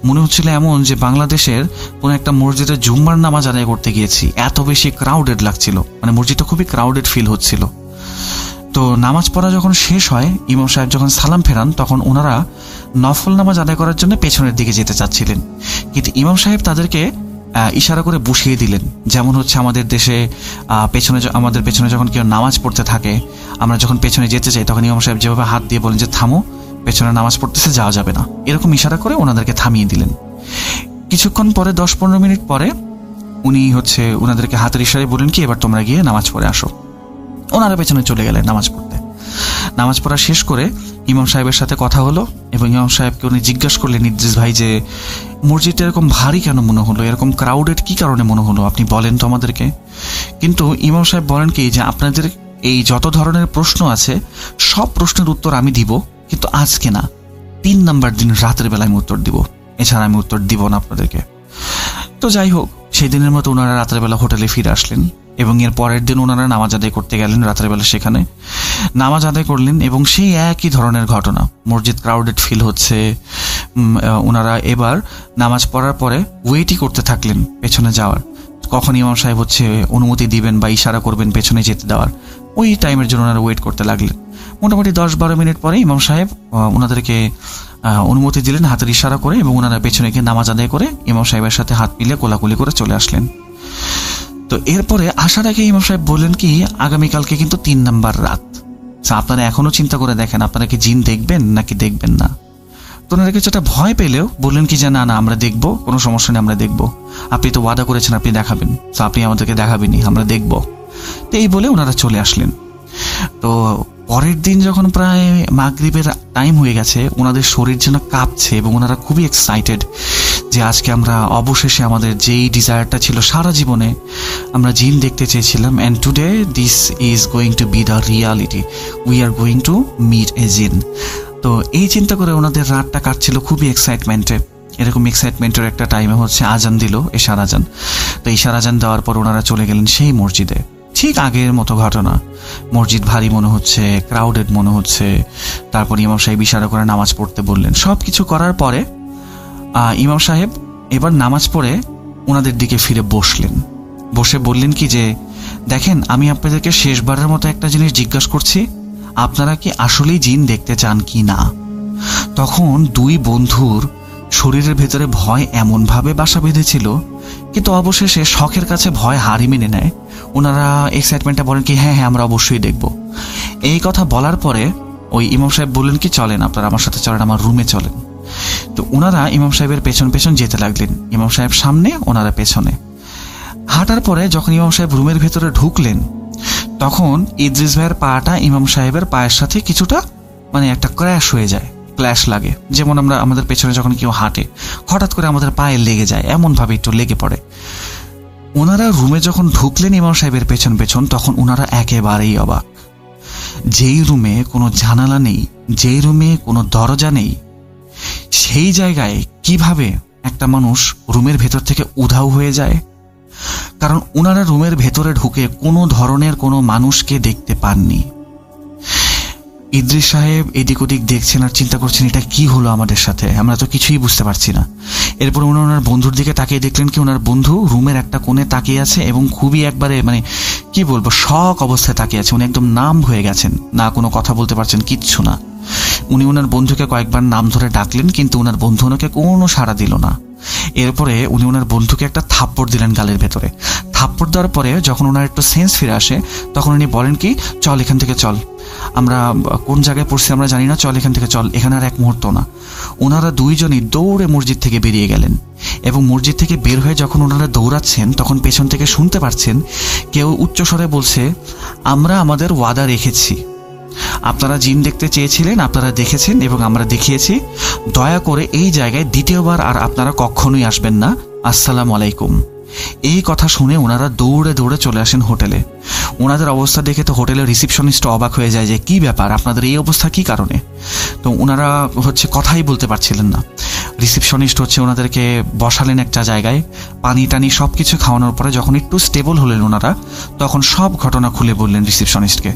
মনে হচ্ছিল এমন যে বাংলাদেশের কোনো একটা মসজিদে জুম্মার নামাজ আদায় করতে গিয়েছি, এত বেশি ক্রাউডেড লাগছিল, মানে মসজিদটা খুবই ক্রাউডেড ফিল হচ্ছিল। তো নামাজ পড়া যখন শেষ হয়, ইমাম সাহেব যখন সালাম ফেরান, তখন ওনারা নফল নামাজ আদায় করার জন্য পেছনের দিকে যেতে চাচ্ছিলেন, কিন্তু ইমাম সাহেব তাদেরকে ইশারা করে বসিয়ে দিলেন। যেমন আমাদের দেশে আমাদের পেছনে যখন কেউ নামাজ পড়তে থাকে, আমরা যখন পেছনে যেতে চাই তখন ইমাম সাহেব যেভাবে হাত দিয়ে বলেন যে থামো, পেছনে নামাজ পড়তেছে, যাওয়া যাবে না, এরকম ইশারা করে ওনাদেরকে থামিয়ে দিলেন। কিছুক্ষণ পরে 10-15 মিনিট পরে উনি ওনাদেরকে হাতের ইশারায় বলেন কি এবার তোমরা গিয়ে নামাজ পড়ে আসো। ওনারা পেছনে চলে গেলেন নামাজ পড়তে। নামাজ পড়া শেষ করে ইমাম সাহেবের সাথে কথা হলো এবং ইমাম সাহেবকে উনি জিজ্ঞাসা করলেন, ইদ্রিস ভাই, যে মসজিদটা এরকম ভারী কেন মনে হলো, এরকম ক্রাউডেড কি কারণে মনে হলো, আপনি বলেন তো আমাদেরকে। কিন্তু ইমাম সাহেব বলেন কি যে আপনাদের এই যত ধরনের প্রশ্ন আছে সব প্রশ্নের উত্তর আমি দিব, কিন্তু আজকে না, 3 নাম্বার দিন রাতের বেলায় আমি উত্তর দিব, এছাড়া আমি উত্তর দিব না আপনাদেরকে। তো যাই হোক, সেই দিনের মতো ওনারা রাতের বেলা হোটেলে ফিরে আসলেন এবং এর পরের দিন ওনারা নামাজ আদায় করতে গেলেন রাতের বেলা, সেখানে নামাজ আদায় করলেন এবং সেই একই ধরনের ঘটনা, মসজিদ ক্রাউডেড ফিল হচ্ছে। ওনারা এবার নামাজ পড়ার পরে ওয়েটই করতে থাকলেন পেছনে যাওয়ার, কখন ইমাম সাহেব অনুমতি দিবেন বা ইশারা করবেন পেছনে যেতে দেওয়ার, ওই টাইমের জন্য ওনারা ওয়েট করতে লাগলেন। মোটামুটি 10-12 মিনিট পরে ইমাম সাহেব ওনাদেরকে অনুমতি দিলেন হাতের ইশারা করে এবং ওনারা পেছনে গিয়ে নামাজ আদায় করে ইমাম সাহেবের সাথে হাত মিলে কোলাকুলি করে চলে আসলেন। তো এরপরে আসার আগে ইমাম সাহেব বললেন কি আগামীকালকে কিন্তু 3 নাম্বার রাত, আপনারা এখনো চিন্তা করে দেখেন আপনারা কি জিন দেখবেন নাকি দেখবেন না। তো ওনারা কিছুটা ভয় পেলেও বললেন কি যে না আমরা দেখবো, কোনো সমস্যা নেই, আমরা দেখবো, আপনি তো ওয়াদা করেছেন আপনি দেখাবেন, তো আপনি আমাদেরকে দেখাবেনই, আমরা দেখবো। তো এই বলে ওনারা চলে আসলেন। তো পরের দিন যখন প্রায় মাগরিবের টাইম হয়ে গেছে, ওনাদের শরীর যেন কাঁপছে এবং ওনারা খুবই এক্সাইটেড যে আজকে আমরা অবশেষে আমাদের যেই ডিজায়ারটা ছিল সারা জীবনে, আমরা জিন দেখতে চেয়েছিলাম, and today this is going to be the reality, we are going to meet a jinn. তো এই চিন্তা করে ওনাদের রাতটা কাটছিল খুবই এক্সাইটমেন্টে। এরকম এক্সাইটমেন্টের একটা টাইমে আজান দিল, এশার আজান। তো এশার আজান দেওয়ার পর ওনারা চলে গেলেন সেই মসজিদে। ঠিক আগের মতো ঘটনা, মসজিদ ভারী মনে হচ্ছে, ক্রাউডেড মনে হচ্ছে। তারপর ইমাম সাহেব ইশারা করে নামাজ পড়তে বললেন। সব কিছু করার পরে ইমাম সাহেব এবার নামাজ পড়ে ওনাদের দিকে ফিরে বসে বললেন কি যে, দেখেন, আমি আপনাদেরকে শেষবারের মতো একটা জিনিস জিজ্ঞাসা করছি, আপনারা কি আসলেই জিন দেখতে চান কি না? তখন দুই বন্ধুর শরীরের ভেতরে ভয় এমনভাবে বাসা বেঁধেছিল, কিন্তু অবশেষে শখের কাছে ভয় হারই মেনে নেয়। ওনারা এক্সাইটমেন্টে বলেন কি, হ্যাঁ হ্যাঁ আমরা অবশ্যই দেখব। এই কথা বলার পরে ওই ইমাম সাহেব বললেন কি, চলেন আপনারা আমার সাথে চলেন, আমার রুমে চলেন। তো ওনারা ইমাম সাহেবের পেছন পেছন যেতে লাগলেন, ইমাম সাহেব সামনে, ওনারা পেছনে। হাঁটার পরে যখন ইমাম সাহেব রুমের ভেতরে ঢুকলেন, তখন ইদ্রিস ভাইয়ের পাটা ইমাম সাহেবের পায়ের সাথে কিছুটা একটা ক্ল্যাশ লাগে, যেমন আমরা আমাদের পেছনে যখন কেউ হাঁটে হঠাৎ করে আমাদের পায়ে লেগে যায়, এমনভাবে একটু লেগে পড়ে। ওনারা রুমে যখন ঢুকলেন ইমাম সাহেবের পেছন পেছন, তখন ওনারা একেবারেই অবাক। যেই রুমে কোনো জানালা নেই, যেই রুমে কোনো দরজা নেই, সেই জায়গায় কিভাবে একটা মানুষ রুমের ভেতর থেকে উধাও হয়ে যায়? কারণ ওনারা রুমের ভেতরে ঢুকে কোনো ধরনের কোনো মানুষকে দেখতে পাননি। ইদ্রিস সাহেব এদিক ওদিক দেখছেন আর চিন্তা করছেন, এটা কি হলো আমাদের সাথে, আমরা তো কিছুই বুঝতে পারছি না। এরপর উনি ওনার বন্ধুর দিকে তাকিয়ে দেখলেন কি, ওনার বন্ধু রুমের একটা কোণে তাকিয়ে আছে এবং খুবই একবারে কি বলবো, শক অবস্থায় তাকিয়ে আছে। উনি একদম নাম হয়ে গেছেন, না কোনো কথা বলতে পারছেন, কিচ্ছু না। উনি ওনার বন্ধুকে কয়েকবার নাম ধরে ডাকলেন, কিন্তু ওনার বন্ধু ওনাকে কোনো সাড়া দিল না। এরপরে উনি ওনার বন্ধুকে একটা থাপ্পড় দিলেন গালের ভেতরে। থাপ্পড় দেওয়ার পরে যখন ওনার একটু সেন্স ফিরে আসে, তখন উনি বলেন কি, চল এখান থেকে চল, আমরা কোন জায়গায় পড়ছি আমরা জানি না, চল এখান থেকে চল, এখানে আর এক মুহূর্ত না। ওনারা দুইজনই দৌড়ে মসজিদ থেকে বেরিয়ে গেলেন এবং মসজিদ থেকে বের হয়ে যখন ওনারা দৌড়াচ্ছেন, তখন পেছন থেকে শুনতে পাচ্ছেন কেউ উচ্চস্বরে বলছে, আমরা আমাদের ওয়াদা রেখেছি, আপনারা জিন দেখতে চেয়েছিলেন, আপনারা দেখেছেন এবং আমরা দেখিয়েছি, দয়া করে এই জায়গায় দ্বিতীয়বার আর আপনারা কখনোই আসবেন না, আসসালামু আলাইকুম। এই কথা শুনে ওনারা দৌড়ে দৌড়ে চলে আসেন হোটেলে। ওনাদের অবস্থা দেখে তো হোটেলের রিসেপশনিস্ট অবাক হয়ে যায় যে, কি ব্যাপার, আপনাদের এই অবস্থা কি কারণে? তো ওনারা কথাই বলতে পারছিলেন না। রিসেপশনিস্ট ওনাদেরকে বসালেন একটা জায়গায়, পানি টানি সব কিছু খাওয়ানোর পরে যখন একটু স্টেবল হলেন ওনারা, তখন সব ঘটনা খুলে বললেন রিসেপশনিস্টকে।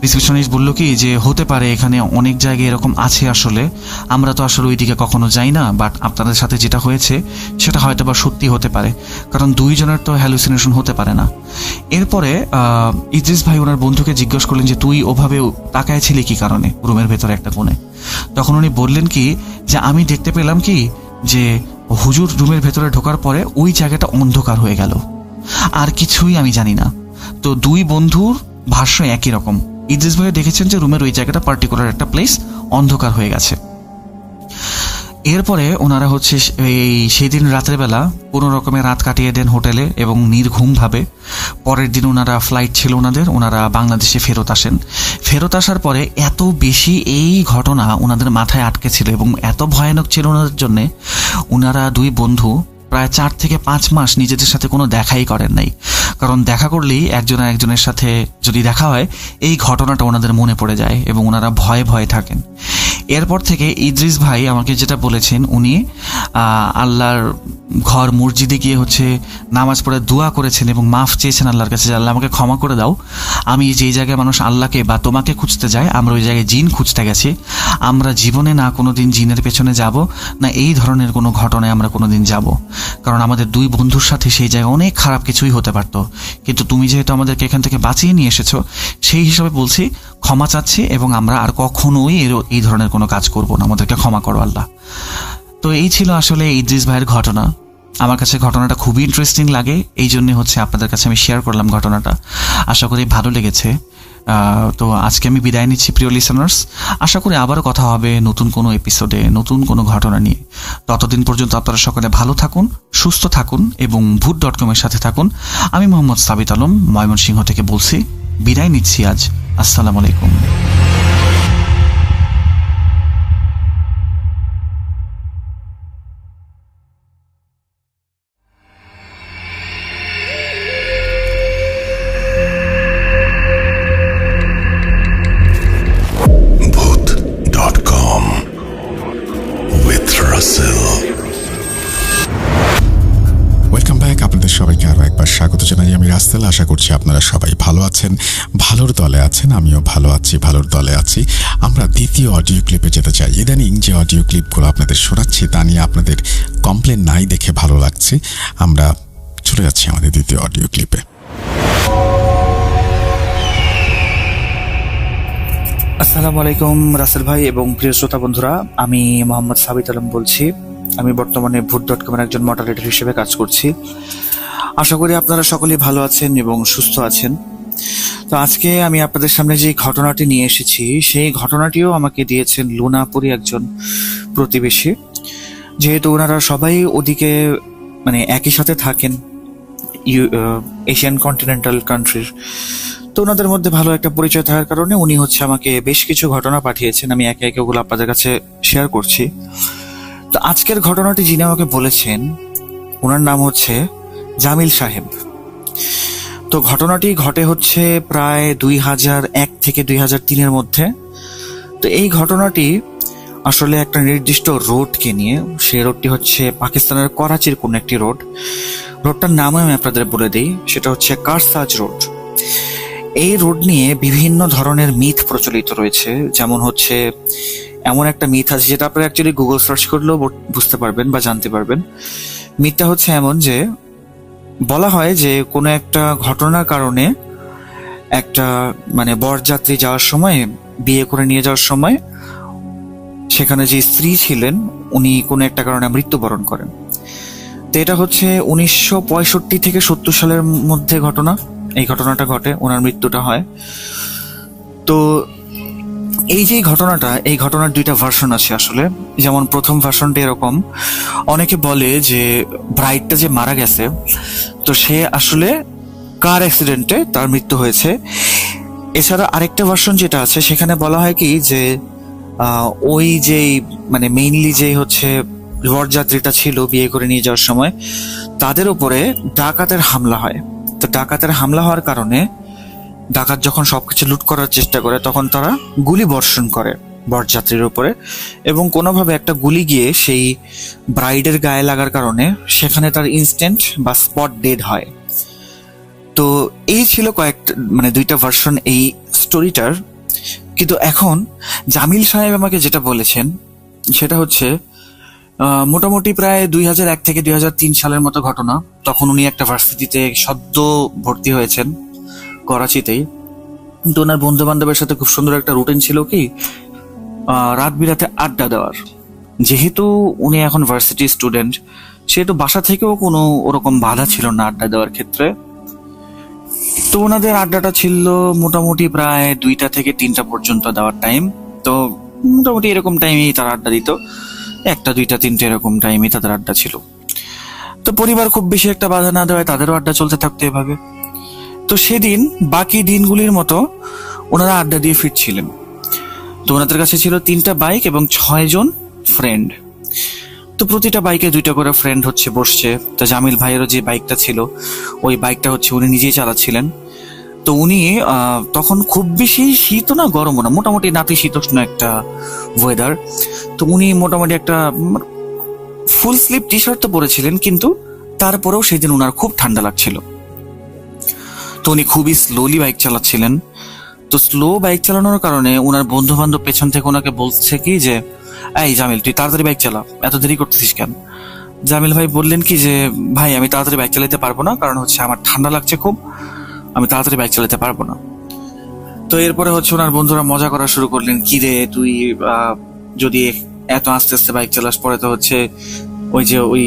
রিসেপশনিস্ট বলল কি যে, হতে পারে এখানে অনেক জায়গায় এরকম আছে, আসলে আমরা তো আসলে ওইদিকে কখনো যাই না, বাট আপনাদের সাথে যেটা হয়েছে সেটা হয়তো বা সত্যি হতে পারে, কারণ দুইজনের তো হ্যালুসিনেশন হতে পারে না। এরপরে ইদ্রিস ভাই ওনার বন্ধুকে জিজ্ঞেস করলেন যে, তুই ওভাবে তাকায় ছিলি কি কারণে রুমের ভেতরে একটা কোণে? তখন উনি বললেন কি যে, আমি দেখতে পেলাম কি যে হুজুর রুমের ভেতরে ঢোকার পরে ওই জায়গাটা অন্ধকার হয়ে গেল, আর কিছুই আমি জানি না। তো দুই বন্ধুর ভাষ্য একই রকম। ইদ্রিস ভাই দেখেছেন যে রুমের ওই জায়গাটা পার্টিকুলার একটা প্লেস অন্ধকার হয়ে গেছে। এরপরে ওনারা সেই দিন রাতের বেলা কোনো রকমে রাত কাটিয়ে দেন হোটেলে এবং নির্ঘুমভাবে। পরের দিন ওনারা ফ্লাইট ছিল ওনারা বাংলাদেশে ফেরত আসেন। ফেরত আসার পরে এত বেশি এই ঘটনা ওনাদের মাথায় আটকে ছিল এবং এত ভয়ানক ছিল ওনাদের জন্যে, ওনারা দুই বন্ধু প্রায় 4 থেকে 5 মাস নিজেদের সাথে কোনো দেখাই করেন নাই। কারণ দেখা করলেই একজনের সাথে যদি দেখা হয়, এই ঘটনাটা ওনাদের মনে পড়ে যায় এবং ওনারা ভয়ে ভয়ে থাকেন। এরপর থেকে ইদ্রিস ভাই আমাকে যেটা বলেছেন, উনি আল্লাহর ঘর মসজিদে গিয়ে নামাজ পড়ে দোয়া করেছেন এবং মাফ চেয়েছেন আল্লাহর কাছে যে, আল্লাহ আমাকে ক্ষমা করে দাও, আমি যেই জায়গায় মানুষ আল্লাহকে বা তোমাকে খুঁজতে যায়, আমরা ওই জায়গায় জিন খুঁজতে গেছি, আমরা জীবনে না কোনো দিন জিনের পেছনে যাব না, এই ধরনের কোনো ঘটনায় আমরা কোনো দিন যাব, কারণ আমাদের দুই বন্ধুর সাথে সেই জায়গায় অনেক খারাপ কিছুই হতে পারতো, কিন্তু তুমি যেহেতু আমাদেরকে এখান থেকে বাঁচিয়ে নিয়ে এসেছো, সেই হিসাবে বলছি ক্ষমা চাচ্ছি এবং আমরা আর কখনোই এই ধরনের কোনো কাজ করব না, আমাদেরকে ক্ষমা করো আল্লাহ। তো এই ছিল আসলে ইদ্রিস ভাইয়ের ঘটনা। আমার কাছে ঘটনাটা খুবই ইন্টারেস্টিং লাগে, এই জন্য আপনাদের কাছে আমি শেয়ার করলাম ঘটনাটা। আশা করি ভালো লেগেছে। তো আজকে আমি বিদায় নিচ্ছি প্রিয় লিসেনার্স। আশা করি আবারও কথা হবে নতুন কোনো এপিসোডে, নতুন কোনো ঘটনা নিয়ে। ততদিন পর্যন্ত আপনারা সকলে ভালো থাকুন, সুস্থ থাকুন এবং ভূত.com এর সাথে থাকুন। আমি মোহাম্মদ সাবিত আলম ময়মনসিংহ থেকে বলছি, বিদায় নিচ্ছি আজ। আসসালামু আলাইকুম। Bhoot.com with Russell. Welcome back. আপনাদের সবাইকে আরো একবার স্বাগত জানাই আমি রাসেল। আশা করছি আপনারা সবাই ভালো ভালো আছেন, ভালোর দলে আছেন, আমিও ভালো আছি, ভালোর দলে আছি। আমরা দ্বিতীয় অডিও ক্লিপে যেতে চাই। ইদানিং যে অডিও ক্লিপগুলো আপনাদের শোনাচ্ছি তা নিয়ে আপনাদের কমপ্লেন নাই দেখে ভালো লাগছে। আমরা চলে যাচ্ছি আমাদের দ্বিতীয় অডিও ক্লিপে। আসসালামু আলাইকুম রাসেল ভাই এবং প্রিয় শ্রোতা বন্ধুরা, আমি মোহাম্মদ সাবিত আলম বলছি। আমি বর্তমানে ভূত.com-এর একজন মডারেটর হিসেবে কাজ করছি। আশা করি আপনারা সকলেই ভালো আছেন এবং সুস্থ আছেন। তো আজকে আমি আপনাদের সামনে যে ঘটনাটি নিয়ে এসেছি, সেই ঘটনাটিও আমাকে দিয়েছেন লুনাপুরি একজন প্রতিবেশী। যেহেতু ওনারা সবাই ওদিকে মানে একই সাথে থাকেন, এশিয়ান কন্টিনেন্টাল কান্ট্রির, তো ওনাদের মধ্যে ভালো একটা পরিচয় থাকার কারণে উনি আমাকে বেশ কিছু ঘটনা পাঠিয়েছেন। আমি একে একে ওগুলো আপনাদের কাছে শেয়ার করছি। তো আজকের ঘটনাটি যিনি আমাকে বলেছেন, ওনার নাম হচ্ছে জামিল সাহেব। তো ঘটনাটি ঘটে হচ্ছে প্রায় 2001 থেকে 2003-এর মধ্যে। তো এই ঘটনাটি আসলে একটা নির্দিষ্ট রোডকে নিয়ে। সেই রোডটি হচ্ছে পাকিস্তানের করাচির কোন একটি রোড। রোডটার নামও আমি আপনাদের বলে দিই, সেটা হচ্ছে কারসাজ রোড। এই রোড নিয়ে বিভিন্ন ধরনের মিথ প্রচলিত রয়েছে। যেমন হচ্ছে এমন একটা মিথ আছে যেটা আপনারা অ্যাকচুয়ালি গুগল সার্চ করলেও বুঝতে পারবেন বা জানতে পারবেন। মিথটা হচ্ছে এমন যে বলা হয় যে কোনো একটা ঘটনার কারণে একটা মানে বরযাত্রী যাওয়ার সময়, বিয়ে করে নিয়ে যাওয়ার সময় সেখানে যে স্ত্রী ছিলেন উনি কোনো একটা কারণে মৃত্যুবরণ করেন। তো এটা হচ্ছে 1965 থেকে 70 সালের মধ্যে ঘটনা। এই ঘটনাটা ঘটে, ওনার মৃত্যুটা হয়। তো এই যে ঘটনাটা, এই ঘটনার দুইটা ভার্সন আছে আসলে। যেমন প্রথম ভার্সনটা এরকম, অনেকে বলে যে ব্রাইডটা যে মারা গেছে, তো সে আসলে কার অ্যাক্সিডেন্টে তার মৃত্যু হয়েছে। এছাড়া আরেকটা ভার্সন যেটা আছে, সেখানে বলা হয় কি যে ওই যে মানে মেইনলি যে হচ্ছে বরযাত্রীটা ছিল বিয়ে করে নিয়ে যাওয়ার সময়, তাদের উপরে ডাকাতের হামলা হয়। তো ডাকাতের হামলা হওয়ার কারণে ডাকাত যখন সবকিছু লুট করার চেষ্টা করে, তখন তারা গুলি বর্ষণ করে বরযাত্রীর উপরে, এবং কোনোভাবে একটা গুলি গিয়ে সেই ব্রাইডের গায়ে লাগার কারণে সেখানে তার ইনস্ট্যান্ট বা স্পট ডেড হয়। তো এই ছিল মানে দুইটা ভার্সন এই স্টোরিটার। কিন্তু এখন জামিল সাহেব আমাকে যেটা বলেছেন সেটা হচ্ছে মোটামুটি প্রায় 2001 থেকে 2003 সালের মতো ঘটনা। তখন উনি একটা ভার্সিটিতে সদ্য ভর্তি হয়েছেন করাচিতেই। তো ওনার বন্ধু বান্ধবের সাথে খুব সুন্দর একটা রুটিন ছিল কি রাত বিরাতে আড্ডা দেওয়ার। যেহেতু উনি এখন ভার্সিটি স্টুডেন্ট, সেহেতু বাসা থেকেও কোনো ওরকম বাধা ছিল না আড্ডা দেওয়ার ক্ষেত্রে। তো ওনাদের আড্ডাটা ছিল মোটামুটি প্রায় 2টা থেকে 3টা পর্যন্ত দেওয়ার টাইম। তো মোটামুটি এরকম টাইমেই তারা আড্ডা দিত, 1টা 2টা 3টে এরকম টাইমে তাদের আড্ডা ছিল। তো পরিবার খুব বেশি একটা বাধা না দেওয়ায় তাদেরও আড্ডা চলতে থাকতো এভাবে। তো সেদিন বাকি দিনগুলির মতো ওনারা আড্ডা দিয়ে ফিরছিলেন। তো ওনাদের কাছে ছিল 3টা বাইক এবং 6 জন ফ্রেন্ড। তো প্রতিটা বাইকে 2টা করে ফ্রেন্ড বসছে। তো জামিল ভাইয়েরও যে বাইকটা ছিল, ওই বাইকটা উনি নিজেই চালাচ্ছিলেন। তো উনি তখন খুব বেশি শীতও না গরমও না, মোটামুটি নাতিশীতোষ্ণ একটা ওয়েদার। তো উনি মোটামুটি একটা ফুল স্লিভ টি শার্ট তো পরেছিলেন, কিন্তু তারপরেও সেই দিন ওনার খুব ঠান্ডা লাগছিল। তো উনি খুবই স্লোলি বাইক চালাচ্ছিলেন। তো স্লো বাইক চালানোর কারণে ওনার বন্ধু বান্ধব পেছন থেকে ওনাকে বলছে কি যে, এই জামিল, তুই তাড়াতাড়ি বাইক চালা, এত দেরি করতেছিস কেন? জামিল ভাই বললেন কি যে, ভাই আমি তাড়াতাড়ি বাইক চালাতে পারবো না, কারণ আমার ঠান্ডা লাগছে খুব, আমি তাড়াতাড়ি বাইক চালাতে পারবো না। তো এরপরে ওনার বন্ধুরা মজা করা শুরু করলেন, কি রে তুই যদি এত আস্তে আস্তে বাইক চালাস, পরে তো ওই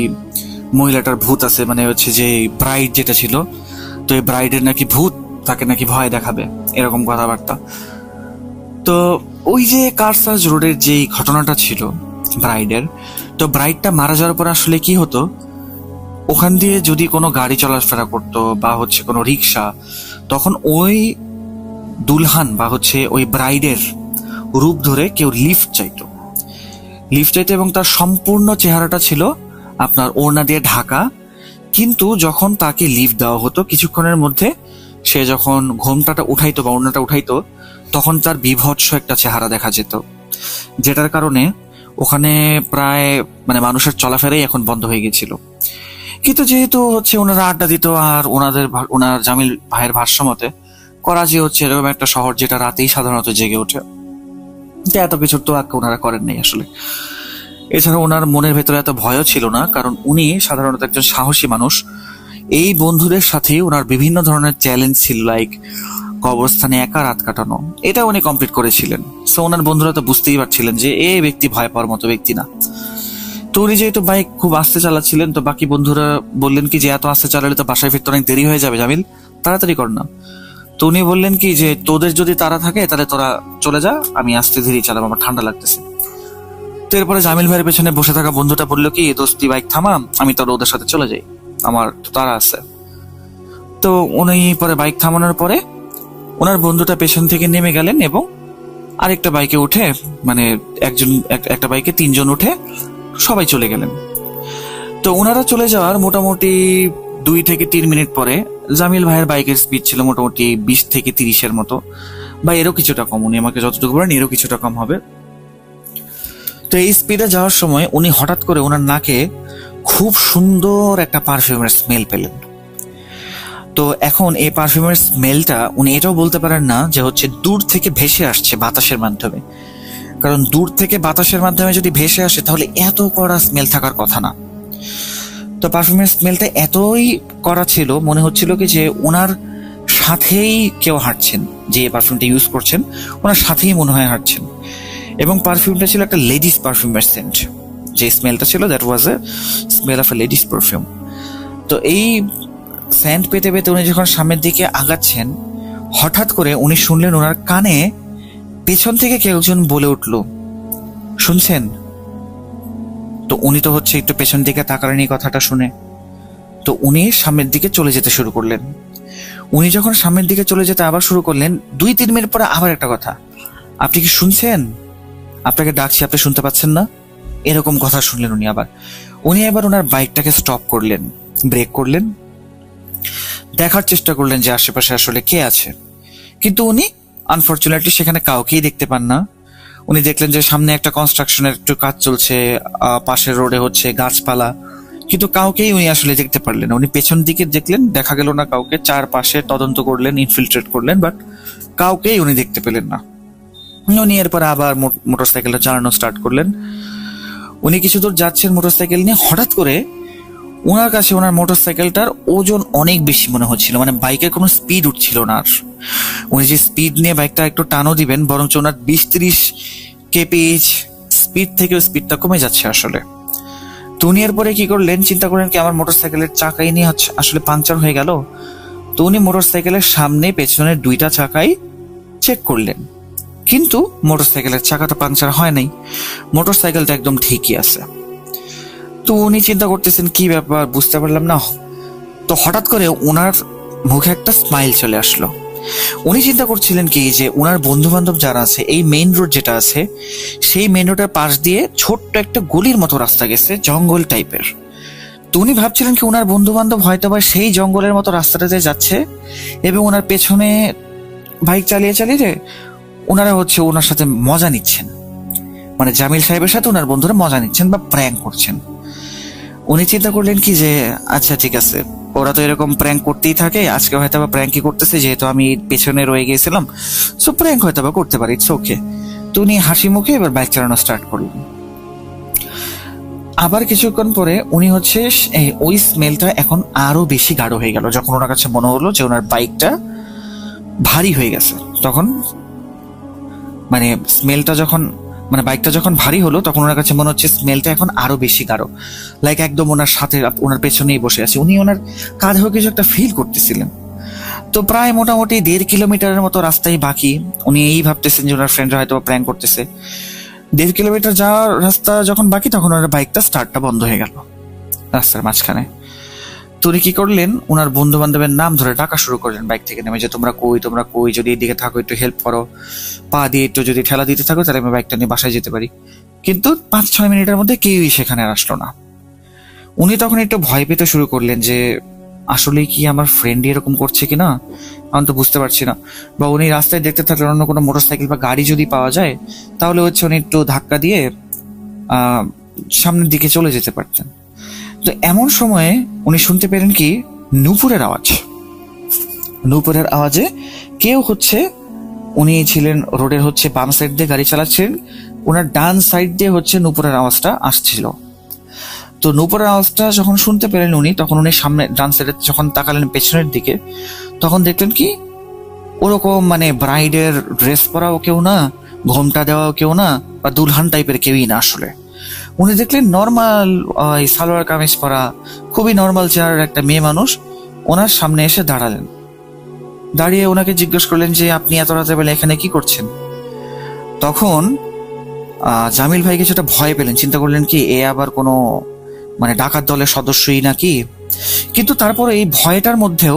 মহিলাটার ভূত আছে, মানে যে ব্রাইড যেটা ছিল, তো এই ব্রাইডের নাকি ভূত, তাকে নাকি ভয় দেখাবে, এরকম কথাবার্তা। তো ওই যে কারসাজ রোডের যে ঘটনাটা ছিল ব্রাইডের, তো ব্রাইডটা মারা যাওয়ার পর আসলে কি হতো, ওখান দিয়ে যদি কোনো গাড়ি চলাফেরা করতো বা কোনো রিক্সা, তখন ওই দুলহান বা ওই ব্রাইডের রূপ ধরে কেউ লিফট চাইতো এবং তার সম্পূর্ণ চেহারাটা ছিল আপনার ওড়না দিয়ে ঢাকা। কিন্তু যখন তাকে লিফট দেওয়া হতো, কিছুক্ষণের মধ্যে সে যখন ঘোমটাটা উঠাইতো বা ওড়নাটা উঠাইতো, তখন তার বিভৎস একটা চেহারা দেখা যেত, যেটার কারণে ওখানে প্রায় মানে মানুষের চলাফেরাই এখন বন্ধ হয়ে গেছিল। কিন্তু যেহেতু ওনারা আড্ডা দিত, আর ওনার জামিল ভাইয়ের ভাষ্য মতে করাচি হচ্ছে এরকম একটা শহর যেটা রাতেই সাধারণত জেগে ওঠে, তো এত কিছুর তো আক্কা ওনারা করেন নাই আসলে। এছাড়া ওনার মনের ভেতরে এত ভয়ও ছিল না, কারণ উনি সাধারণত একজন সাহসী মানুষ। এই বন্ধুদের সাথে ওনার বিভিন্ন ধরনের চ্যালেঞ্জ ছিল, লাইক কবরস্থানে একা রাত কাটানো, এটা উনি কমপ্লিট করেছিলেন। সো ওনার বন্ধুরা তো বুঝতেই পারছিলেন যে এই ব্যক্তি ভয় পাওয়ার মতো ব্যক্তি না। তো উনি যেহেতু বাইক খুব আস্তে চালাচ্ছিলেন, তো বাকি বন্ধুরা বললেন কি যে এত আস্তে চালালে তো বাসায় ফিরতে অনেক দেরি হয়ে যাবে, জামিল তাড়াতাড়ি কর না। তো উনি বললেন কি যে তোদের যদি তাড়া থাকে তাহলে তোরা চলে যা, আমি আস্তে ধীরে চালাবো, আমার ঠান্ডা লাগতেছে। তো এরপরে জামিল ভাইয়ের পেছনে বসে থাকা বন্ধুটা বললো কি, দোস্তি বাইক থামা, আমি তোর ওদের সাথে চলে যাই, আমার তো তাড়া আছে। তো উনি পরে বাইক থামানোর পরে ওনার বন্ধুটা পেছন থেকে নেমে গেলেন এবং আরেকটা বাইকে উঠে, মানে একটা বাইকে 3 জন উঠে সবাই চলে গেলেন। তো ওনারা চলে যাওয়ার মোটামুটি 2 থেকে 3 মিনিট পরে জামিল ভাইয়ের বাইকের স্পিড ছিল মোটামুটি 20 থেকে 30-এর মতো, বা এরও কিছুটা কম, উনি আমাকে যতটুকু বলেন এরও কিছুটা কম হবে। তো এই স্পিডে যাওয়ার সময় উনি হঠাৎ করে ওনার নাকে খুব সুন্দর একটা পারফিউমের স্মেল পেলেন। তো এখন এই পারফিউমের স্মেলটা উনি এটাও বলতে পারেন না যে হচ্ছে দূর থেকে ভেসে আসছে বাতাসের মাধ্যমে, কারণ দূর থেকে বাতাসের মাধ্যমে যদি ভেসে আসে তাহলে এত কড়া স্মেল থাকার কথা না। তো পারফিউমের স্মেলটা এতই কড়া ছিল, মনে হচ্ছিল কি যে ওনার সাথেই কেউ হাঁটছেন, যে পারফিউমটা ইউজ করছেন ওনার সাথেই মনে হয় হাঁটছেন। এবং পারফিউমটা ছিল একটা লেডিস পারফিউমের সেন্ট, যে স্মেলটা ছিল that was A smell of A ladies perfume. তো এই সেন্ট পেতে পেতে উনি যখন সামনের দিকে আগাচ্ছেন, হঠাৎ করে উনি শুনলেন ওনার কানে পেছন থেকে কেউ একজন বলে উঠল, শুনছেন? তো উনি তো হচ্ছে একটু পেছন দিকে তাকালেন এই কথাটা শুনে। তো উনি সামনের দিকে চলে যেতে শুরু করলেন। উনি যখন সামনের দিকে চলে যেতে আবার শুরু করলেন, 2-3 মিনিট পরে আবার একটা কথা, আপনি কি শুনছেন? আপনাকে ডাকছি, আপনি শুনতে পাচ্ছেন না? এরকম কথা শুনলেন উনি আবার। উনি এবার ওনার বাইকটাকে স্টপ করলেন, ব্রেক করলেন, দেখার চেষ্টা করলেন যে আশেপাশে আসলে কে আছে। কিন্তু উনি আনফরচুনেটলি সেখানে কাউকেই দেখতে পান না। উনি দেখলেন যে সামনে একটা কনস্ট্রাকশনের একটু কাজ চলছে, পাশের রোডে হচ্ছে গাছপালা, কিন্তু কাউকেই উনি আসলে দেখতে পারলেন না। উনি পেছন দিকে দেখলেন, দেখা গেল না কাউকে, চারপাশে তদন্ত করলেন, ইনফিল্ট্রেট করলেন, বাট কাউকেই উনি দেখতে পেলেন না। উনি এরপর আবার মোটরসাইকেলটা চালানো স্টার্ট করলেন। উনি কিছু দূর যাচ্ছেন মোটরসাইকেল নিয়ে, হঠাৎ করে ওনার কাছে ওনার মোটরসাইকেলটার ওজন অনেক বেশি মনে হচ্ছিল, মানে বাইকের কোনো স্পিড উঠছিল না আর। উনি যে স্পিড নিয়ে বাইকটা একটু টানও দিবেন, বরঞ্চ ওনার 20-30 kph স্পিড থেকে স্পিডটা কমে যাচ্ছে আসলে। তো উনি এরপরে কি করলেন, চিন্তা করলেন কি আমার মোটরসাইকেলের চাকাই নিয়ে আসলে পাংচার হয়ে গেল। তো উনি মোটরসাইকেলের সামনে পেছনের 2টা চাকাই চেক করলেন, কিন্তু মোটরসাইকেলের চাকাটা পাংচার হয় নাই, মোটরসাইকেলটা একদম ঠিকই আছে। তো উনি চিন্তা করতেছেন কি ব্যাপার, বুঝতে পারলাম না। তো হঠাৎ করে ওনার মুখে একটা স্মাইল চলে আসলো। উনি চিন্তা করছিলেন কি যে ওনার বন্ধু বান্ধব যারা আছে, এই মেইন রোড যেটা আছে সেই মেইন রোডের পাশ দিয়ে ছোট্ট একটা গলির মতো রাস্তা গেছে, জঙ্গল টাইপের। তো উনি ভাবছিলেন কি ওনার বন্ধু বান্ধব হয়তো বা সেই জঙ্গলের মতো রাস্তাটাতে যাচ্ছে এবং ওনার পেছনে বাইক চালিয়ে চালিয়ে ওনারা হচ্ছে ওনার সাথে মজা নিচ্ছেন, মানে জামিল সাহেবের সাথে ওনার বন্ধুরা মজা নিচ্ছেন বা প্র্যাঙ্ক করছেন। উনি চিন্তা করলেন কি যে আচ্ছা ঠিক আছে, ওরা তো এরকম প্র্যাঙ্ক করতেই থাকে, আজকে হয়তো বা প্র্যাঙ্কই করতেছে, যেহেতু আমি পেছনে রয়ে গিয়েছিলাম, সো প্র্যাঙ্ক হয়তো বা করতে পারি, ইটস ওকে। তো উনি হাসি মুখে এবার বাইক চালানো স্টার্ট করলেন। আবার কিছুক্ষণ পরে উনি হচ্ছে ওই স্মেলটা এখন আরো বেশি গাঢ় হয়ে গেল, যখন ওনার কাছে মনে হলো যে ওনার বাইকটা ভারী হয়ে গেছে। তখন মানে স্মেলটা যখন মানে বাইকটা যখন ভারী হলো, তখন ওনার কাছে মনে হচ্ছে স্মেলটা এখন আরো বেশি গাঢ়, লাইক একদম ওনার সাথে ওনার পেছনেই বসে আছে, উনি ওনার কাঁধেও কিছু একটা ফিল করতেছিলেন। তো প্রায় মোটামুটি 1.5 কিলোমিটারের মতো রাস্তায় বাকি। উনি এই ভাবতেছেন যে ওনার ফ্রেন্ডরা হয়তো প্র্যাঙ্ক করতেছে। 1.5 কিলোমিটার যাওয়ার রাস্তা যখন বাকি, তখন ওনার বাইকটা স্টার্টটা বন্ধ হয়ে গেল রাস্তার মাঝখানে। তো উনি কি করলেন, ওনার বন্ধু বান্ধবের নাম ধরে ডাকা শুরু করলেন বাইক থেকে নেমে, যে তোমরা কই, যদি এইদিকে থাকো একটু হেল্প করো, পা দিয়ে একটু যদি ঠেলা দিতে থাকো তাহলে আমি বাইকটা নিয়ে বাসায় যেতে পারি। কিন্তু 5-6 মিনিটের মধ্যে কেউই সেখানে আর আসলো না। উনি তখন একটু ভয় পেতে শুরু করলেন যে আসলে কি আমার ফ্রেন্ড এরকম করছে কিনা, আমি তো বুঝতে পারছি না। বা উনি রাস্তায় দেখতে থাকলেন অন্য কোনো মোটরসাইকেল বা গাড়ি যদি পাওয়া যায় তাহলে হচ্ছে উনি একটু ধাক্কা দিয়ে সামনের দিকে চলে যেতে পারতেন। তো এমন সময়ে উনি শুনতে পেলেন কি নূপুরের আওয়াজ। নূপুরের আওয়াজে কেউ হচ্ছে, উনি ছিলেন রোডের হচ্ছে বাম সাইড দিয়ে গাড়ি চালাচ্ছেন, ওনার ডান সাইড দিয়ে হচ্ছে নূপুরের আওয়াজটা আসছিল। তো নূপুরের আওয়াজটা যখন শুনতে পেলেন উনি, তখন উনি সামনে ডান সাইডে যখন তাকালেন পেছনের দিকে, তখন দেখলেন কি ওরকম মানে ব্রাইডের ড্রেস পরাও কেউ না, ঘোমটা দেওয়াও কেউ না, বা দুলহান টাইপের কেউই না। আসলে উনি দেখলেন নর্মাল সালোয়ার কামিজ পরা খুবই নর্মাল চেহারার একটা মেয়ে মানুষ ওনার সামনে এসে দাঁড়ালেন। দাঁড়িয়ে ওনাকে জিজ্ঞেস করলেন যে আপনি এত রাতে বেলা এখানে কি করছেন? তখন জামিল ভাই কিছুটা ভয় পেলেন, চিন্তা করলেন কি এ আবার কোনো মানে ডাকাত দলের সদস্যই নাকি। কিন্তু তারপরে এই ভয়টার মধ্যেও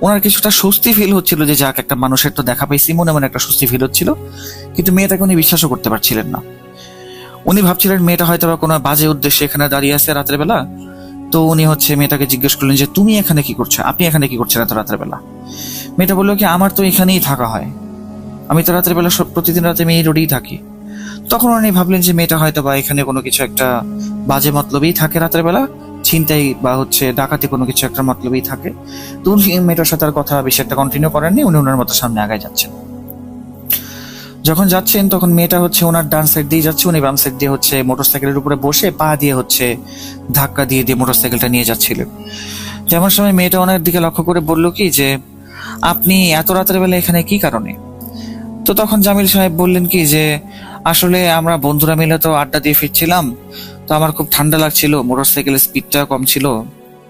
ওনার কিছুটা স্বস্তি ফিল হচ্ছিল যে যাক, একটা মানুষের তো দেখা পাইছি, মনে মনে একটা স্বস্তি ফিল হচ্ছিল। কিন্তু মেয়েটাকে উনি বিশ্বাসও করতে পারছিলেন না। উনি ভাবছিলেন মেয়েটা হয়তো বা কোনো বাজে উদ্দেশ্যে এখানে দাঁড়িয়ে আছে রাতের বেলা। তো উনি হচ্ছে মেয়েটাকে জিজ্ঞেস করলেন যে তুমি এখানে কি করছো, আপনি এখানে কি করছেন এত রাতের বেলা? মেয়েটা বললো কি আমার তো এখানেই থাকা হয়, আমি তো রাতের বেলা প্রতিদিন রাতে আমি এই রোডেই থাকি। তখন উনি ভাবলেন যে মেয়েটা হয়তো বা এখানে কোনো কিছু একটা বাজে মতলবেই থাকে রাতের বেলা, ছিনতাই বা হচ্ছে ডাকাতি কোনো কিছু একটা মতলবেই থাকে। তো উনি মেয়েটার সাথে আর কথা বেশি একটা কন্টিনিউ করেননি, উনি ওনার মতো সামনে আগায় যাচ্ছেন। যখন যাচ্ছেন তখন মেয়েটা হচ্ছে ওনার ডান সাইড দিয়ে যাচ্ছে, উনি বাম সাইড দিয়ে হচ্ছে মোটরসাইকেলের উপরে বসে পা দিয়ে হচ্ছে ধাক্কা দিয়ে দিয়ে মোটরসাইকেলটা নিয়ে যাচ্ছিলেন। তেমন সময় মেয়েটা ওনার দিকে লক্ষ্য করে বলল কি যে আপনি এত রাতের বেলা এখানে কি কারণে? তো তখন জামিল সাহেব বললেন কি যে আসলে আমরা বন্ধুরা মিলে তো আড্ডা দিয়ে ফিরছিলাম, তো আমার খুব ঠান্ডা লাগছিল, মোটরসাইকেলের স্পিডটা কম ছিল,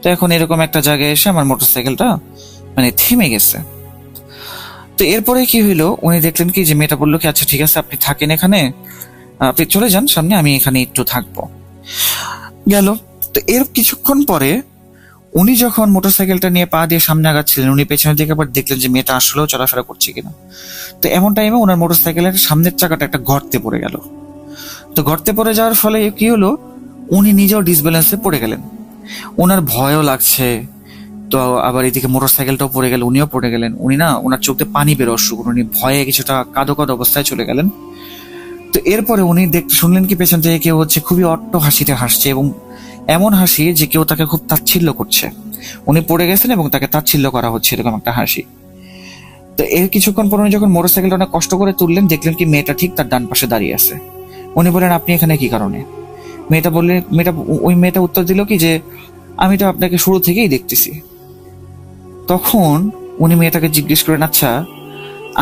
তো এখন এরকম একটা জায়গায় এসে আমার মোটরসাইকেলটা মানে থেমে গেছে। তো এরপরে কি হইলো, উনি দেখলেন কি যে মেয়েটা বললো কি আচ্ছা ঠিক আছে আপনি থাকেন এখানে, আপনি চলে যান সামনে, আমি এখানে একটু থাকবো। গেল। তো এর কিছুক্ষণ পরে উনি যখন মোটরসাইকেলটা নিয়ে পা দিয়ে সামনে আগাচ্ছিলেন, উনি পেছনের দিকে আবার দেখলেন যে মেয়েটা আসলেও চলাফেরা করছে কিনা। তো এমন টাইমে ওনার মোটরসাইকেলের সামনের চাকাটা একটা গর্তে পড়ে গেল। তো গর্তে পড়ে যাওয়ার ফলে কি হলো, উনি নিজেও ডিসব্যালেন্সে পড়ে গেলেন। ওনার ভয়ও লাগছে, তো আবার এদিকে মোটরসাইকেলটাও পড়ে গেল, উনিও পড়ে গেলেন। উনি না ওনার চোখে পানি বেরোয় শুরু, উনি ভয়ে কিছুটা কাঁদো কাঁদো অবস্থায় চলে গেলেন। তো এরপরে উনি দেখতে শুনলেন কি পেছন থেকে কেউ হচ্ছে খুবই অট্ট হাসিতে হাসছে, এবং এমন হাসি যে কেউ তাকে খুব তাচ্ছিল্য করছে। উনি পড়ে গেছেন এবং তাকে তাচ্ছিল্য করা হচ্ছে, এরকম একটা হাসি। তো এর কিছুক্ষণ পর উনি যখন মোটরসাইকেলটা অনেক কষ্ট করে তুললেন, দেখলেন কি মেয়েটা ঠিক তার ডান পাশে দাঁড়িয়ে আছে। উনি বললেন আপনি এখানে কি কারণে? ওই মেয়েটা উত্তর দিল কি যে আমি তো আপনাকে শুরু থেকেই দেখতেছি। তখন উনি মেয়েটাকে জিজ্ঞেস করেন আচ্ছা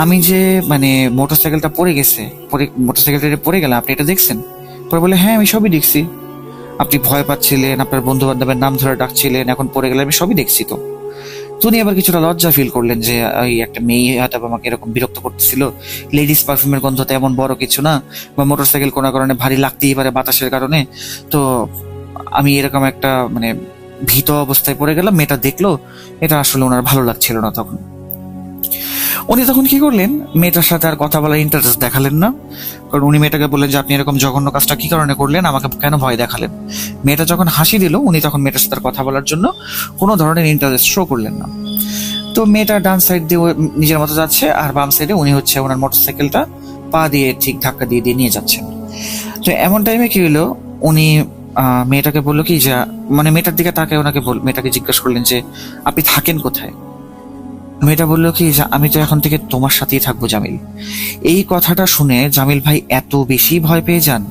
আমি যে মানে মোটরসাইকেলটা পড়ে গেছে, মোটরসাইকেলটা পড়ে গেল, আপনি এটা দেখছেন? পরে বলে হ্যাঁ আমি সবই দেখছি, আপনি ভয় পাচ্ছিলেন, আপনার বন্ধু বান্ধবের নাম ধরে ডাকছিলেন, এখন পড়ে গেলে আমি সবই দেখছি। তো উনি আবার কিছুটা লজ্জা ফিল করলেন যে ওই একটা মেয়ে হয়তো আমাকে এরকম বিরক্ত করতেছিল, লেডিস পারফিউমের গন্ধ তো এমন বড় কিছু না, বা মোটরসাইকেল কোনো কারণে ভারী লাগতেই পারে বাতাসের কারণে, তো আমি এরকম একটা মানে ভীত অবস্থায় পড়ে গেলাম। মেয়েটা দেখলো, এটা আসলে ওনার ভালো লাগছিল না। তখন উনি তখন কি করলেন, মেয়েটার সাথে আর কথা বলার ইন্টারেস্ট দেখালেন না, কারণ উনি মেয়েটাকে বললেন যে আপনি এরকম জঘন্য কাজটা কি কারণে করলেন, আমাকে কেন ভয় দেখালেন? মেয়েটা যখন হাসি দিল, উনি তখন মেয়েটার সাথে কথা বলার জন্য কোনো ধরনের ইন্টারেস্ট শো করলেন না। তো মেয়েটা ডান সাইড দিয়ে নিজের মতো যাচ্ছে, আর বাম সাইডে উনি হচ্ছে ওনার মোটরসাইকেলটা পা দিয়ে ঠিক ধাক্কা দিয়ে দিয়ে নিয়ে যাচ্ছেন। তো এমন টাইমে কি হলো, উনি মেয়েটাকে বললো কি যে মানে মেয়েটার দিকে তাকে ওনাকে মেয়েটাকে জিজ্ঞাসা করলেন যে আপনি থাকেন কোথায়? মেয়েটা বললো কি যে আমি তো এখন থেকে তোমার সাথেই থাকবো জামিল। এই কথাটা শুনে জামিল ভাই এত বেশি ভয় পেয়ে যান,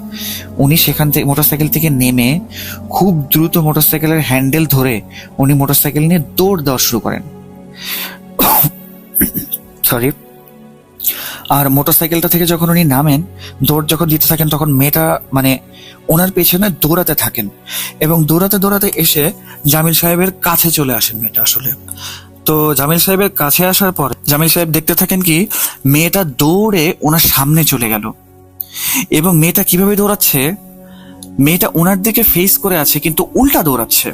উনি সেখান থেকে মোটরসাইকেল থেকে নেমে খুব দ্রুত মোটরসাইকেলের হ্যান্ডেল ধরে উনি মোটরসাইকেল নিয়ে দৌড় দেওয়া শুরু করেন। সরি। আর মোটরসাইকেলটা থেকে যখন উনি নামেন, দৌড় যখন দিতে থাকেন, তখন মেয়েটা মানে ওনার পেছনে দৌড়াতে থাকেন, এবং দৌড়াতে দৌড়াতে এসে জামিল সাহেবের কাছে চলে আসেন মেয়েটা। আসলে তো জামিল সাহেবের কাছে আসার পর জামিল সাহেব দেখতে থাকেন কি মেয়েটা দৌড়ে ওনার সামনে চলে গেল, এবং মেয়েটা কিভাবে দৌড়াচ্ছে, মেয়েটা ওনার দিকে ফেস করে আছে কিন্তু উল্টা দৌড়াচ্ছে।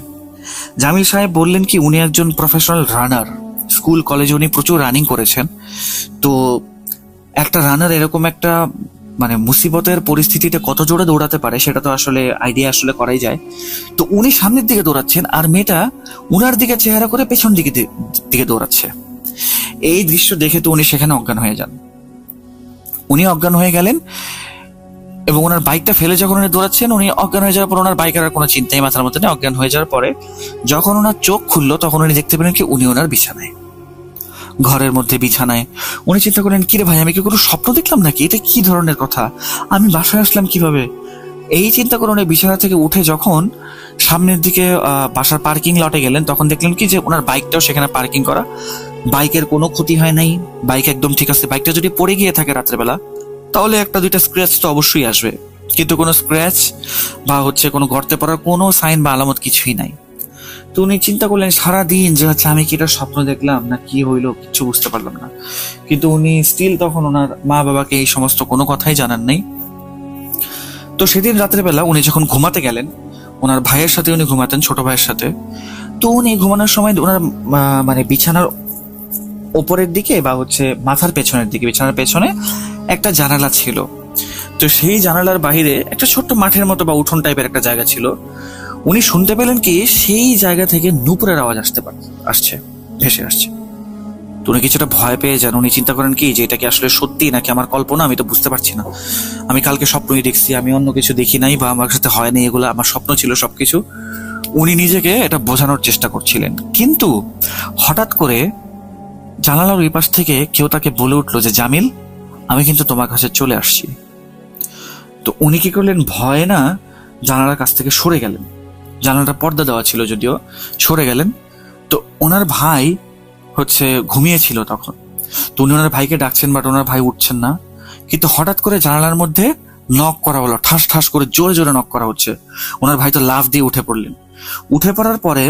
জামিল সাহেব বললেন কি উনি একজন প্রফেশনাল রানার, স্কুল কলেজে উনি প্রচুর রানিং করেছেন। তো একটা রানার এরকম একটা মানে মুসিবতের পরিস্থিতিতে কত জোরে দৌড়াতে পারে সেটা তো আসলে আইডিয়া আসলে করাই যায়। তো উনি সামনের দিকে দৌড়াচ্ছেন, আর মেয়েটা উনার দিকে চেহারা করে পেছন দিকে দৌড়াচ্ছে। এই দৃশ্য দেখে তো উনি সেখানে অজ্ঞান হয়ে যান। উনি অজ্ঞান হয়ে গেলেন, এবং ওনার বাইকটা ফেলে যখন উনি দৌড়াচ্ছেন, উনি অজ্ঞান হয়ে যাওয়ার পর ওনার বাইকের আর কোনো চিন্তাই মাথার মধ্যে নেই। অজ্ঞান হয়ে যাওয়ার পরে যখন ওনার চোখ খুললো, তখন উনি দেখতে পেলেন কি উনি ওনার বিছানায়। ঘরের মধ্যে বিছানায়। উনি চিন্তা করলেন, কিরে ভাই, আমি কি কোনো স্বপ্ন দেখলাম নাকি? এটা কি ধরনের কথা? আমি বাসায় আসলাম কিভাবে? এই চিন্তা করে উনি বিছানা থেকে উঠে যখন সামনের দিকে বাসার পার্কিং লটে গেলেন, তখন দেখলেন কি যে ওনার বাইকটাও সেখানে পার্কিং করা। বাইকের কোনো ক্ষতি হয় নাই, বাইক একদম ঠিক আছে। বাইকটা যদি পড়ে গিয়ে থাকে রাত্রেবেলা, তাহলে একটা দুইটা স্ক্র্যাচ তো অবশ্যই আসবে, কিন্তু কোনো স্ক্র্যাচ বা কোনো গর্তে পড়ার কোনো সাইন বা আলামত কিছুই নাই। তো উনি চিন্তা করলেন সারাদিন যে আমি কি এটা স্বপ্ন দেখলাম না কি হইলো, কিছু বুঝতে পারলাম না। কিন্তু উনি স্টিল তখন ওনার মা বাবাকে এই সমস্ত কোনো কথাই জানান নাই। তো সেদিন রাত্রেবেলা উনি যখন ঘুমাতে গেলেন, ওনার ভাইয়ের সাথে উনি ঘুমাতেন, ছোট ভাইয়ের সাথে। তো উনি ঘুমানোর সময় ওনার বিছানার ওপরের দিকে বা মাথার পেছনের দিকে, বিছানার পেছনে একটা জানালা ছিল। তো সেই জানালার বাহিরে একটা ছোট্ট মাঠের মতো বা উঠোন টাইপের একটা জায়গা ছিল। উনি শুনতে পেলেন কি সেই জায়গা থেকে নূপুরের আওয়াজ ভেসে আসছে। তো উনি কিছুটা ভয় পেয়ে যান। উনি চিন্তা করেন কি যে এটা কি আসলে সত্যি নাকি আমার কল্পনা, আমি তো বুঝতে পারছি না। আমি কালকে স্বপ্নই দেখছি, আমি অন্য কিছু দেখি নাই বা আমার সাথে হয়নি, এগুলো আমার স্বপ্ন ছিল সবকিছু। উনি নিজেকে এটা বোঝানোর চেষ্টা করছিলেন, কিন্তু হঠাৎ করে জানালার ওই পাশ থেকে কেউ তাকে বলে উঠলো যে, জামিল, আমি কিন্তু তোমার কাছে চলে আসছি। তো উনি কি করলেন, ভয়ে না জানালার কাছ থেকে সরে গেলেন। জানালাটা পর্দা দেওয়া ছিল যদিও, সরে গেলেন। তো ওনার ভাই ঘুমিয়েছিল তখন। তো উনি ওনার ভাইকে ডাকছেন, বাট ওনার ভাই উঠছেন না। কিন্তু হঠাৎ করে জানালার মধ্যে নক করা হলো, ঠাস ঠাস করে জোরে জোরে নক করা হচ্ছে। ওনার ভাই তো লাফ দিয়ে উঠে পড়লেন। উঠে পড়ার পরে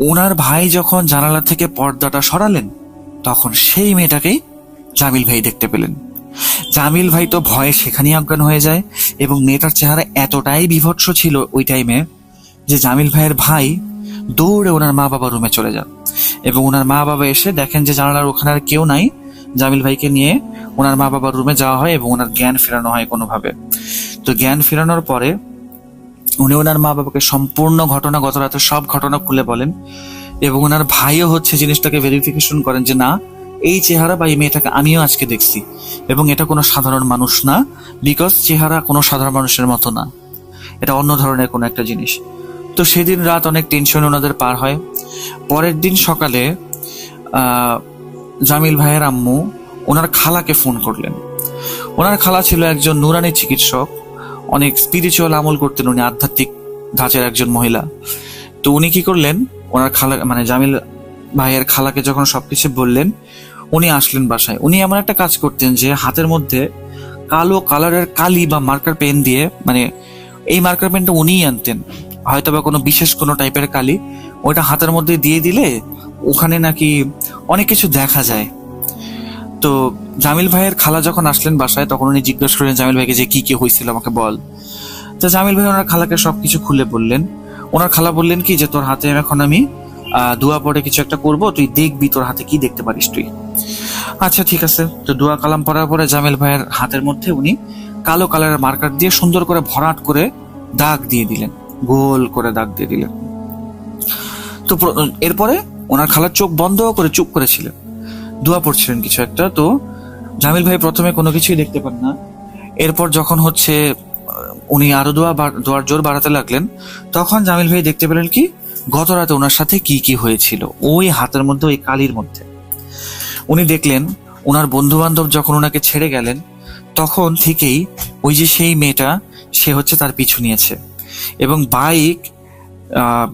ওনার ভাই যখন জানালা থেকে পর্দাটা সরালেন, তখন সেই মেয়েটাকেই জামিল ভাই দেখতে পেলেন। জামিল ভাই তো ভয়ে সেখানেই অজ্ঞান হয়ে যায়, এবং মেয়েটার চেহারা এতটাই বিভৎস ছিল ওই টাইমে যে জামিল ভাইয়ের ভাই দৌড়ে ওনার মা বাবার রুমে চলে যান, এবং ওনার মা বাবা এসে দেখেন যে জানালার ওখানে আর কেউ নাই। জামিল ভাইকে নিয়ে ওনার মা বাবার রুমে যাওয়া হয় এবং ওনার জ্ঞান ফেরানো হয় কোনোভাবে। তো জ্ঞান ফেরানোর পরে উনি ওনার মা বাবাকে সম্পূর্ণ ঘটনা, গত রাতের সব ঘটনা খুলে বলেন, এবং ওনার ভাইও জিনিসটাকে ভেরিফিকেশন করেন যে না, এই চেহারা বা এই মেয়েটাকে আমিও আজকে দেখছি, এবং এটা কোনো সাধারণ মানুষ না, বিকজ চেহারা কোনো সাধারণ মানুষের মতো না, এটা অন্য ধরনের কোনো একটা জিনিস। তো সেদিন রাত অনেক টেনশন ওনাদের পার হয়। পরের দিন সকালে জামিল ভাইয়ের আম্মু ওনার খালাকে ফোন করলেন। ওনার খালা ছিল একজন নুরানি চিকিৎসক, অনেক স্পিরিচুয়াল আমল করতেন উনি, আধ্যাত্মিক ধাঁচের একজন মহিলা। তো উনি কি করলেন, ওনার খালা জামিল ভাইয়ের খালাকে যখন সবকিছু বললেন, উনি আসলেন বাসায়। উনি এমন একটা কাজ করতেন যে হাতের মধ্যে কালো কালারের কালি বা মার্কার পেন দিয়ে, এই মার্কার পেনটা উনিই আনতেন, হয়তো বা কোনো বিশেষ কোনো টাইপের কালি, ওইটা হাতের মধ্যে দিয়ে দিলে ওখানে নাকি অনেক কিছু দেখা যায়। তো জামিল ভাইয়ের খালা যখন আসলেন বাসায়, তখন উনি জিজ্ঞেস করলেন জামিল ভাইকে যে কি কি হয়েছিল আমাকে বল। তো জামিল ভাই ওনার খালাকে সবকিছু খুলে বললেন। ওনার খালা বললেন কি যে তোর হাতে এখন আমি দোয়া পড়ে কিছু একটা করব, তুই দেখবি তোর হাতে কি দেখতে পারিস তুই। আচ্ছা ঠিক আছে। তো দোয়া কালাম পড়ার পরে জামিল ভাইয়ের হাতের মধ্যে উনি কালো কালারের মার্কার দিয়ে সুন্দর করে ভরাট করে দাগ দিয়ে দিলেন, গোল করে দাগ দিয়ে দিলেন। তো এরপরে ওনার খালার চোখ বন্ধ করে চুপ করেছিলেন, দোয়া পড়ছিলেন কিছু একটা। তো জামিল ভাই প্রথমে কোনো কিছুই দেখতে পান না। এরপর যখন উনি আরো দোয়ার জোর বাড়াতে লাগলেন, তখন জামিল ভাই দেখতে পেলেন কি গত রাতে ওনার সাথে কি কি হয়েছিল ওই হাতের মধ্যে, ওই কালির মধ্যে। উনি দেখলেন ওনার বন্ধু বান্ধব যখন ওনাকে ছেড়ে গেলেন, তখন থেকেই ওই যে সেই মেয়েটা সে তার পিছু নিয়েছে, এবং বাইক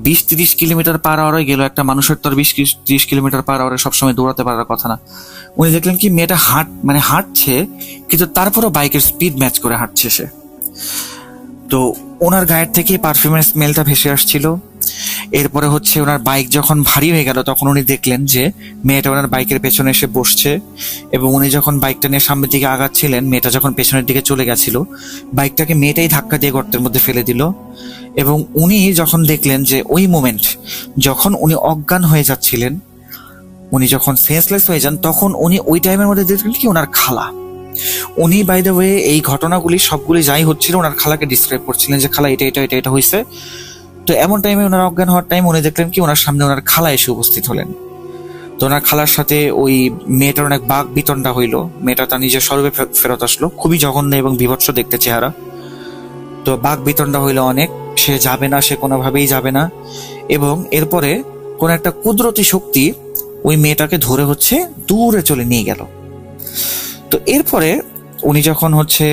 20-30 কিলোমিটার পার আওয়ারে গেল। একটা মানুষের তো 20-30 কিলোমিটার পার আওয়ারে সবসময় দৌড়াতে পারার কথা না। উনি দেখলেন কি মেয়েটা হাঁটছে, কিন্তু তারপরও বাইকের স্পিড ম্যাচ করে হাঁটছে সে। তো ওনার গায়ের থেকে পারফিউমের স্মেলটা ভেসে আসছিল। এরপরে ওনার বাইক যখন ভারী হয়ে গেল, তখন উনি দেখলেন যে মেয়েটা ওনার বাইকের পেছনে এসে বসছে, এবং উনি যখন বাইকটা নিয়ে সামনের দিকে আগাচ্ছিলেন, মেয়েটা যখন পেছনের দিকে চলে গেছিল, বাইকটাকে মেয়েটাই ধাক্কা দিয়ে গর্তের মধ্যে ফেলে দিল। এবং উনি যখন দেখলেন যে ওই মোমেন্ট যখন উনি অজ্ঞান হয়ে যাচ্ছিলেন, উনি যখন সেন্সলেস হয়ে যান, তখন উনি ওই টাইমের মধ্যে দেখলেন কি ওনার খালা, উনি বাই দ্য ওয়ে এই ঘটনাগুলি সবগুলি যাই হচ্ছিল ওনার খালাকে ডিসক্রাইব করছিলেন যে খালা এটা এটা এটা এটা হয়েছে। তো এমন টাইমে ওনার অজ্ঞান হওয়ার টাইম উনি দেখলেন কি ওনার সামনে ওনার খালা এসে উপস্থিত হলেন। তো ওনার খালার সাথে ওই মেয়েটার অনেক বাক বিতণ্ডা হইলো। মেয়েটা তার নিজের স্বরূপে ফেরত আসলো, খুবই জঘন্য এবং বিভৎস দেখতে চেহারা। তো বাক বিতণ্ডা হইলো অনেক, সে যাবে না, সে কোনোভাবেই যাবে না। এবং এরপরে কোন একটা কুদরতি শক্তি ওই মেয়েটাকে ধরে হচ্ছে দূরে চলে নিয়ে গেল। তো এরপরে উনি যখন হচ্ছে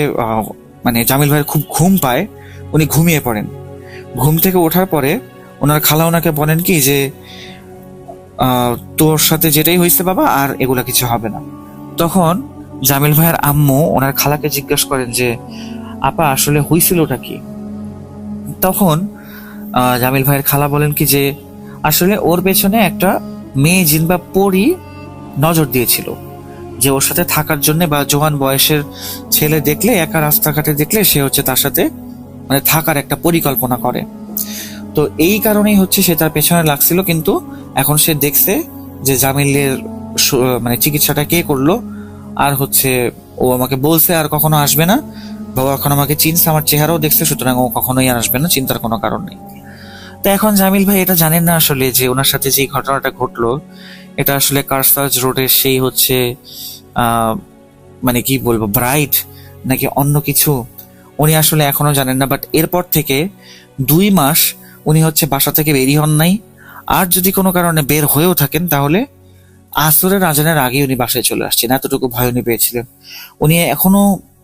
মানে জামিল ভাইয়ের খুব ঘুম পায়, উনি ঘুমিয়ে পড়েন। ঘুম থেকে ওঠার পরে ওনার খালা ওনাকে বলেন কি যে তোর সাথে যেটাই হয়েছে বাবা, আর এগুলা কিছু হবে না। তখন জামিল ভাইয়ের আম্মু ওনার খালাকে জিজ্ঞেস করেন যে আপা আসলে হয়েছিলটা কি? তখন জামিল ভাইয়ের খালা বলেন কি যে আসলে ওর পেছনে একটা মেয়ে জিন বা পরী নজর দিয়েছিল, যে ওর সাথে থাকার জন্য বা জোয়ান বয়সের ছেলে দেখলে, একা রাস্তাঘাটে দেখলে সে হচ্ছে তার সাথে মানে থাকার একটা পরিকল্পনা করে। তো এই কারণেই হচ্ছে সে তার পেছনে লাগছিল, কিন্তু এখন সে দেখছে যে জামিলের মানে চিকিৎসাটা কে করলো, আর হচ্ছে ও আমাকে বলছে আর কখনো আসবে না, বাবা এখন আমাকে চিনছে, আমার চেহারাও দেখছে, সুতরাং ও কখনোই আর আসবে না, চিন্তার কোনো কারণ নেই। তো এখন জামিল ভাই এটা জানেন না আসলে যে ওনার সাথে যে ঘটনাটা ঘটলো এটা আসলে কারসাজ রোডের সেই হচ্ছে মানে কি বলবো ব্রাইড নাকি অন্য কিছু, উনি আসলে এখনো জানেন না। বাট এরপর থেকে 2 মাস উনি হচ্ছে বাসা থেকে বেরই হন নাই, আর যদি কোনো কারণে বের হয়েও থাকেন তাহলে আসরের আজানের আগে উনি বাসায় চলে আসছেন, এতটুকু ভয় উনি পেয়েছিলেন। উনি এখনো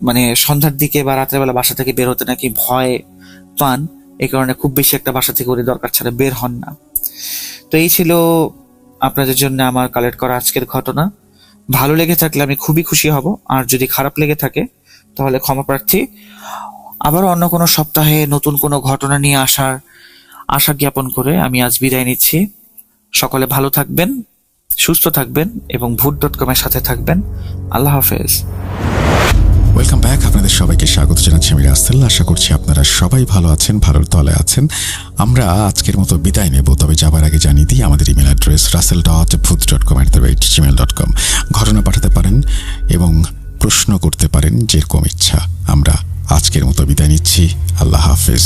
মানে সন্ধ্যার দিকে বা রাতের বেলা বাসা থেকে বের হতে নাকি ভয় পান, এই কারণে খুব বেশি একটা বাসা থেকে উনি দরকার ছাড়া বের হন না। তো এই ছিল আপনাদের জন্য আমার কালেক্ট করা আজকের ঘটনা। ভালো লেগে থাকলে আমি খুবই খুশি হব, আর যদি খারাপ লেগে থাকে তাহলে ক্ষমা প্রার্থী। আবারও অন্য কোনো সপ্তাহে নতুন কোনো ঘটনা নিয়ে আসার আশা জ্ঞাপন করে আমি আজ বিদায় নিচ্ছি। সকলে ভালো থাকবেন, সুস্থ থাকবেন এবং ভূত.com এর সাথে থাকবেন। আল্লাহ হাফেজ। Welcome back. আপনাদের সবাইকে স্বাগত জানাচ্ছি আমি রাসেল। আশা করছি আপনারা সবাই ভালো আছেন, ভালোর তলে আছেন। আমরা আজকের মতো বিদায় নেব, তবে যাবার আগে জানিয়ে দিই আমাদের ইমেল অ্যাড্রেস russell.booth.com@gmail.com। ঘটনা পাঠাতে পারেন এবং প্রশ্ন করতে পারেন যেরকম ইচ্ছা। আমরা আজকের মতো বিদায় নিচ্ছি। আল্লাহ হাফেজ।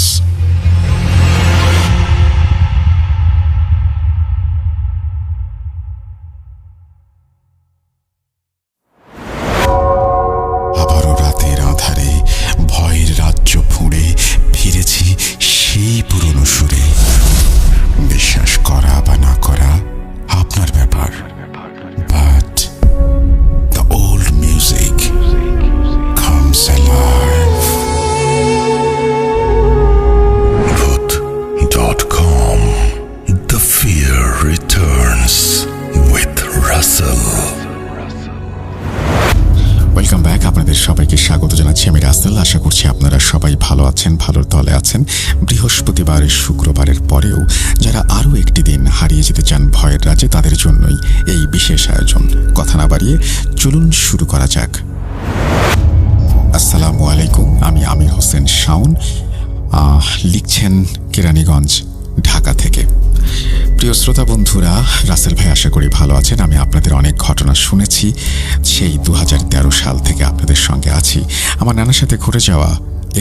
আবারও রাতের আঁধারে ভয়ের রাজ্য ফুঁড়ে ফিরেছি সেই পুরনো সুরে। বিশ্বাস করা বা না করা আপনার ব্যাপার, but the old music comes alive. Booth.com. The fear returns with Russell. Welcome back. আপনাদের সবাইকে স্বাগত জানাচ্ছি আমি রাসেল। আশা করছি আপনারা সবাই ভালো আছেন, ভালোর তলে আছেন। বৃহস্পতিবার শুক্রবারের পরেও যারা আরও একটি দিন হারিয়ে যেতে চান ভয়ের রাজ্যে, তাদের জন্যই এই বিশেষ আয়োজন। কথা না বাড়িয়ে চলুন শুরু করা যাক। আসসালামু আলাইকুম, আমি আমির হোসেন শাওন, লিখছেন কেরানীগঞ্জ, ঢাকা থেকে। প্রিয় শ্রোতা বন্ধুরা, রাসেল ভাই আশা করি ভালো আছেন। আমি আপনাদের অনেক ঘটনা শুনেছি, সেই 2013 সাল থেকে আপনাদের সঙ্গে আছি। আমার নানার সাথে ঘটে যাওয়া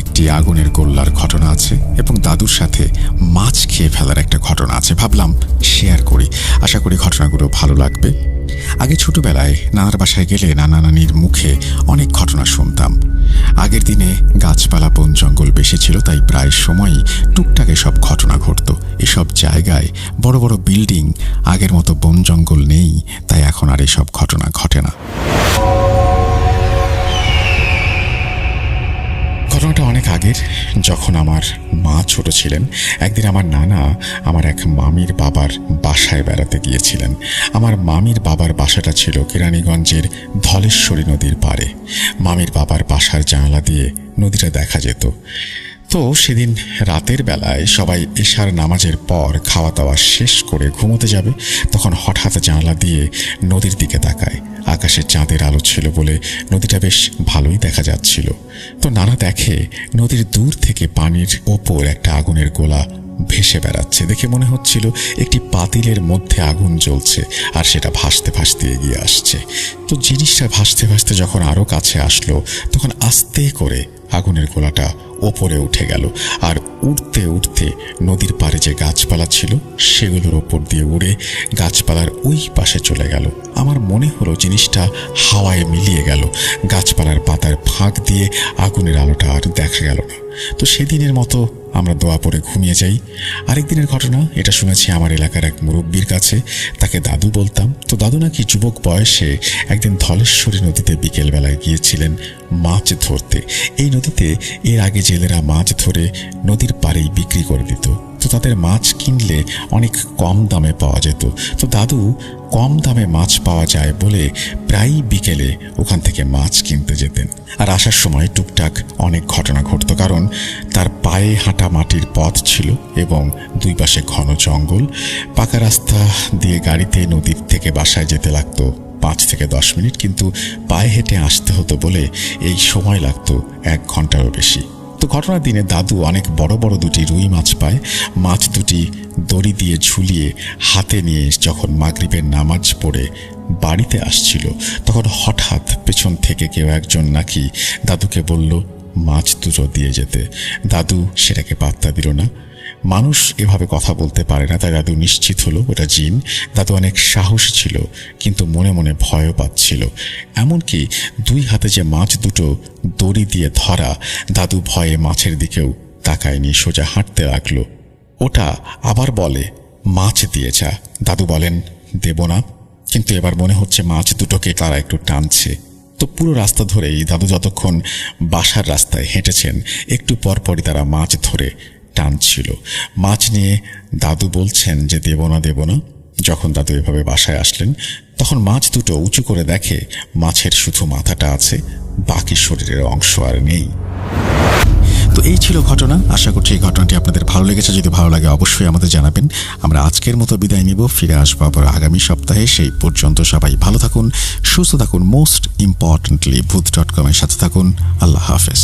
একটি আগুনের গোল্লার ঘটনা আছে এবং দাদুর সাথে মাছ খেয়ে ফেলার একটা ঘটনা আছে। ভাবলাম শেয়ার করি, আশা করি ঘটনাগুলো ভালো লাগবে। আগে ছোটবেলায় নানার বাসায় গেলে নানা নানির মুখে অনেক ঘটনা শুনতাম। আগের দিনে গাছপালা বন জঙ্গল বেশি ছিল, তাই প্রায় সময়ই টুকটাক এসব ঘটনা ঘটত। এসব জায়গায় বড় বড় বিল্ডিং, আগের মতো বন জঙ্গল নেই, তাই এখন আর এসব ঘটনা ঘটে না। ঘটনাটা অনেক আগের, যখন আমার মা ছোট ছিলেন। একদিন আমার নানা আমার এক মামির বাবার বাসায় বেড়াতে গিয়েছিলেন। আমার মামির বাবার বাসাটা ছিল কেরানীগঞ্জের ধলেশ্বরী নদীর পাড়ে। মামির বাবার বাসার জানালা দিয়ে নদীটা দেখা যেত। তো সেদিন রাতের বেলায় সবাই এশার নামাজের পর খাওয়া দাওয়া শেষ করে ঘুমোতে যাবে, তখন হঠাৎ জানালা দিয়ে নদীর দিকে তাকায়। আকাশে চাঁদের আলো ছিল বলে নদীটা বেশ ভালোই দেখা যাচ্ছিল। তো নানা দেখে নদীর দূর থেকে পানির ওপর একটা আগুনের গোলা ভেসে বেড়াচ্ছে। দেখে মনে হচ্ছিল একটি পাতিলের মধ্যে আগুন জ্বলছে, আর সেটা ভাসতে ভাসতে এগিয়ে আসছে। তো জিনিসটা ভাসতে ভাসতে যখন আরো কাছে আসলো, তখন আস্তে করে আগুনের গোলাটা ওপরে উঠে গেল, আর উঠতে উঠতে নদীর পাড়ে যে গাছপালা ছিল সেগুলোর ওপর দিয়ে উড়ে গাছপালার ওই পাশে চলে গেল। আমার মনে হলো জিনিসটা হাওয়ায় মিলিয়ে গেল, গাছপালার পাতার ফাঁক দিয়ে আগুনের আলোটা আর দেখা গেল না। তো সেদিনের মতো আমরা দোয়া পড়ে ঘুমিয়ে যাই। আরেকদিনের ঘটনা, এটা শুনেছি আমার এলাকার এক মুরব্বীর কাছে। তাকে দাদু বলতাম। তো দাদু নাকি যুবক বয়সে একদিন ধলেশ্বরী নদীতে বিকেলবেলায় গিয়েছিলেন মাছ ধরতে। এই নদীতে এর আগে জেলেরা মাছ ধরে নদীর পাড়েই বিক্রি করে দিত। তো তাদের মাছ কিনলে অনেক কম দামে পাওয়া যেত। তো দাদু কম দামে মাছ পাওয়া যায় বলে প্রায়ই বিকেলে ওখান থেকে মাছ কিনতে যেতেন। আর আসার সময় টুকটাক অনেক ঘটনা ঘটতো, কারণ তার পায়ে হাঁটা মাটির পথ ছিল এবং দুই পাশে ঘন জঙ্গল। পাকা রাস্তা দিয়ে গাড়িতে নদীর থেকে বাসায় যেতে লাগতো 5 থেকে 10 মিনিট, কিন্তু পায়ে হেঁটে আসতে হতো বলে এই সময় লাগতো 1 ঘন্টারও বেশি। তো ঘটনার দিনে দাদু অনেক বড় বড় দুটি রুই মাছ পায়। মাছ দুটি দড়ি দিয়ে ঝুলিয়ে হাতে নিয়ে যখন মাগরিবের নামাজ পড়ে বাড়িতে আসছিল, তখন হঠাৎ পেছন থেকে কেউ একজন নাকি দাদুকে বলল মাছ দুটো দিয়ে যেতে। দাদু সেটাকে পাত্তা দিল না। মানুষ এভাবে কথা বলতে পারে না, তাই দাদু নিশ্চিত হলো ওটা জিন। দাদু অনেক সাহস ছিল, কিন্তু মনে মনে ভয়ও পাচ্ছিল। এমনকি 2 হাতে যে মাছ দুটো দড়ি দিয়ে ধরা, দাদু ভয়ে মাছের দিকেও তাকায়নি, সোজা হাঁটতে লাগলো। ওটা আবার বলে মাছ দিয়ে যা। দাদু বলেন দেব না, কিন্তু এবার মনে হচ্ছে মাছ দুটোকে তারা একটু টানছে। তো পুরো রাস্তা ধরেই দাদু যতক্ষণ বাসার রাস্তায় হেঁটেছেন, একটু পরপরই তারা মাছ ধরে টানছিল। মাছ নিয়ে দাদু বলছেন যে দেব না দেব না। যখন দাদু এভাবে বাসায় আসলেন, তখন মাছ দুটো উঁচু করে দেখে মাছের শুধু মাথাটা আছে, বাকি শরীরের অংশ আর নেই। তো এই ছিল ঘটনা। আশা করছি এই ঘটনাটি আপনাদের ভালো লেগেছে। যদি ভালো লাগে অবশ্যই আমাদের জানাবেন। আমরা আজকের মতো বিদায় নিব, ফিরে আসবো আবার আগামী সপ্তাহে। সেই পর্যন্ত সবাই ভালো থাকুন, সুস্থ থাকুন, মোস্ট ইম্পর্টেন্টলি ভূত.com এর সাথে থাকুন। আল্লাহ হাফেজ।